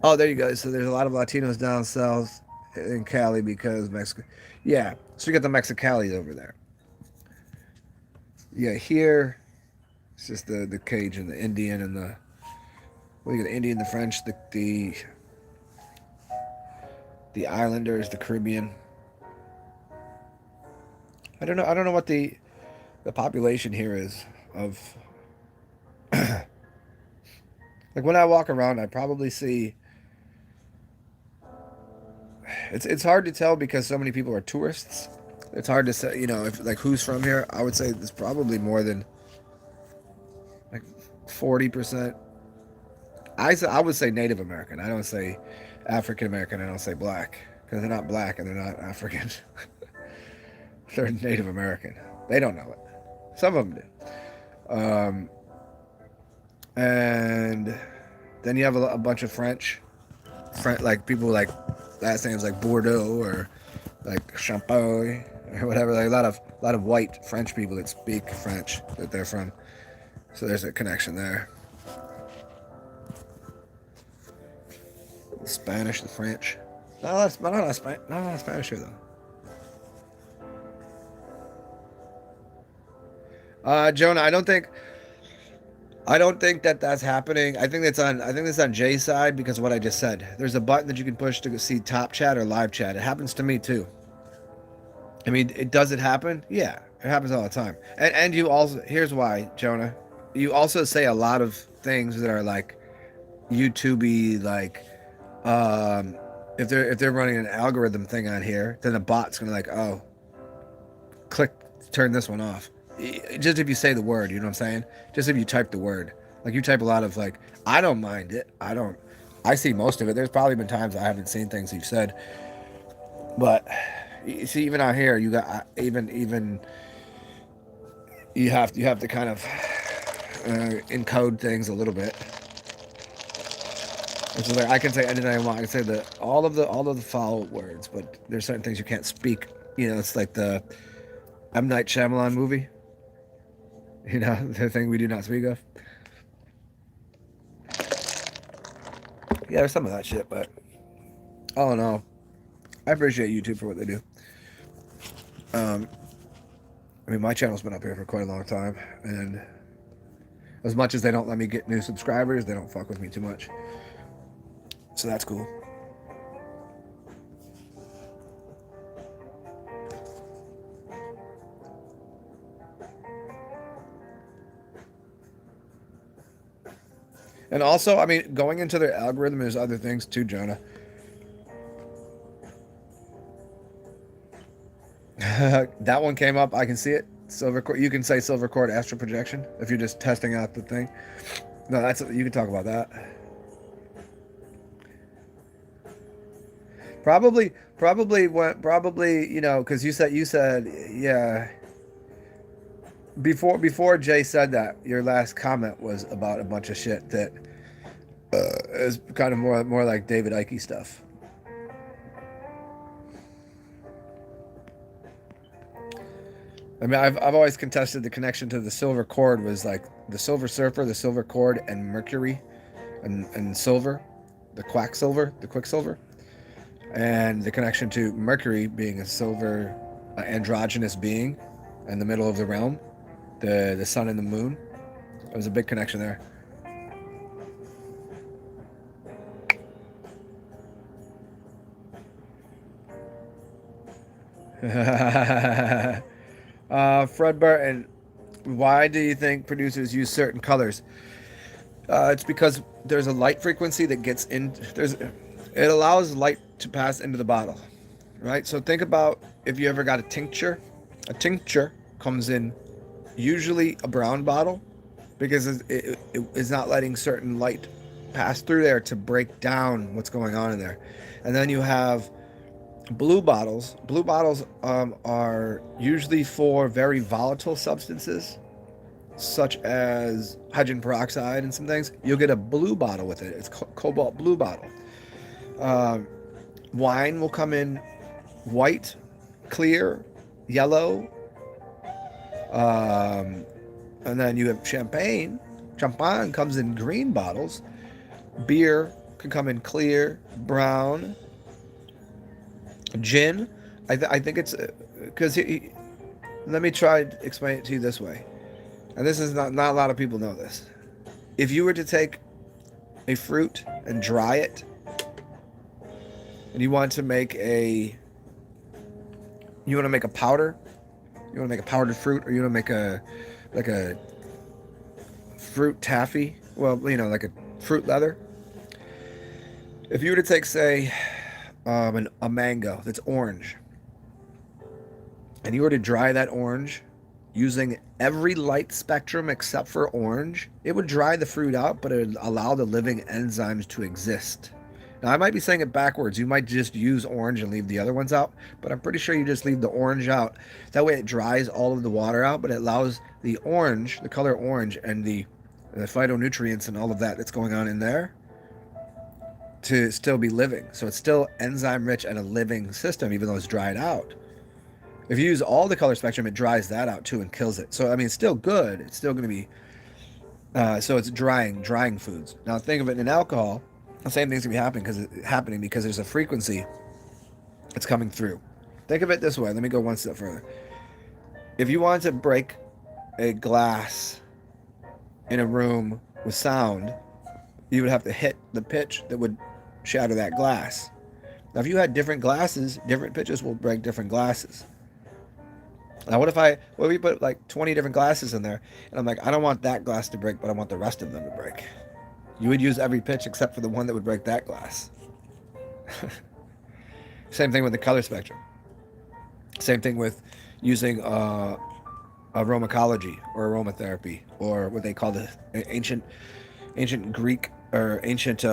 Oh, there you go. So there's a lot of Latinos down south in Cali because Mexico. Yeah. So you got the Mexicali over there. Yeah, here it's just the Cajun, the Indian, and you got the Indian, the French, the Islanders, the Caribbean. I don't know what the population here is of like when I walk around I probably see it's hard to tell because so many people are tourists. It's hard to say, if like who's from here. I would say there's probably more than like 40%. I would say Native American. I don't say African American. I don't say black because they're not black and they're not African. They're Native American. They don't know it. Some of them do. And then you have a bunch of French, like people like last names like Bordeaux or like Champagne or whatever. Like a lot of white French people that speak French that they're from. So there's a connection there. The Spanish, the French. Not a lot of Spanish here though. Jonah, I don't think that that's happening. I think that's on Jay's side because of what I just said. There's a button that you can push to see top chat or live chat. It happens to me too. I mean, does it happen? Yeah, it happens all the time. And you also, here's why, Jonah. You also say a lot of things that are like YouTubey, like um, if they're running an algorithm thing on here, then the bot's gonna like, oh, click, turn this one off. Just if you say the word, you know what I'm saying? Just if you type the word, like you type a lot of like, I don't mind it. I see most of it. There's probably been times I haven't seen things you've said, but you see, even out here, you got even you have to kind of encode things a little bit. Which is like I can say anything I want. I can say all of the foul words, but there's certain things you can't speak. It's like the M. Night Shyamalan movie. The thing we do not speak of. Yeah, there's some of that shit, but oh no, I appreciate YouTube for what they do. I mean, my channel's been up here for quite a long time, and as much as they don't let me get new subscribers, they don't fuck with me too much. So that's cool. And also, I mean, going into their algorithm, there's other things too, Jonah. That one came up. I can see it. You can say silver cord astral projection if you're just testing out the thing. No, you can talk about that. Probably, you know, because you said, yeah. Before Jay said that, your last comment was about a bunch of shit that is kind of more like David Icke stuff. I mean, I've always contested the connection to the silver cord was like the Silver Surfer, the silver cord, and Mercury, and silver, the Quicksilver, and the connection to Mercury being a silver androgynous being in the middle of the realm, the sun and the moon. There was a big connection there. Fred Burton, why do you think producers use certain colors? It's because there's a light frequency that gets in. It allows light to pass into the bottle, right? So think about if you ever got a tincture. A tincture comes in usually a brown bottle because it is not letting certain light pass through there to break down what's going on in there. And then you have blue bottles. Blue bottles are usually for very volatile substances, such as hydrogen peroxide and some things. You'll get a blue bottle with it. It's cobalt blue bottle. Wine will come in white, clear, yellow. And then you have champagne. Champagne comes in green bottles. Beer can come in clear, brown. Gin, I think it's because let me try to explain it to you this way. And this is not a lot of people know this. If you were to take a fruit and dry it, and you want to make a powder, you want to make a powdered fruit, or you want to make a fruit taffy, well, you know, like a fruit leather. If you were to take, say, a mango that's orange, and you were to dry that orange using every light spectrum except for orange, it would dry the fruit out, but it would allow the living enzymes to exist. Now, I might be saying it backwards. You might just use orange and leave the other ones out, but I'm pretty sure you just leave the orange out. That way it dries all of the water out, but it allows the orange, the color orange, and the phytonutrients and all of that that's going on in there to still be living. So it's still enzyme rich and a living system, even though it's dried out. If you use all the color spectrum, it dries that out too and kills it. So, I mean, it's still good. It's still going to be, so it's drying foods. Now, think of it in alcohol. The same thing's going to be happening because there's a frequency that's coming through. Think of it this way. Let me go one step further. If you wanted to break a glass in a room with sound, you would have to hit the pitch that would shatter that glass. Now, if you had different glasses, different pitches will break different glasses. Now, what if we put like 20 different glasses in there, and I'm like, I don't want that glass to break, but I want the rest of them to break. You would use every pitch except for the one that would break that glass. Same thing with the color spectrum. Same thing with using aromatology or aromatherapy, or what they call the ancient Greek or ancient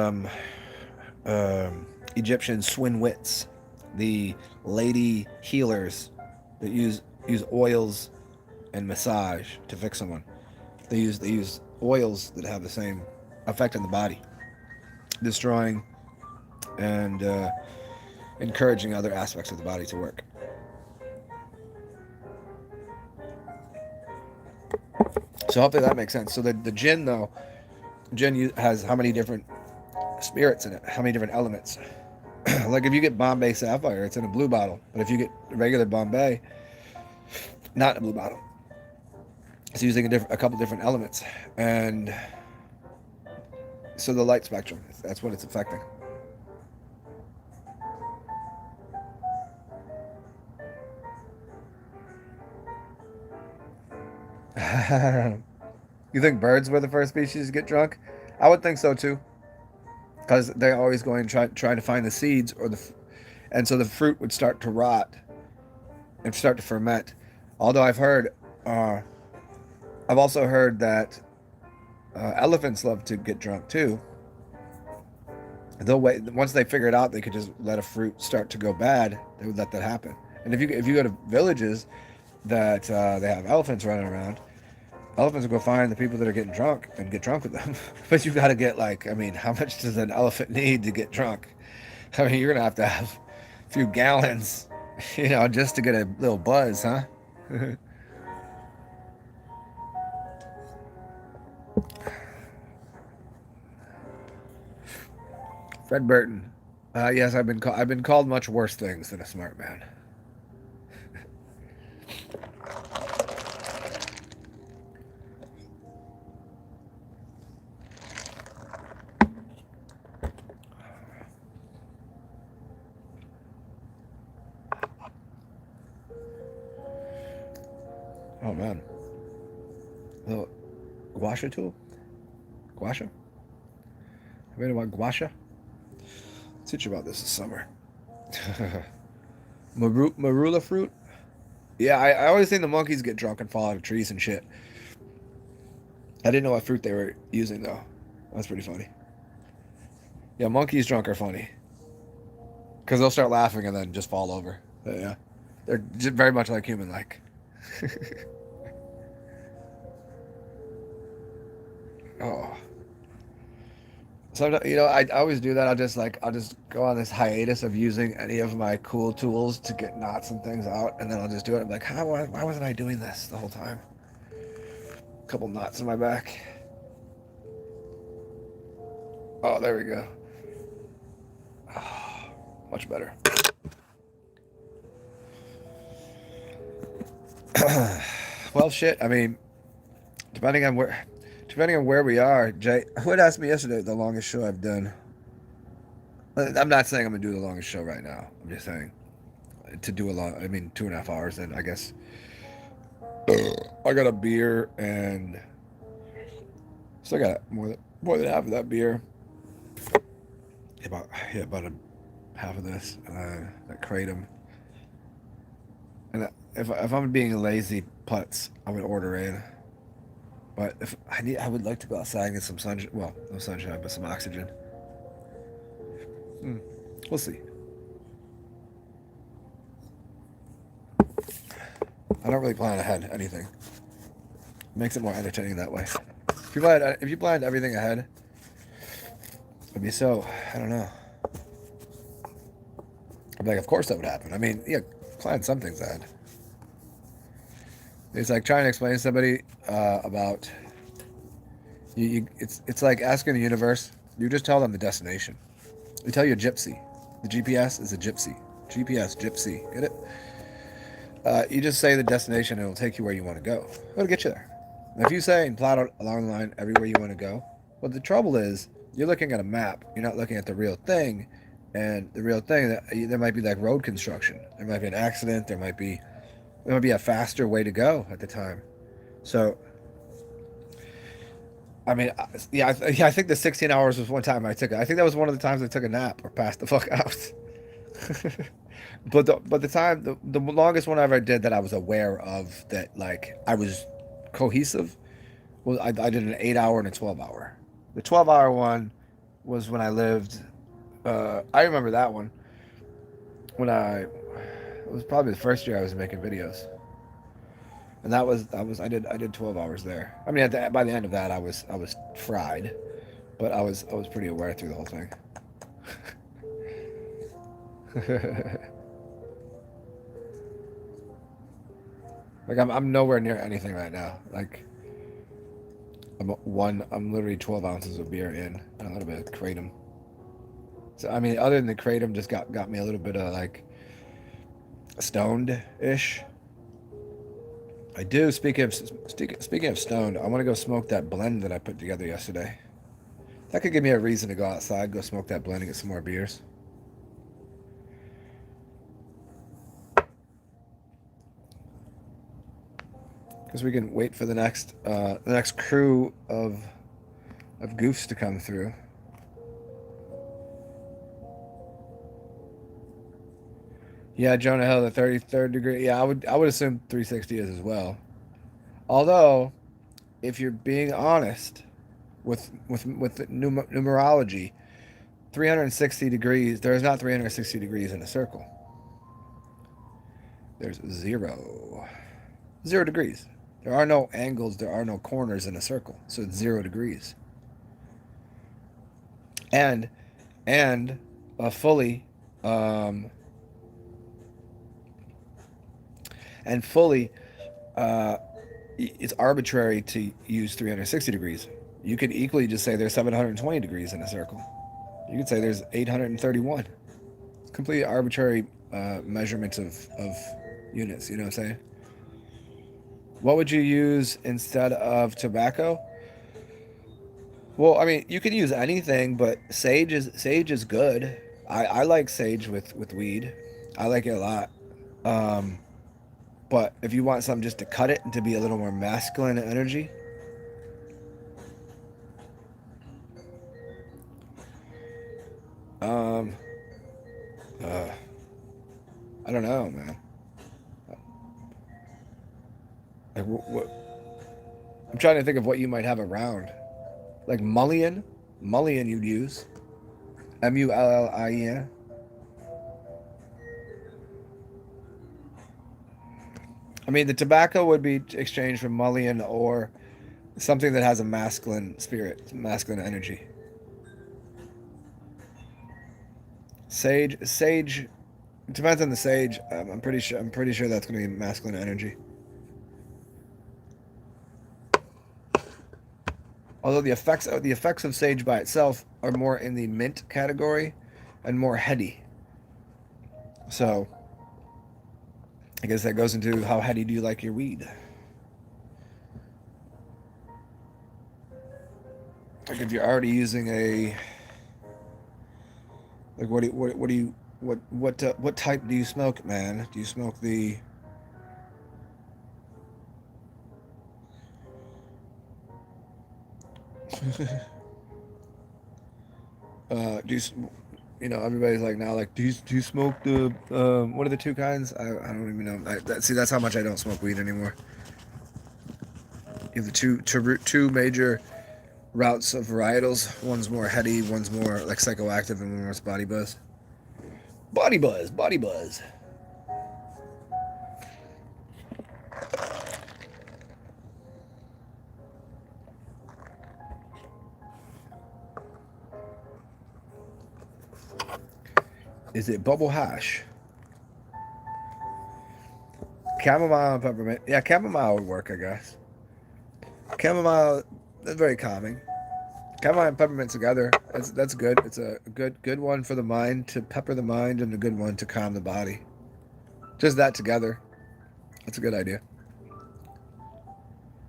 Egyptian swinwits, the lady healers that use oils and massage to fix someone. They use oils that have the same effect on the body, destroying and encouraging other aspects of the body to work. So hopefully that makes sense. So the gin, though, has how many different spirits in it? How many different elements? Like if you get Bombay Sapphire, it's in a blue bottle. But if you get regular Bombay, not in a blue bottle, it's using a couple different elements. And so the light spectrum, that's what it's affecting. You think birds were the first species to get drunk? I would think so too, because they're always going to try to find the seeds and so the fruit would start to rot and start to ferment. Although uh, I've also heard that elephants love to get drunk too. They'll wait once they figure it out. They could just let a fruit start to go bad. They would let that happen. And if you go to villages that they have elephants running around, elephants will go find the people that are getting drunk and get drunk with them. But you've got to get like, I mean, how much does an elephant need to get drunk? I mean, you're gonna have to have a few gallons, just to get a little buzz, huh? Fred Burton. Yes, I've been called much worse things than a smart man. Oh man, little guasha tool, guasha. I read about guasha. I'll teach you about this summer. Marula fruit. Yeah, I always think the monkeys get drunk and fall out of trees and shit. I didn't know what fruit they were using though. That's pretty funny. Yeah, monkeys drunk are funny because they'll start laughing and then just fall over. But yeah, they're just very much like human-like. Oh, so I always do that. I'll just go on this hiatus of using any of my cool tools to get knots and things out, and then I'll just do it. I'm like, why wasn't I doing this the whole time? A couple knots in my back. Oh, there we go. Oh, much better. Well, shit. I mean, depending on where we are, Jay. Who had asked me yesterday the longest show I've done? I'm not saying I'm gonna do the longest show right now. I'm just saying to do a long. I mean, 2.5 hours. Then I guess I got a beer and still got more than half of that beer. About half of this, that kratom. And if I'm being lazy putts, I would order in. But if I would like to go outside and get some sunshine. Well, no sunshine, but some oxygen. We'll see. I don't really plan ahead anything. It makes it more entertaining that way. If you planned everything ahead, it'd be so. I don't know. I'm like, of course that would happen. I mean, yeah, plan some things ahead. It's like trying to explain to somebody about you. It's like asking the universe. You just tell them the destination. You tell your gypsy. The GPS is a gypsy. GPS, gypsy. Get it? You just say the destination and it'll take you where you want to go. It'll get you there. And if you say and plot out along the line everywhere you want to go, well, the trouble is you're looking at a map. You're not looking at the real thing. And the real thing, there might be like road construction. There might be an accident. There might be a faster way to go at the time. So, I mean, I think the 16 hours was one time I took it. I think that was one of the times I took a nap or passed the fuck out. But the longest one I ever did that I was aware of that like I was cohesive was I did an 8 hour and a 12 hour. The 12 hour one was when I lived. I remember that one when it was probably the first year I was making videos, and that was I did 12 hours there. I mean, by the end of that, I was fried, but I was pretty aware through the whole thing. Like I'm nowhere near anything right now. Like I'm literally 12 ounces of beer in and a little bit of kratom. So I mean, other than the kratom, just got me a little bit of like stoned-ish. I do. Speaking of stoned, I want to go smoke that blend that I put together yesterday. That could give me a reason to go outside, go smoke that blend, and get some more beers. Because we can wait for the next crew of of goofs to come through. Yeah, Jonah Hill, the 33rd degree. Yeah, I would assume 360 is as well. Although, if you're being honest with the numerology, 360 degrees, there is not 360 degrees in a circle. There's 0 degrees. There are no angles, there are no corners in a circle. So it's 0 degrees. And fully it's arbitrary to use 360 degrees. You could equally just say there's 720 degrees in a circle. You could say there's 831. It's completely arbitrary measurements of units, you know what I'm saying? What would you use instead of tobacco? Well, I mean, you can use anything, but sage is good. I like sage with weed. I like it a lot. But if you want something just to cut it and to be a little more masculine energy, I don't know, man. Like, what? I'm trying to think of what you might have around. Like mullion you'd use. Mullien. I mean, the tobacco would be exchanged for mullion or something that has a masculine spirit, masculine energy. Sage. It depends on the sage. I'm pretty sure that's going to be masculine energy. Although the effects of sage by itself are more in the mint category and more heady. So I guess that goes into how heady do you like your weed? Like if you're already using a like what type do you smoke, man? Do you smoke the do you know, everybody's like now, like, do you smoke the what are the two kinds? I don't even know. See, that's how much I don't smoke weed anymore. You have the two major routes of varietals. One's more heady, one's more like psychoactive, and one's body buzz. Body buzz. Is it bubble hash? Chamomile and peppermint. Yeah, chamomile would work, I guess. Chamomile, that's very calming. Chamomile and peppermint together, that's good. It's a good one for the mind, to pepper the mind, and a good one to calm the body. Just that together. That's a good idea.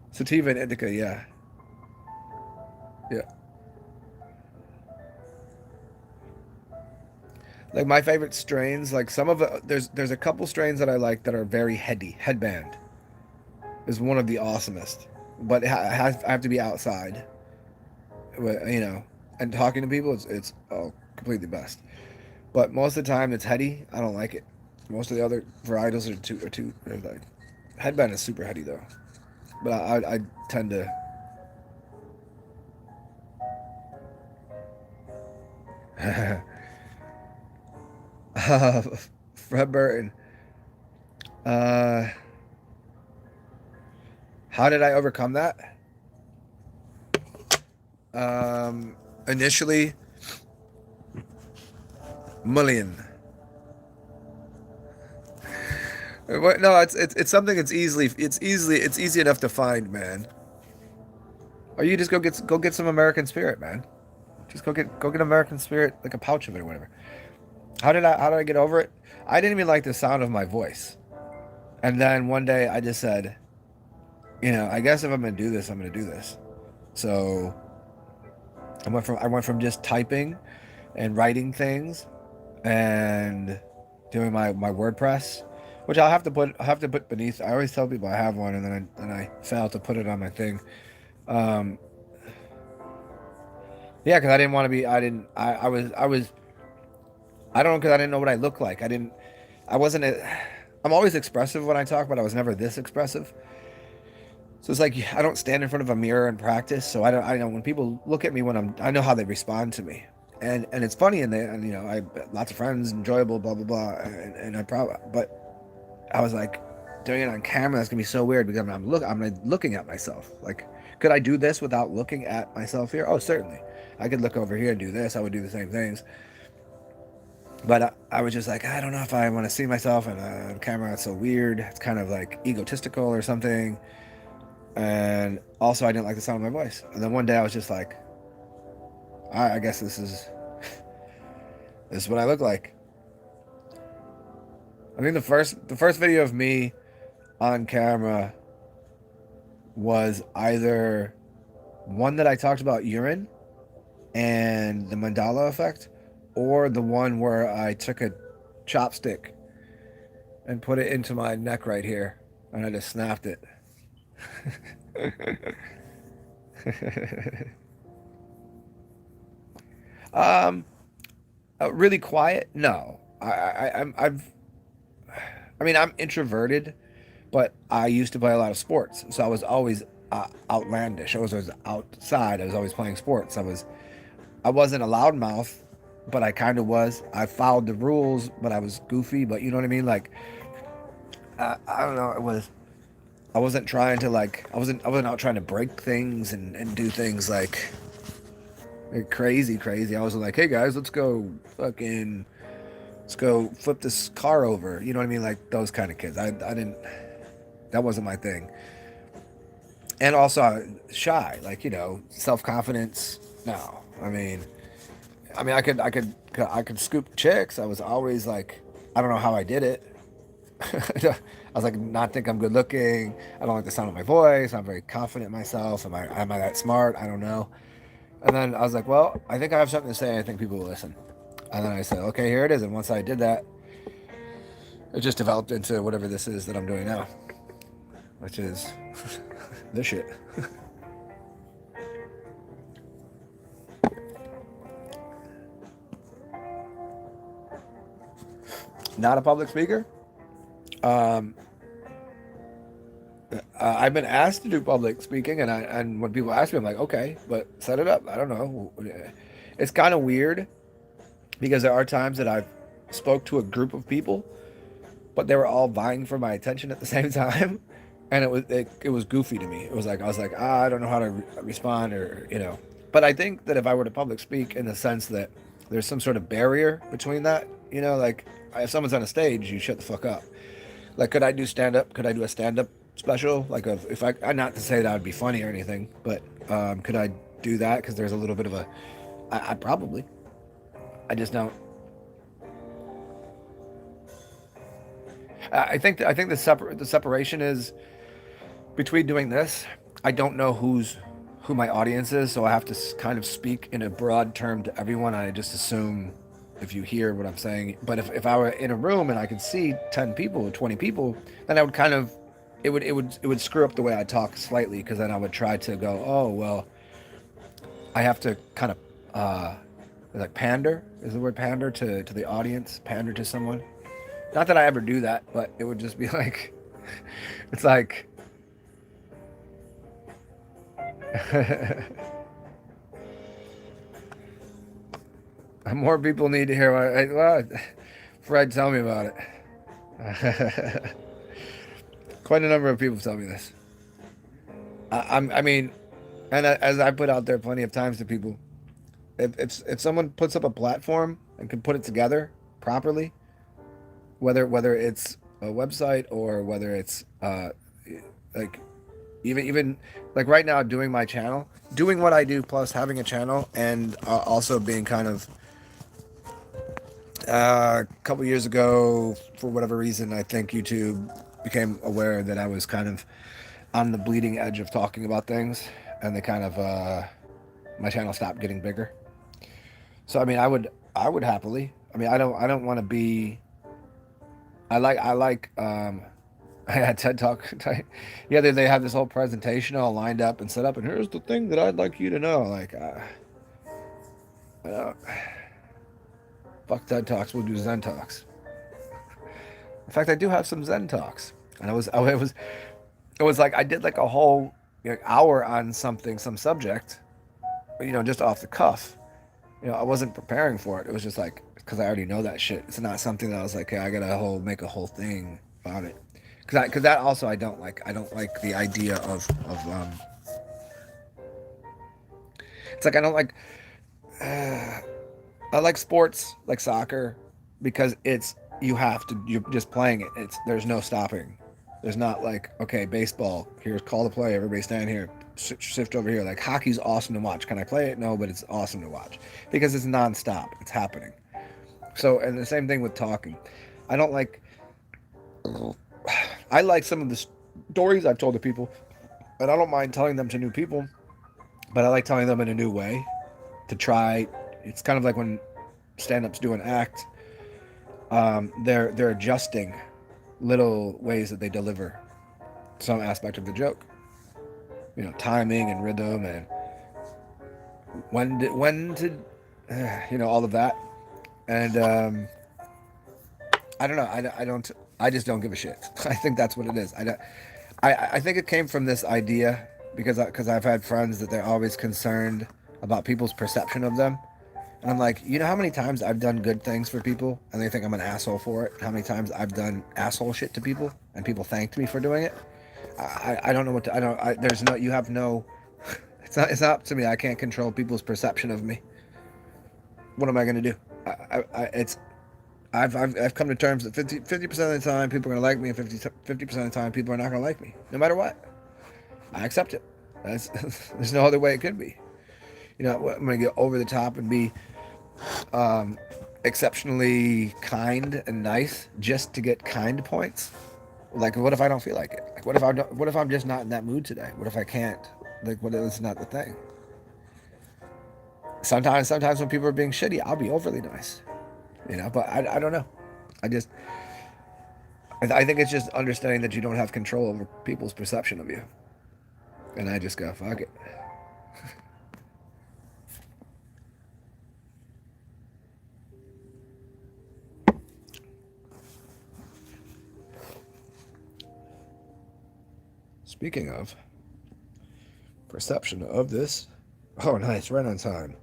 Sativa and indica, yeah. Yeah. Like my favorite strains, like some of the there's a couple strains that I like that are very heady. Headband is one of the awesomest, but I have to be outside, you know, and talking to people. It's completely best. But most of the time it's heady. I don't like it. Most of the other varietals are too like, headband is super heady though, but I tend to. Fred Burton. How did I overcome that? Initially, mullion. No, it's something that's easy enough to find, man. Or you just go get some American Spirit, man. Just go get American Spirit, like a pouch of it or whatever. How did I get over it? I didn't even like the sound of my voice. And then one day I just said, you know, I guess if I'm gonna do this, I'm gonna do this. So I went from just typing and writing things and doing my WordPress, which I'll have to put beneath. I always tell people I have one, and then I fail to put it on my thing. Yeah, because I didn't want to be. I don't know, because I didn't know what I looked like. I wasn't. I'm always expressive when I talk, but I was never this expressive. So it's like I don't stand in front of a mirror and practice. So I don't. I know when people look at me when I know how they respond to me, and it's funny and you know I lots of friends, enjoyable, blah blah blah, and I probably but I was like doing it on camera. That's gonna be so weird because I'm like looking at myself. Like, could I do this without looking at myself here? Oh, certainly. I could look over here and do this. I would do the same things. But I was just like, I don't know if I want to see myself on a camera. It's so weird. It's kind of like egotistical or something. And also, I didn't like the sound of my voice. And then one day, I was just like, I guess this is what I look like. I think the first video of me on camera was either one that I talked about urine and the mandala effect, or the one where I took a chopstick and put it into my neck right here, and I just snapped it. um, really quiet? No, I mean, I'm introverted, but I used to play a lot of sports, so I was always outlandish. I was always outside. I was always playing sports. I wasn't a loudmouth, but I kind of was. I followed the rules, but I was goofy. But you know what I mean? Like, I don't know. I wasn't trying to like. I wasn't out trying to break things and do things like crazy, crazy. I was like, hey guys, let's go flip this car over. You know what I mean? Like those kind of kids. I didn't. That wasn't my thing. And also shy. Like, you know, self confidence. No. I mean, I could scoop chicks. I was always like, I don't know how I did it. I was like, not think I'm good looking. I don't like the sound of my voice. I'm very confident in myself. Am I that smart? I don't know. And then I was like, well, I think I have something to say. I think people will listen. And then I said, okay, here it is. And once I did that, it just developed into whatever this is that I'm doing now, which is this shit. Not a public speaker. Um, I've been asked to do public speaking, and when people ask me, I'm like, okay, but set it up. I don't know. It's kind of weird because there are times that I've spoke to a group of people, but they were all vying for my attention at the same time, and it was goofy to me. It was like I was like, I don't know how to respond, or you know. But I think that if I were to public speak, in the sense that there's some sort of barrier between that, you know, like if someone's on a stage, you shut the fuck up. Like, could I do stand up? Could I do a stand up special? Like, if I, not to say that would be funny or anything, but could I do that? Because there's a little bit of a, I probably, I just don't. I think the separation is between doing this. I don't know who my audience is, so I have to kind of speak in a broad term to everyone. I just assume if you hear what I'm saying. But if I were in a room and I could see 10 people or 20 people, then I would kind of it would screw up the way I talk slightly, because then I would try to go, oh well, I have to kind of like pander, is the word pander, to the audience, pander to someone. Not that I ever do that, but it would just be like, it's like more people need to hear well, Fred, tell me about it. Quite a number of people tell me this. I mean, and as I put out there plenty of times to people, if someone puts up a platform and can put it together properly, whether it's a website or whether it's like even like right now, doing my channel, doing what I do, plus having a channel, and also being kind of a couple years ago, for whatever reason, I think YouTube became aware that I was kind of on the bleeding edge of talking about things, and they kind of my channel stopped getting bigger. So I mean, I would happily. I mean, I don't want to be. I like I had TED Talk. Yeah, they have this whole presentation all lined up and set up, and here's the thing that I'd like you to know. Like, Uh, fuck TED Talks, we'll do Zen Talks. In fact, I do have some Zen Talks. And it was like I did like a whole hour on something, some subject, just off the cuff. I wasn't preparing for it. It was just like, because I already know that shit. It's not something that I was like, hey, I gotta make a whole thing about it. Because that also I don't like. I don't like the idea of it's like I don't like. I like sports, like soccer, because you're just playing it. There's no stopping. There's not like, okay, baseball, here's call the play, everybody stand here, shift over here. Like hockey's awesome to watch. Can I play it? No, but it's awesome to watch because it's nonstop. It's happening. So, and the same thing with talking. I don't like. I like some of the stories I've told to people, and I don't mind telling them to new people, but I like telling them in a new way to try. It's kind of like when stand-ups do an act. They're adjusting little ways that they deliver some aspect of the joke. Timing and rhythm and when to all of that. And I don't know. I just don't give a shit. I think that's what it is. I think it came from this idea because I've had friends that they're always concerned about people's perception of them. And I'm like, how many times I've done good things for people and they think I'm an asshole for it? How many times I've done asshole shit to people and people thanked me for doing it? I don't know what to, there's no, you have no, it's not up to me. I can't control people's perception of me. What am I going to do? I've come to terms that 50% of the time people are going to like me and 50% of the time people are not going to like me, no matter what. I accept it. There's no other way it could be. I'm going to get over the top and be exceptionally kind and nice just to get kind points. Like, what if I don't feel like it? Like, what if I'm just not in that mood today? What if I can't? Like, what if it's not the thing? Sometimes when people are being shitty, I'll be overly nice, but I don't know. I think it's just understanding that you don't have control over people's perception of you. And I just go, fuck it. Speaking of perception of this, oh nice, right on time.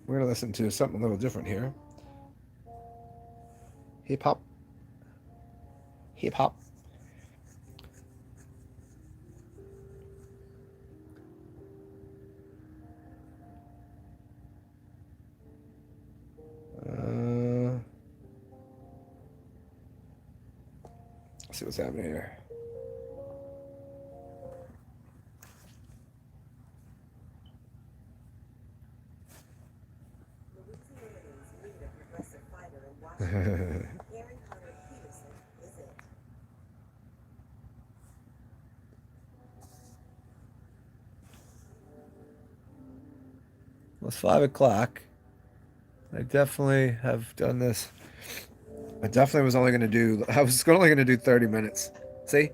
We're gonna listen to something a little different here. Hip hop. Hip hop. Let's see what's happening here. Well, it's 5 o'clock. I definitely have done this. I definitely was only going to do, I was only going to do 30 minutes. See?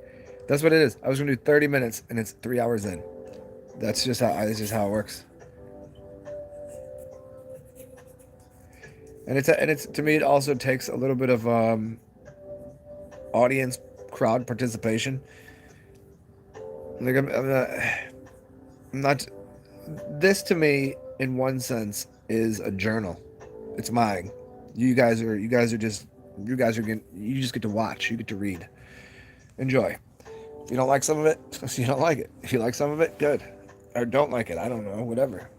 That's what it is. I was going to do 30 minutes and it's 3 hours in. That's just how it works. And it's to me, it also takes a little bit of audience crowd participation. Like I'm not. This to me, in one sense, is a journal. It's mine. You guys just get to watch. You get to read. Enjoy. If you don't like some of it, you don't like it. If you like some of it, good. Or don't like it. I don't know. Whatever.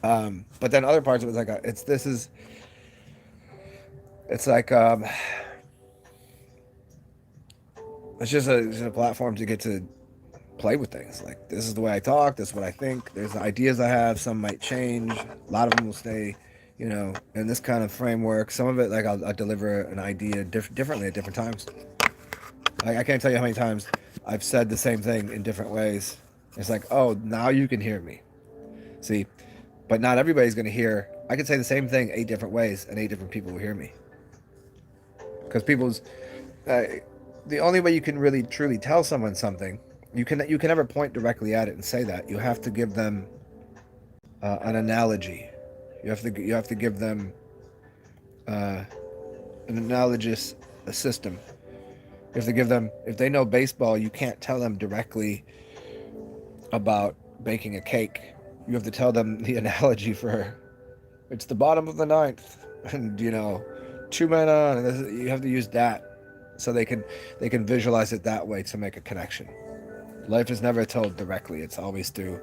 But then other parts of it's like it's like it's just a platform to get to play with things. Like, this is the way I talk, this is what I think, there's ideas I have, some might change, a lot of them will stay, in this kind of framework. Some of it, like, I'll deliver an idea differently at different times. Like, I can't tell you how many times I've said the same thing in different ways. It's like, oh, now you can hear me. See, but not everybody's going to hear. I could say the same thing 8 different ways and 8 different people will hear me. because people's the only way you can really truly tell someone something, you can never point directly at it and say that. You have to give them an analogy. You have to give them an analogous system. You have to give them, if they know baseball, you can't tell them directly about baking a cake. You have to tell them the analogy for it's the bottom of the ninth, and 2 men on. And you have to use that so they can visualize it that way to make a connection. Life is never told directly. It's always through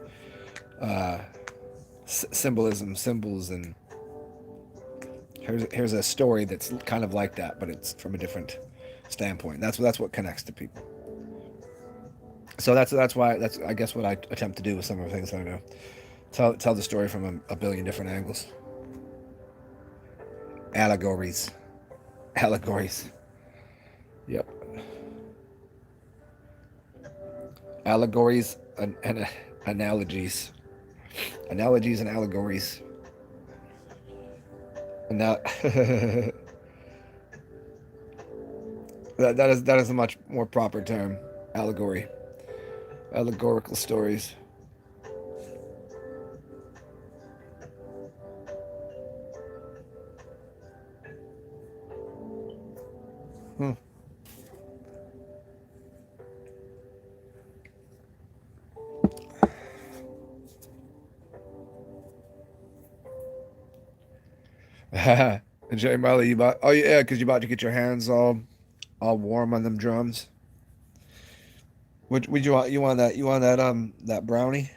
symbolism, symbols, and here's a story that's kind of like that, but it's from a different standpoint. That's what connects to people. So that's I guess what I attempt to do with some of the things I know. Tell the story from a billion different angles. Allegories. Yep. Allegories and analogies. Analogies and allegories. And that that is a much more proper term. Allegory. Allegorical stories. And Jay Marley, you bought? Oh yeah, because you about to get your hands all warm on them drums. Would you want? You want that? You want that brownie?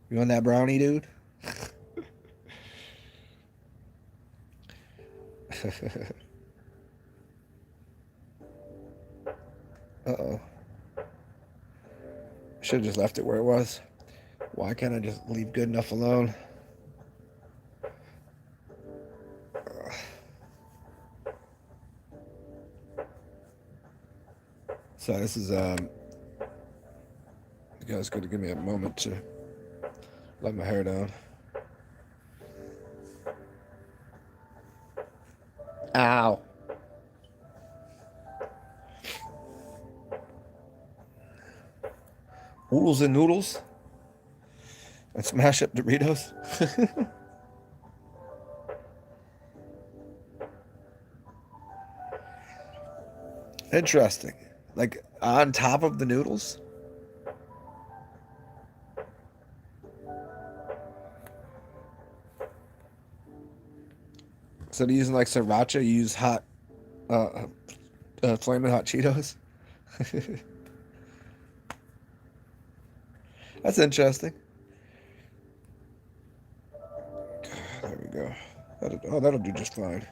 You want that brownie, dude? Uh-oh. Should have just left it where it was. Why can't I just leave good enough alone? So this is you guys got to give me a moment to let my hair down. Ow. Oodles and noodles. And smash up Doritos. Interesting. Like on top of the noodles? So they're using like sriracha, you use hot, flaming hot Cheetos? That's interesting. There we go. That'll do just fine.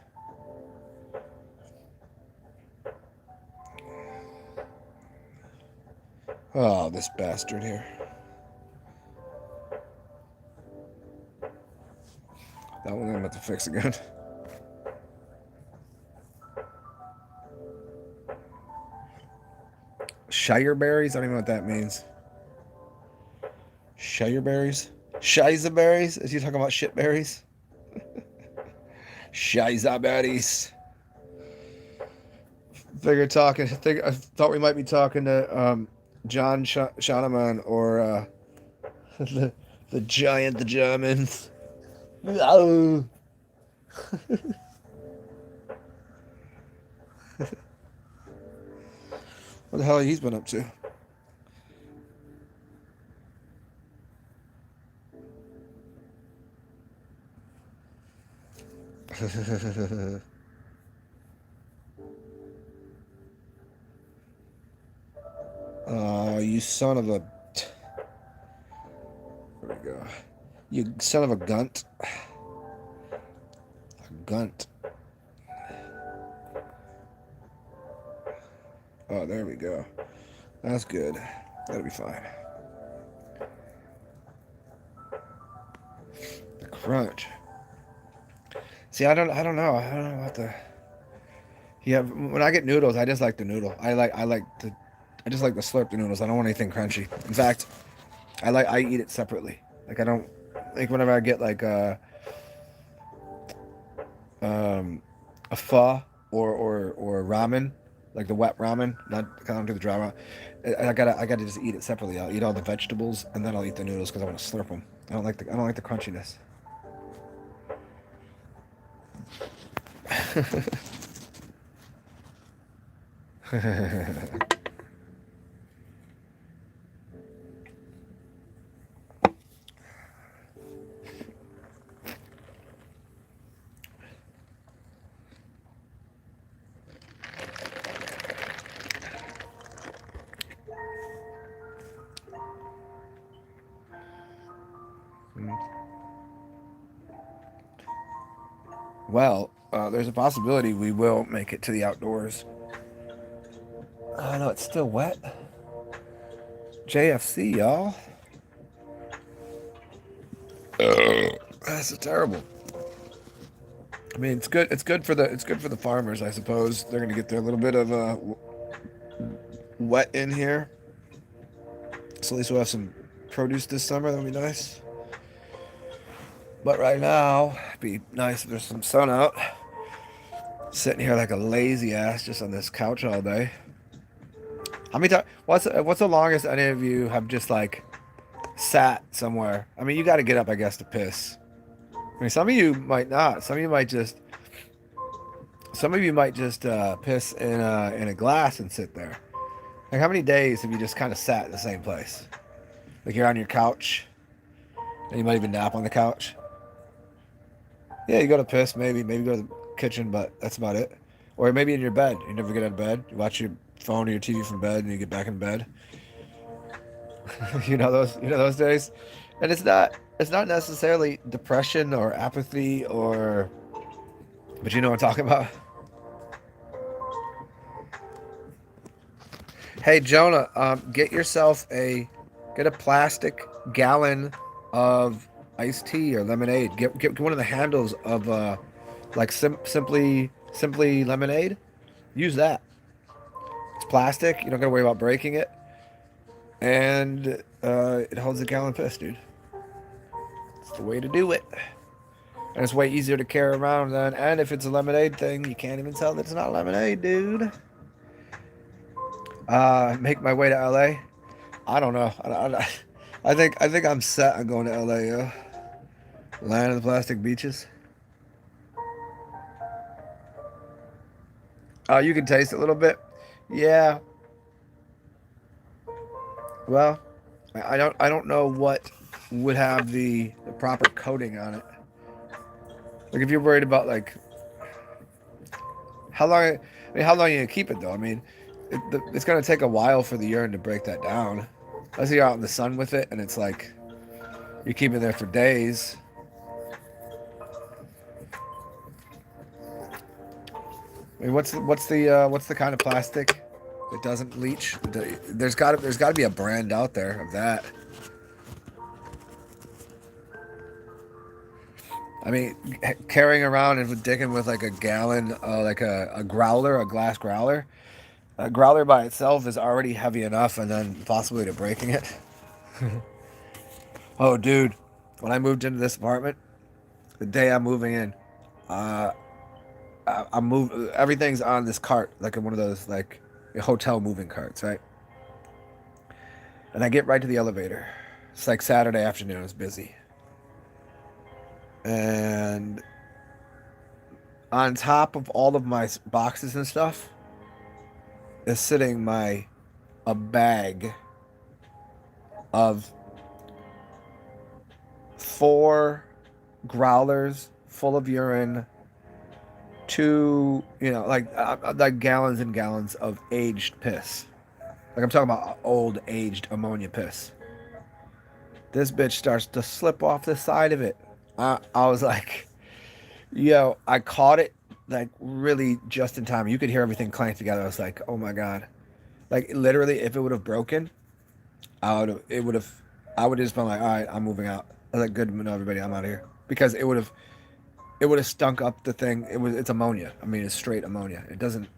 Oh, this bastard here. That one I'm about to fix again. Shire berries? I don't even know what that means. Shire berries? Shiza berries? Is he talking about shit berries? Shiza berries. I thought we might be talking to John Shanaman or the giant, the Germans. Oh. What the hell he's been up to? Oh, you son of a... There we go. You son of a gunt. A gunt. Oh, there we go. That's good. That'll be fine. The crunch. See, I don't know. I don't know what the... Yeah, when I get noodles, I just like the noodle. I just like to slurp the noodles. I don't want anything crunchy. In fact, I eat it separately. Like I don't like whenever I get like a pho or ramen, like the wet ramen, not kind of do the dry ramen. I gotta just eat it separately. I'll eat all the vegetables and then I'll eat the noodles because I want to slurp them. I don't like the crunchiness. Well, there's a possibility we will make it to the outdoors. I know it's still wet. JFC, y'all. That's so terrible. I mean, it's good. It's good for the farmers, I suppose. They're gonna get their little bit of wet in here. So at least we'll have some produce this summer. That'll be nice. But right now, it'd be nice if there's some sun out. Sitting here like a lazy ass just on this couch all day. How many times? What's the longest any of you have just like sat somewhere? I mean, you got to get up, I guess, to piss. I mean, some of you might not. Some of you might just piss in a glass and sit there. Like, how many days have you just kind of sat in the same place? Like, you're on your couch, and you might even nap on the couch. Yeah, you go to piss, maybe go to the kitchen, but that's about it. Or maybe in your bed. You never get out of bed. You watch your phone or your TV from bed, and you get back in bed. You know those days. And it's not necessarily depression or apathy but you know what I'm talking about. Hey Jonah, get a plastic gallon of iced tea or lemonade. Get one of the handles of like simply lemonade. Use that. It's plastic. You don't gotta worry about breaking it, and it holds a gallon piss, dude. It's the way to do it, and it's way easier to carry around than. And if it's a lemonade thing, you can't even tell that it's not lemonade, dude. Make my way to LA. I don't know. I think I'm set on going to LA. Yo. Land of the plastic beaches. You can taste it a little bit. Yeah. Well, I don't know what would have the proper coating on it. Like if you're worried about like how long you keep it though. I mean, it's gonna take a while for the urine to break that down. Unless you're out in the sun with it and it's like you keep it there for days. I mean, what's the kind of plastic that doesn't leach? There's got to be a brand out there of that. I mean, carrying around and digging with like a gallon, like a growler, a glass growler. A growler by itself is already heavy enough, and then possibly to breaking it. Oh, dude, when I moved into this apartment, the day I'm moving in, uh, everything's on this cart, like in one of those like hotel moving carts, right? And I get right to the elevator. It's like Saturday afternoon. It's busy, and on top of all of my boxes and stuff is sitting a bag of 4 growlers full of urine, 2, like gallons and gallons of aged piss. Like I'm talking about old aged ammonia piss. This bitch starts to slip off the side of it. I was like, yo, I caught it like really just in time. You could hear everything clank together. I was like, oh my God. Like literally if it would have broken, I would have just been like, all right, I'm moving out. I was like, good to know everybody, I'm out of here. Because it would have stunk up the thing. It's ammonia. I mean, it's straight ammonia. It doesn't.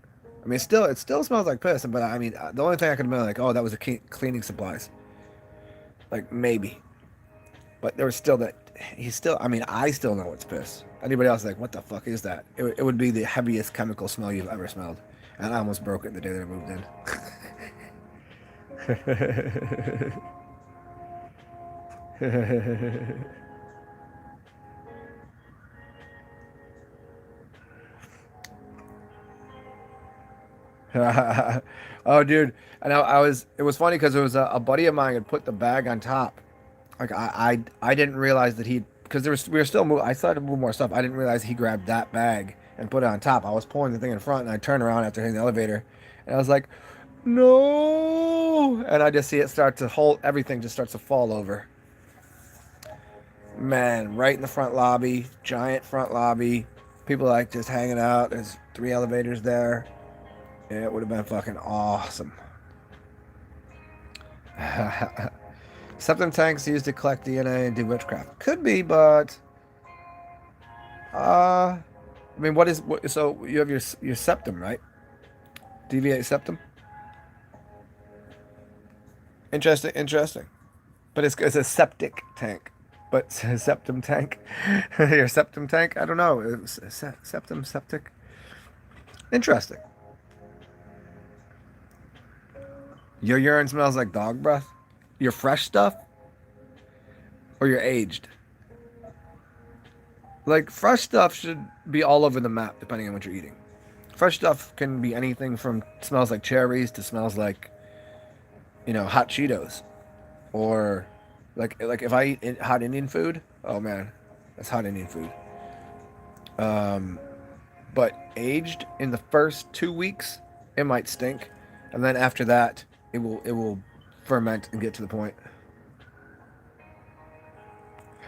I mean, it still smells like piss. But I mean, the only thing I could remember, like, oh, that was the cleaning supplies. Like maybe, but there was still that he's still. I mean, I still know it's piss. Anybody else is like, what the fuck is that? It would be the heaviest chemical smell you've ever smelled, and I almost broke it the day that I moved in. Oh, dude, and I was. It was funny because it was a buddy of mine had put the bag on top. Like I didn't realize that he because we were still moving. I started to move more stuff. I didn't realize he grabbed that bag and put it on top. I was pulling the thing in front, and I turned around after hitting the elevator, and I was like, no, and I just see it start to hold. Everything just starts to fall over. Man, right in the front lobby, giant front lobby. People like just hanging out. There's 3 elevators there. Yeah, it would have been fucking awesome. Septum tanks used to collect DNA and do witchcraft. Could be, but I mean, so you have your septum, right? Deviate septum. Interesting. But it's a septic tank. But septum tank, your septum tank. I don't know. It's septum septic. Interesting. Your urine smells like dog breath. Your fresh stuff, or your aged. Like fresh stuff should be all over the map depending on what you're eating. Fresh stuff can be anything from smells like cherries to smells like, hot Cheetos, or like if I eat hot Indian food, oh man, that's hot Indian food. But aged in the first 2 weeks, it might stink, and then after that, it will ferment and get to the point.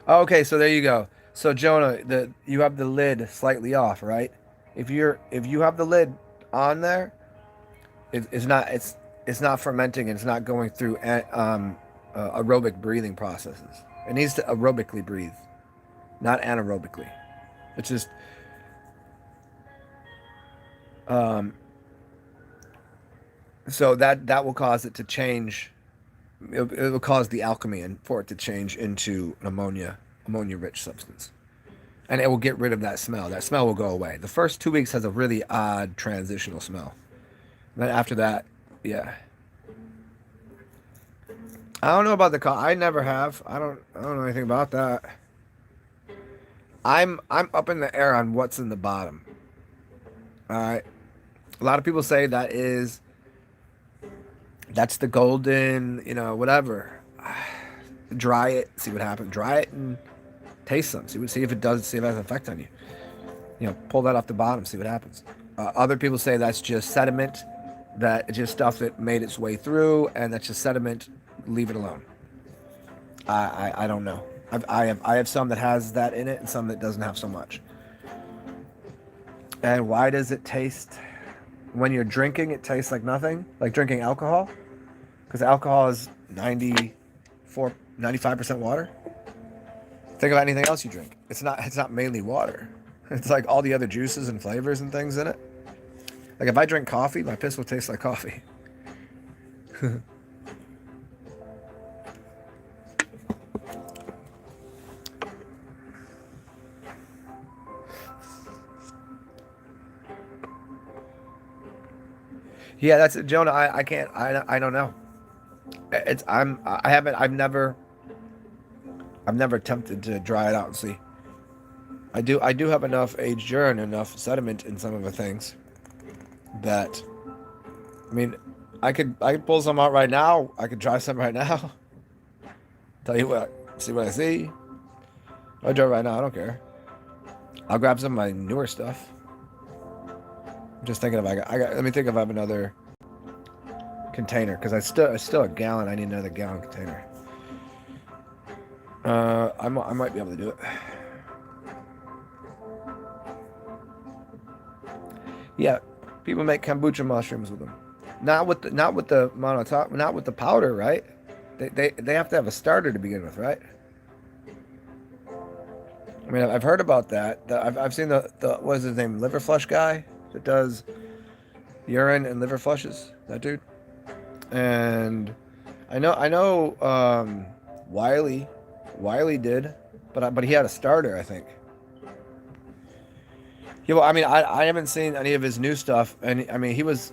Oh, okay, so there you go. So Jonah, you have the lid slightly off, right? If you have the lid on there, it's not fermenting and it's not going through aerobic breathing processes. It needs to aerobically breathe, not anaerobically. It's just so that will cause it to change. It will cause the alchemy and for it to change into an ammonia-rich substance, and it will get rid of that smell. That smell will go away. The first 2 weeks has a really odd transitional smell. And then after that, yeah. I don't know about the I never have. I don't know anything about that. I'm up in the air on what's in the bottom. All right. A lot of people say that's the golden, whatever. Dry it, see what happens. Dry it and taste some. See if it has an effect on you. Pull that off the bottom, see what happens. Other people say that's just sediment, that it's just stuff that made its way through, and that's just sediment. Leave it alone. I don't know. I have some that has that in it, and some that doesn't have so much. And why does it taste? When you're drinking, it tastes like nothing, like drinking alcohol, because alcohol is 95% water. Think of anything else you drink. It's not mainly water. It's like all the other juices and flavors and things in it. Like if I drink coffee, my piss will taste like coffee. Yeah, that's Jonah. I can't. I don't know. I've never attempted to dry it out and see. I do have enough aged urine, enough sediment in some of the things that, I mean, I could pull some out right now. I could try some right now. Tell you what, see what I see. I'll try right now. I don't care. I'll grab some of my newer stuff. I'm just thinking if I got. Let me think if I have another container, because it's still a gallon. I need another gallon container. I might be able to do it. Yeah, people make kombucha mushrooms with them. Not with the monotop, not with the powder, right? They have to have a starter to begin with, right? I mean, I've heard about that. I've seen the what is his name, liver flush guy that does urine and liver flushes. That dude. And I know Wiley did but he had a starter, I think. Yeah, well, I mean, I haven't seen any of his new stuff, and I mean, he was,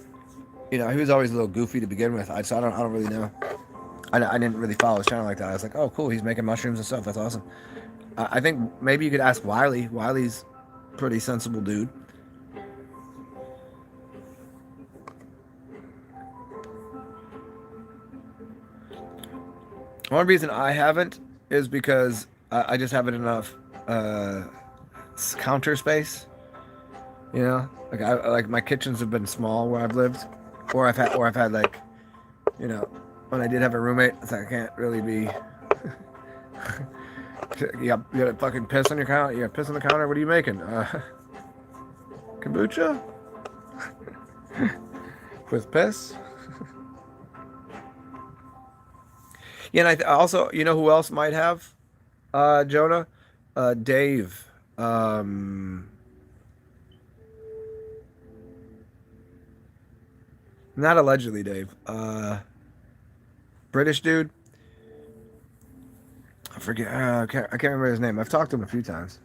he was always a little goofy to begin with. So I don't really know. I didn't really follow his channel like that. I was like, oh, cool, he's making mushrooms and stuff. That's awesome. I think maybe you could ask Wiley. Wiley's a pretty sensible dude. One reason I haven't is because I just haven't enough counter space. Like my kitchens have been small where I've lived, or I've had like, when I did have a roommate, it's like I can't really be. You got fucking piss on your counter. You got piss on the counter. What are you making? Kombucha with piss. Yeah, and also, who else might have, Jonah, Dave, not allegedly Dave, British dude. I forget. I can't remember his name. I've talked to him a few times.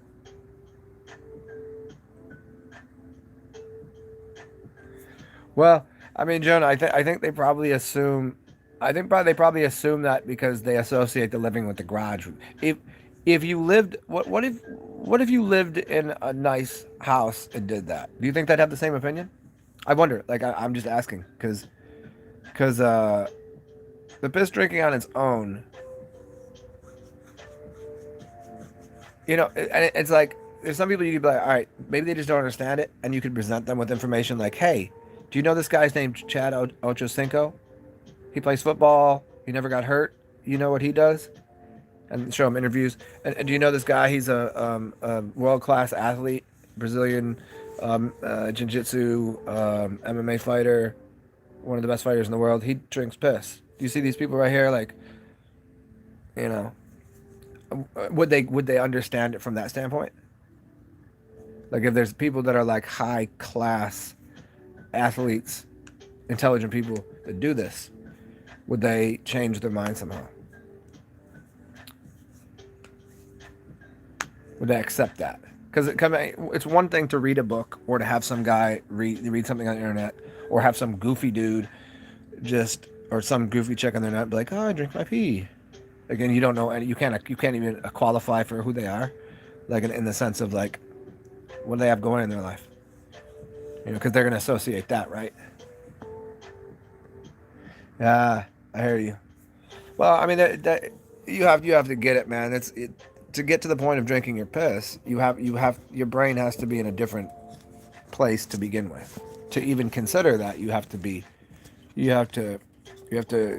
Well, I mean, Jonah, I think they probably assume. They probably assume that because they associate the living with the garage. If you lived, what if you lived in a nice house and did that? Do you think they'd have the same opinion? I wonder. Like I'm just asking because the piss drinking on its own. And it's like there's some people you could be like, all right, maybe they just don't understand it, and you could present them with information like, hey, do you know this guy's named Chad Ochocinco? He plays football. He never got hurt. You know what he does? And show him interviews. And do you know this guy? He's a world-class athlete, Brazilian jiu-jitsu, MMA fighter, one of the best fighters in the world. He drinks piss. Do you see these people right here? Like, would they understand it from that standpoint? Like if there's people that are like high class athletes, intelligent people that do this, would they change their mind somehow? Would they accept that? Because it's one thing to read a book or to have some guy read something on the internet, or have some goofy dude or some goofy chick on the internet be like, oh, I drink my pee. Again, you don't know, and you can't even qualify for who they are, like in the sense of like, what do they have going in their life? Because they're gonna associate that, right? Yeah, I hear you. Well, I mean, that you have to get it, man. To get to the point of drinking your piss. Your brain has to be in a different place to begin with. To even consider that, you have to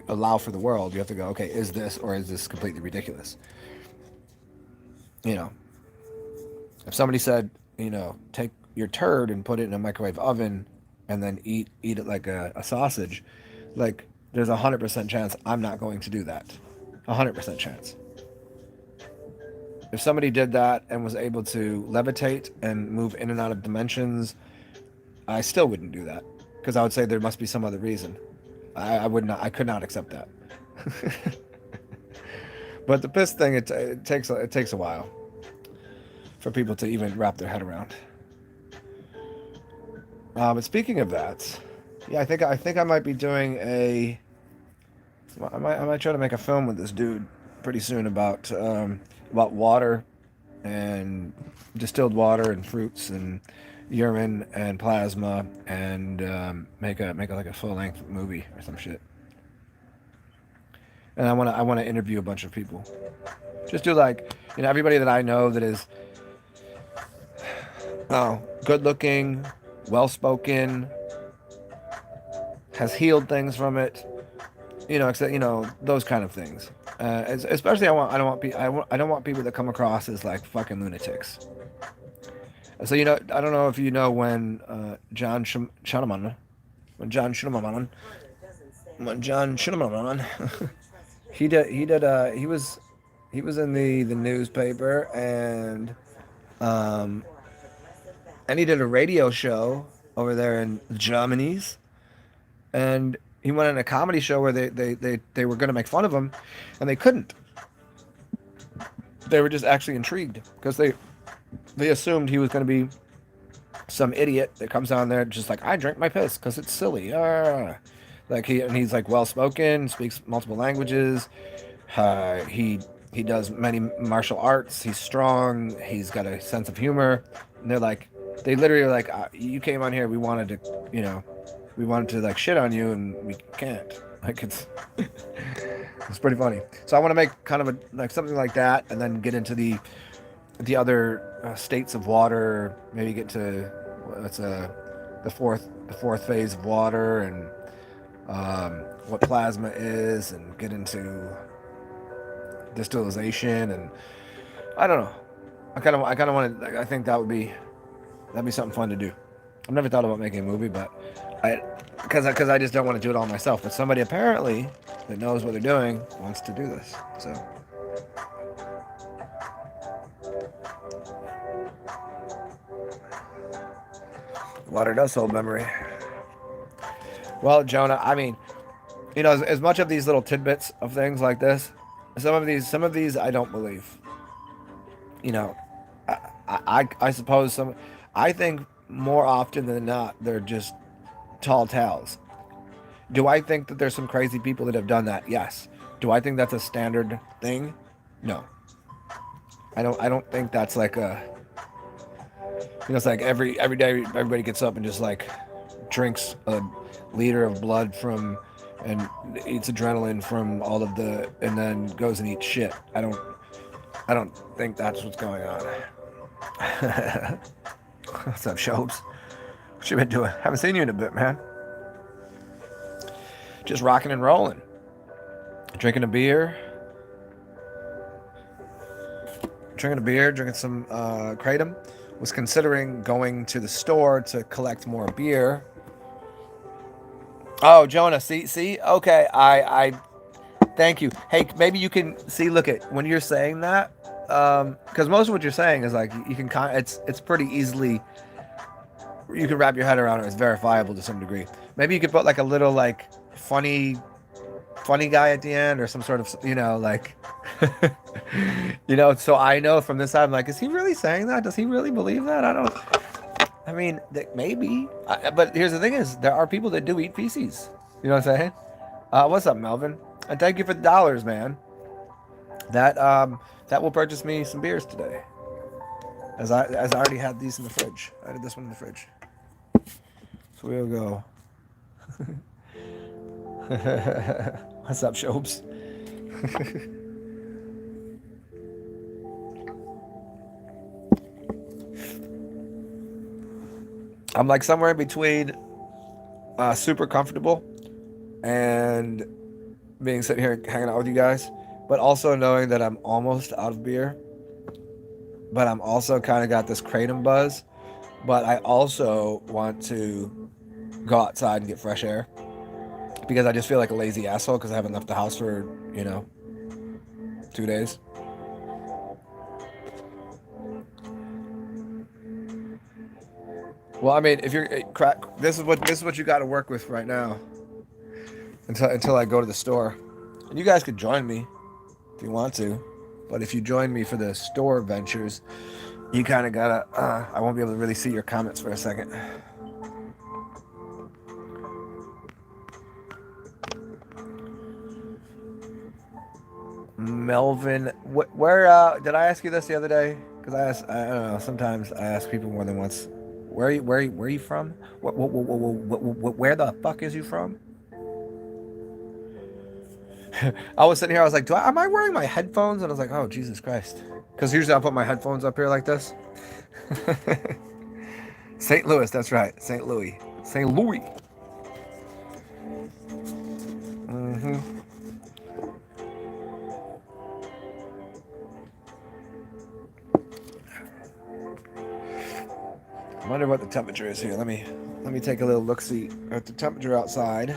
allow for the world. You have to go, okay, is this or is this completely ridiculous? If somebody said, take your turd and put it in a microwave oven and then eat it like a sausage, like there's 100% chance I'm not going to do that. 100% chance. If somebody did that and was able to levitate and move in and out of dimensions, I still wouldn't do that, because I would say there must be some other reason. I could not accept that. But the piss thing, it takes a while for people to even wrap their head around. But speaking of that, yeah, I think I might be doing I might try to make a film with this dude pretty soon about water and distilled water and fruits and urine and plasma, and make like a full length movie or some shit. And I want to interview a bunch of people. Just do like, everybody that I know that is good looking, well spoken, has healed things from it. Except those kind of things. Especially I don't want people that come across as like fucking lunatics. So I don't know if you know when John Schunemann he was in the newspaper, and he did a radio show over there in Germany's, and he went on a comedy show where they were going to make fun of him, and they couldn't. They were just actually intrigued because they assumed he was going to be some idiot that comes on there just like, I drink my piss because it's silly. Like he's like well spoken, speaks multiple languages. He does many martial arts. He's strong. He's got a sense of humor. And they literally are like, you came on here. We wanted to, we wanted to like shit on you, and we can't. Like it's pretty funny. So I want to make kind of like something like that, and then get into the other states of water. Maybe get to what's the fourth phase of water, and what plasma is, and get into distillation, and I don't know. I kind of want to. I think that'd be something fun to do. I've never thought about making a movie, but because I just don't want to do it all myself. But somebody apparently that knows what they're doing wants to do this. So water does hold memory. Well, Jonah, I mean, as much of these little tidbits of things like this, some of these I don't believe. I suppose I think more often than not they're just tall tales. Do I think that there's some crazy people that have done that? Yes. Do I think that's a standard thing? No. I don't think that's like it's like every day everybody gets up and just like drinks a liter of blood from and eats adrenaline from all of and then goes and eats shit. I don't think that's what's going on. What's up, Shobes? What you been doing? Haven't seen you in a bit, man. Just rocking and rolling. Drinking a beer. Drinking some Kratom. Was considering going to the store to collect more beer. Oh, Jonah, see? Okay, I thank you. Hey, maybe you can see, look at, when you're saying that, because most of what you're saying is like, you can it's pretty easily, you can wrap your head around it. It's verifiable to some degree. Maybe you could put like a little like funny guy at the end, or some sort of, like, so I know from this side, I'm like, is he really saying that? Does he really believe that? I mean, maybe. But here's the thing is, there are people that do eat feces. You know what I'm saying? What's up, Melvin? And thank you for the dollars, man. That will purchase me some beers today. As I already had these in the fridge. I had this one in the fridge. So we'll go. What's up, Shobes? I'm like somewhere in between super comfortable and being sitting here hanging out with you guys, but also knowing that I'm almost out of beer, but I'm also kind of got this Kratom buzz, but I also want to go outside and get fresh air because I just feel like a lazy asshole because I haven't left the house for 2 days. Well, I mean, if you're this is what you got to work with right now until I go to the store. And you guys could join me if you want to, but if you join me for the store ventures, you kind of gotta. I won't be able to really see your comments for a second. Melvin, where did I ask you this the other day? Because I don't know. Sometimes I ask people more than once. Where are you from? Where the fuck is you from? I was sitting here. I was like, am I wearing my headphones? And I was like, oh Jesus Christ! Because usually I'll put my headphones up here like this. St. Louis, that's right. St. Louis. Mm-hmm. I wonder what the temperature is here. Let me take a little look-see at the temperature outside.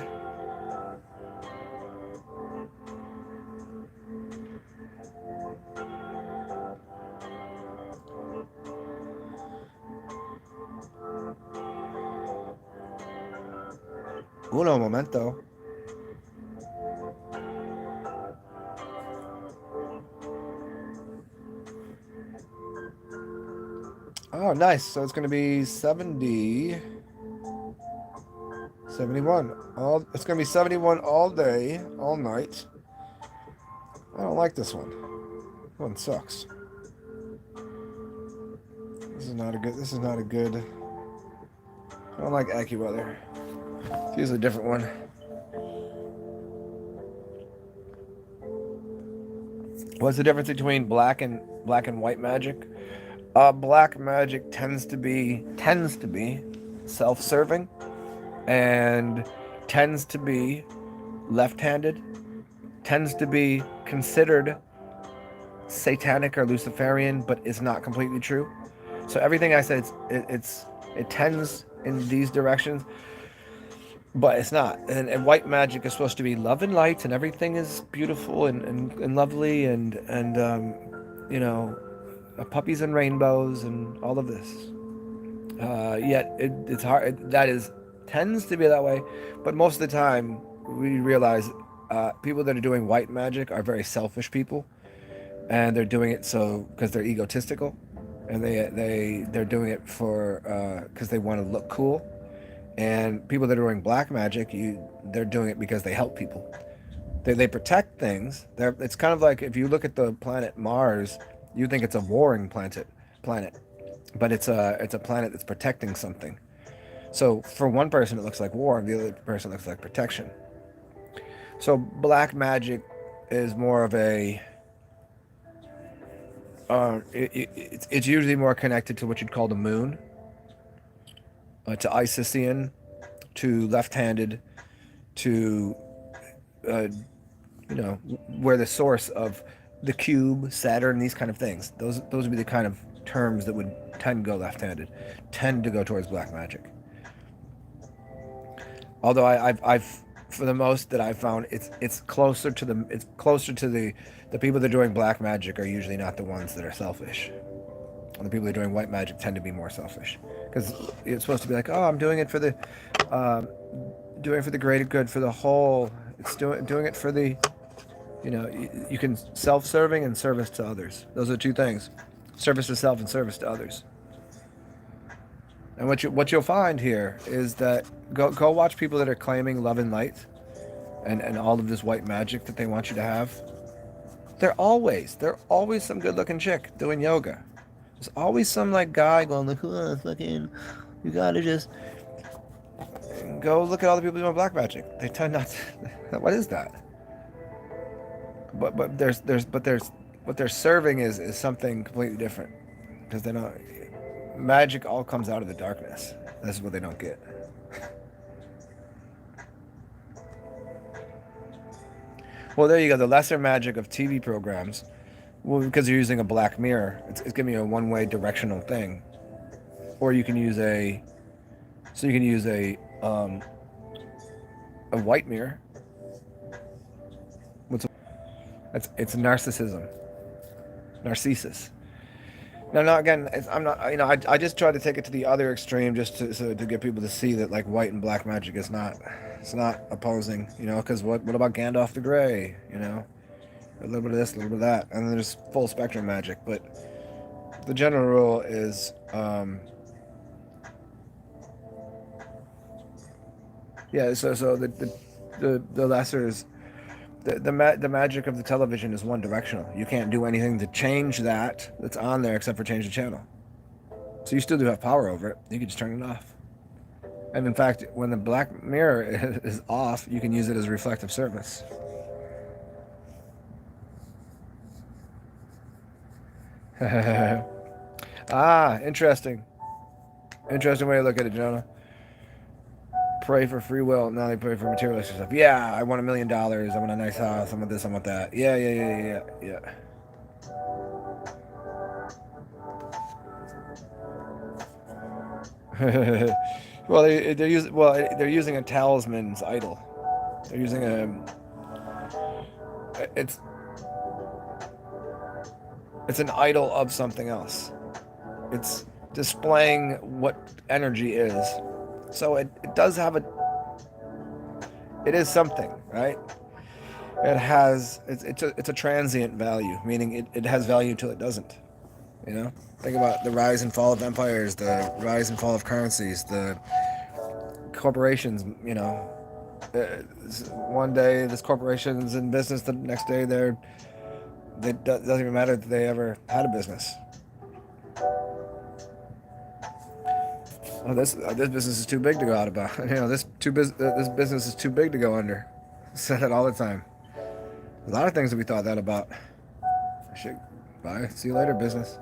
Uno momento. Oh, nice. So it's going to be 71. It's going to be 71 all day, all night. I don't like this one. This one sucks. This is not a good. I don't like AccuWeather. Let's use a different one. What's the difference between black and white magic? Black magic tends to be self-serving and tends to be left-handed, tends to be considered satanic or Luciferian, but is not completely true. So everything I said, it tends in these directions, but it's not. And white magic is supposed to be love and light, and everything is beautiful and lovely, and you know, puppies and rainbows and all of this. Yet it's hard. Tends to be that way, but most of the time we realize people that are doing white magic are very selfish people, and they're doing it because they're egotistical, and they're doing it for because they want to look cool. And people that are doing black magic, they're doing it because they help people. They protect things. It's kind of like if you look at the planet Mars, you think it's a warring planet, but it's a planet that's protecting something. So for one person it looks like war, and the other person looks like protection. So black magic is more of a it's usually more connected to what you'd call the moon, to Isisian, to left-handed, to where the source of the cube, Saturn, these kind of things. Those would be the kind of terms that would tend to go left-handed, tend to go towards black magic. Although I've for the most that I've found, it's closer to the people that are doing black magic are usually not the ones that are selfish. And the people that are doing white magic tend to be more selfish, because it's supposed to be like, oh, I'm doing it for the greater good, for the whole. It's doing it for the, you can self-serving and service to others. Those are the two things: service to self and service to others. And what you'll find here is that go watch people that are claiming love and light, and all of this white magic that they want you to have. They're always some good-looking chick doing yoga. There's always some like guy going like, oh, fucking, you gotta just go look at all the people doing black magic. They tend not to. What is that? But what they're serving is something completely different, because they don't. Magic all comes out of the darkness. This is what they don't get. Well, there you go. The lesser magic of TV programs. Well, because you're using a black mirror, it's giving you a one-way directional thing. Or you can use a white mirror. It's narcissism. Narcissus. Now again, I'm not. I just try to take it to the other extreme, just to get people to see that like white and black magic is not. It's not opposing. Because what about Gandalf the Grey? A little bit of this, a little bit of that, and then there's full spectrum magic. But the general rule is, yeah. So the lesser is the magic of the television is one directional. You can't do anything to change that's on there except for change the channel. So you still do have power over it. You can just turn it off. And in fact, when the black mirror is off, you can use it as a reflective surface. Interesting. Interesting way to look at it, Jonah. Pray for free will, now they pray for materialistic stuff. Yeah, I want $1 million. I want a nice house. I want this. I want that. Yeah. Well, they're using a talisman's idol. They're using it's an idol of something else. It's displaying what energy is. So it does have it is something, right? It's a transient value, meaning it has value till it doesn't. You know, think about the rise and fall of empires, the rise and fall of currencies, the corporations. You know, one day this corporation's in business, the next day it doesn't even matter that they ever had a business. Oh, this business is too big to go out about. You know, this business is too big to go under. I say that all the time. A lot of things that we thought that about. Shit, bye. See you later, business.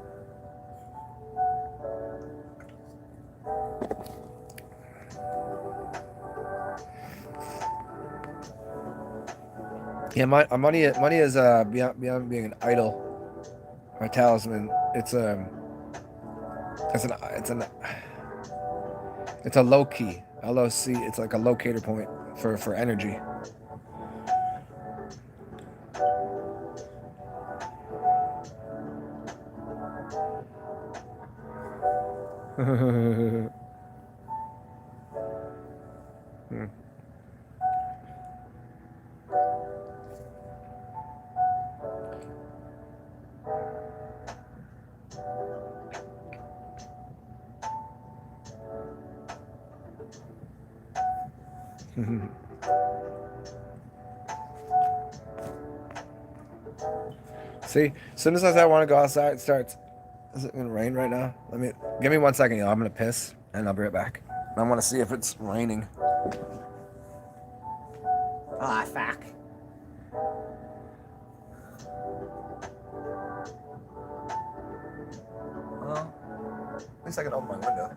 Yeah, money is beyond being an idol or a talisman. It's a low key LOC. It's like a locator point for energy. See, as soon as I want to go outside, it starts. Is it gonna rain right now? Give me 1 second, y'all. I'm gonna piss and I'll be right back. I want to see if it's raining. Ah, fuck. Well, at least I can open my window.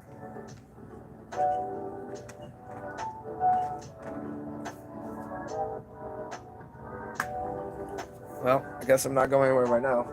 Well, I guess I'm not going anywhere right now.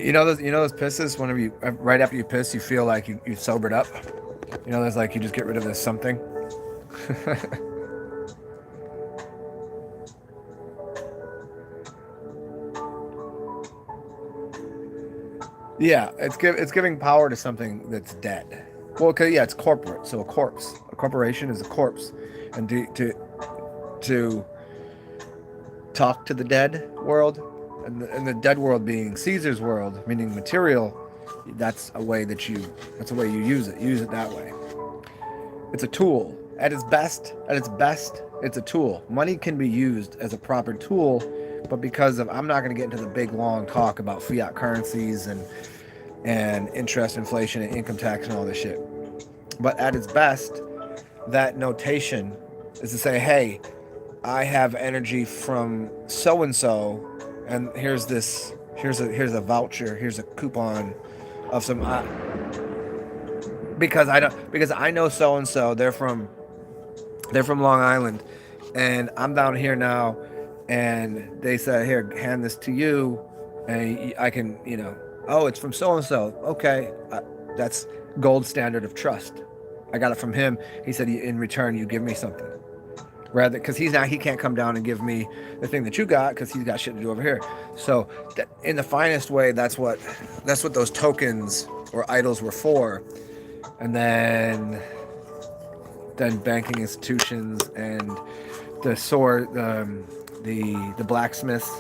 You know those pisses. Whenever right after you piss, you feel like you sobered up. You know, there's like you just get rid of this something. Yeah, it's giving power to something that's dead. Well, yeah, it's corporate, so a corpse. A corporation is a corpse, and to talk to the dead world, and the dead world being Caesar's world, meaning material. That's a way you use it. Use it that way. It's a tool. At its best, it's a tool. Money can be used as a proper tool, but because of I'm not going to get into the big long talk about fiat currencies and interest, inflation, and income tax and all this shit. But at its best, that notation is to say, hey, I have energy from so and so, and here's a voucher, here's a coupon of some because I know so and so, they're from Long Island, and I'm down here now, and they said, here, hand this to you, and I can, oh, it's from so and so. Okay, that's gold standard of trust. I got it from him. He said, in return, you give me something. Rather, because he can't come down and give me the thing that you got because he's got shit to do over here. So, in the finest way, that's what those tokens or idols were for. And then banking institutions and the sword, the blacksmiths,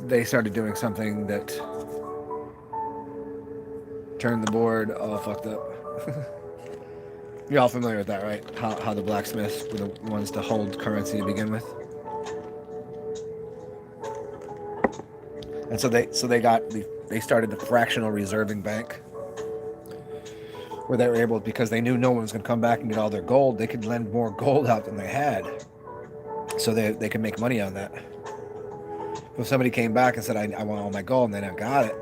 they started doing something that turned the board all fucked up. You're all familiar with that, right? How the blacksmiths were the ones to hold currency to begin with. And so they got the they started the fractional reserving bank, where they were able, because they knew no one was going to come back and get all their gold, they could lend more gold out than they had, so they could make money on that. If somebody came back and said, I want all my gold, and they never got it,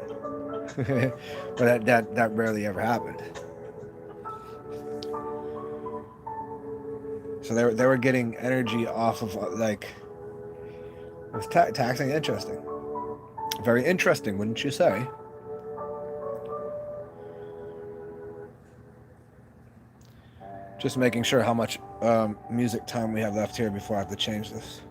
but that rarely ever happened. So they were getting energy off of, like, it was taxing. Interesting. Very interesting, wouldn't you say? Just making sure how much music time we have left here before I have to change this.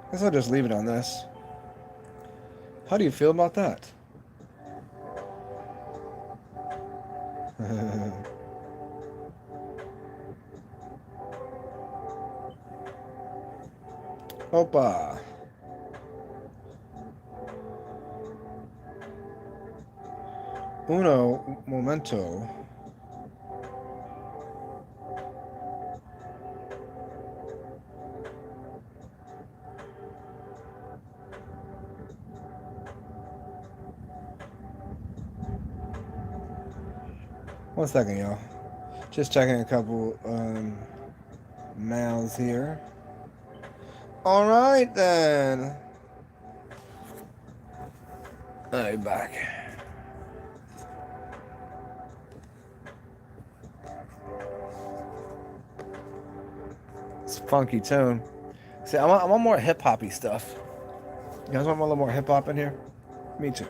Guess I'll just leave it on this. How do you feel about that? Opa. Uno momento. One second, y'all. Just checking a couple mails here. All right, then. I'll be back. It's a funky tune. See, I want more hip-hoppy stuff. You guys want a little more hip-hop in here? Me too.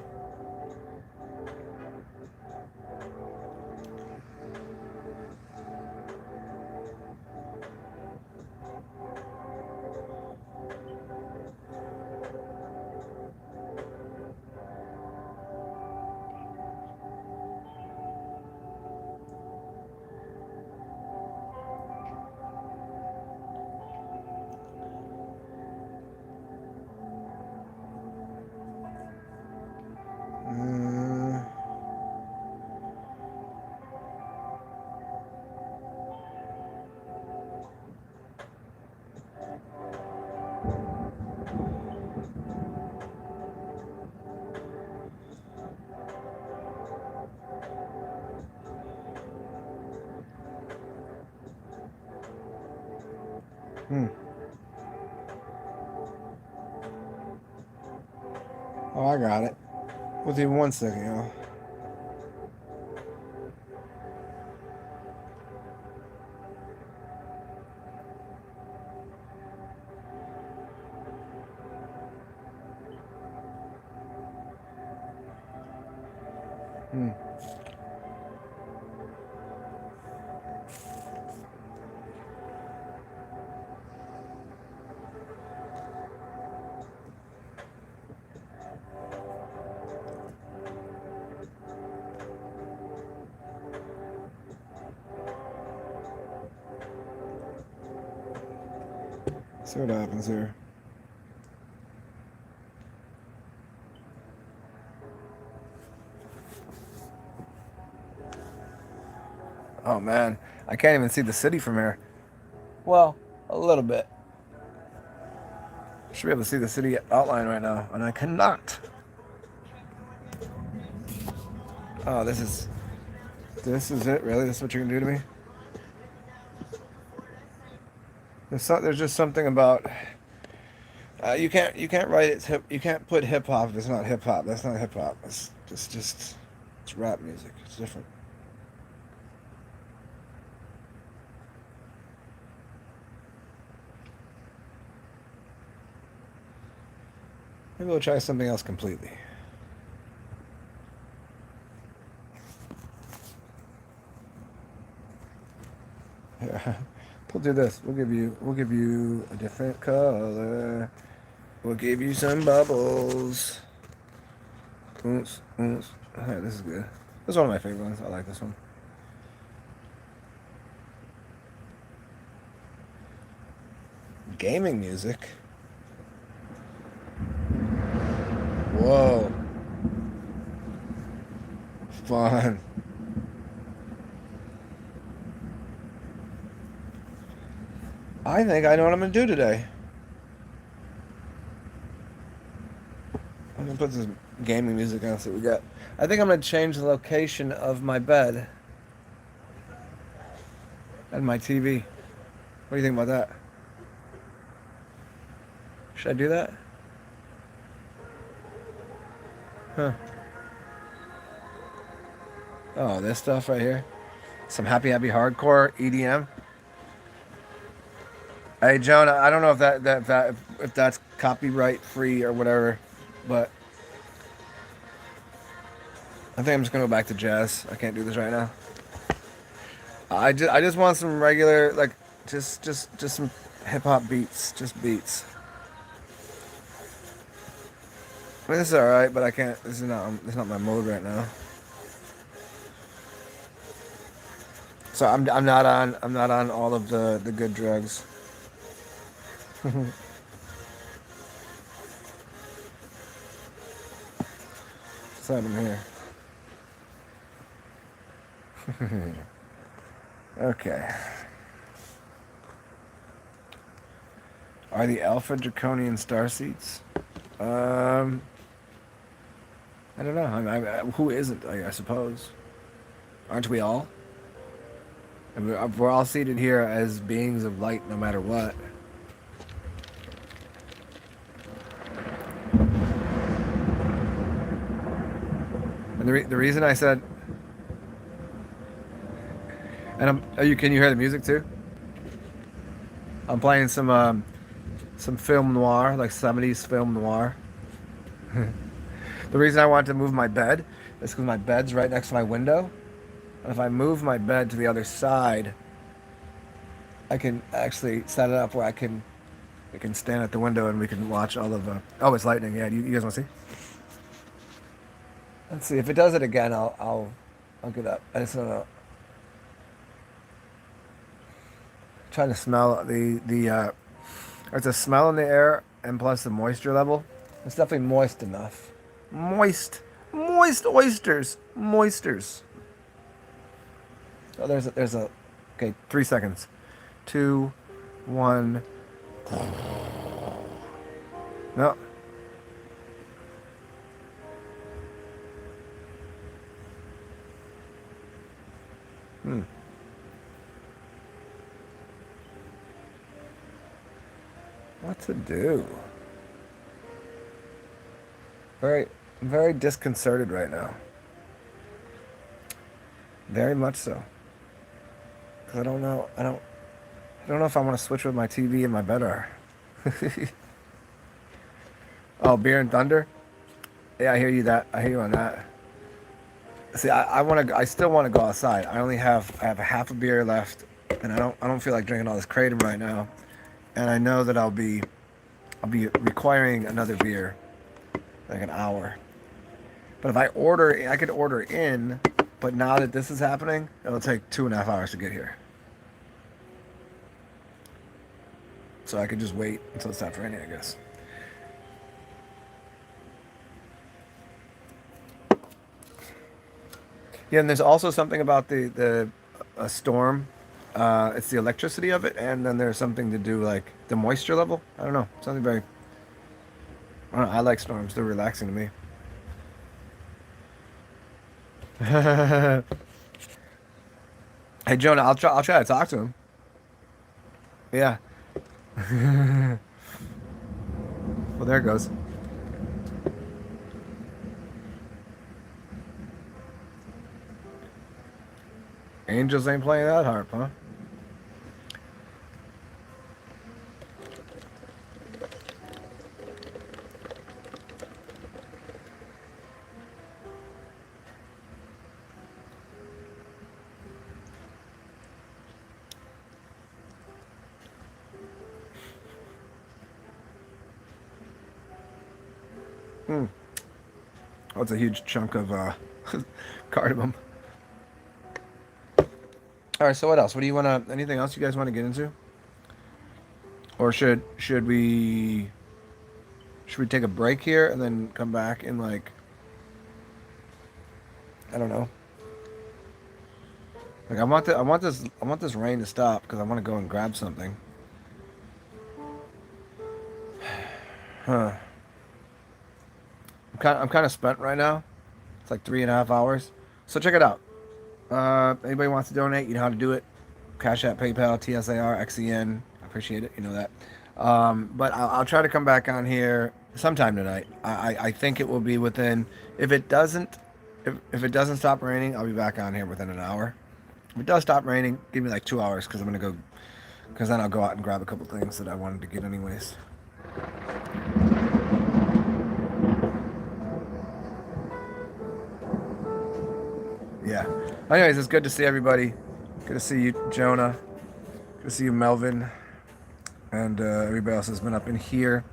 Oh, I got it. With you 1 second, y'all. See what happens here. Oh man, I can't even see the city from here. Well, a little bit. Should be able to see the city outline right now, and I cannot. Oh, this is it? Really? This is what you're gonna do to me? There's just something about you can't write it. You can't put hip hop if it's not hip hop. That's not hip hop. It's just it's rap music. It's different. Maybe we'll try something else completely. Yeah. We'll do this. We'll give you a different color. We'll give you some bubbles. Oops, oops. Alright, this is good. This is one of my favorite ones. I like this one. Gaming music. Whoa. fun. I think I know what I'm gonna do today. I'm gonna put this gaming music on, see what we got. I think I'm gonna change the location of my bed and my TV. What do you think about that? Should I do that? Huh. Oh, this stuff right here. Some happy hardcore EDM. Hey, Jonah, I don't know if if that's copyright free or whatever, but I think I'm just gonna go back to jazz. I can't do this right now. I just want some regular, like, just some hip hop beats, just beats. I mean, this is all right, but I can't. This is not my mode right now. So I'm not on all of the good drugs. What's happening here? Okay. Are the Alpha Draconian star seats? I don't know. Who isn't? I suppose. Aren't we all? I mean, we're all seated here as beings of light, no matter what. And the reason I said, and can you hear the music too? I'm playing some film noir, like 70s film noir. The reason I wanted to move my bed is because my bed's right next to my window. And if I move my bed to the other side, I can actually set it up where I can stand at the window and we can watch all of the. Oh, it's lightning. Yeah, you guys want to see? Let's see if it does it again. I'll get up. I just don't know. Trying to smell there's a smell in the air and plus the moisture level. It's definitely moist enough. Moist oysters. Moisters. Oh, there's a. Okay, 3 seconds. 2, 1. No. What to do? Very disconcerted right now. Very much so. 'Cause I don't know. I don't know if I want to switch with my TV and my bed are. Oh, beer and thunder. Yeah, I hear you. I hear you on that. See, I still want to go outside. I have a half a beer left, and I don't feel like drinking all this kratom right now. And I know that I'll be requiring another beer, like an hour. But if I could order in. But now that this is happening, it'll take 2.5 hours to get here. So I could just wait until it stops raining, I guess. Yeah, and there's also something about a storm. It's the electricity of it, and then there's something to do like the moisture level. I don't know. Something very. I don't know. I like storms. They're relaxing to me. Hey Jonah, I'll try to talk to him. Yeah. Well, there it goes. Angels ain't playing that harp, huh? Oh, it's a huge chunk of cardamom. All right, so what else? What do you want to? Anything else you guys want to get into? Or should we take a break here and then come back in like I don't know, Like I want this rain to stop because I want to go and grab something. Huh. I'm kind of spent right now. It's like 3.5 hours. So check it out. Anybody wants to donate, you know how to do it. CashApp, PayPal, TsarXen. I appreciate it. You know that. But I'll try to come back on here sometime tonight. I think it will be within. If it doesn't stop raining, I'll be back on here within an hour. If it does stop raining, give me like 2 hours because I'm gonna go. Because then I'll go out and grab a couple things that I wanted to get anyways. Yeah. Anyways, it's good to see everybody. Good to see you, Jonah. Good to see you, Melvin. And everybody else has been up in here.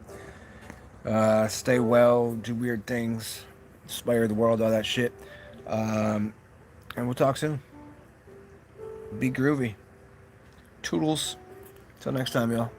Stay well, do weird things, inspire the world, all that shit. And we'll talk soon. Be groovy. Toodles. Till next time, y'all.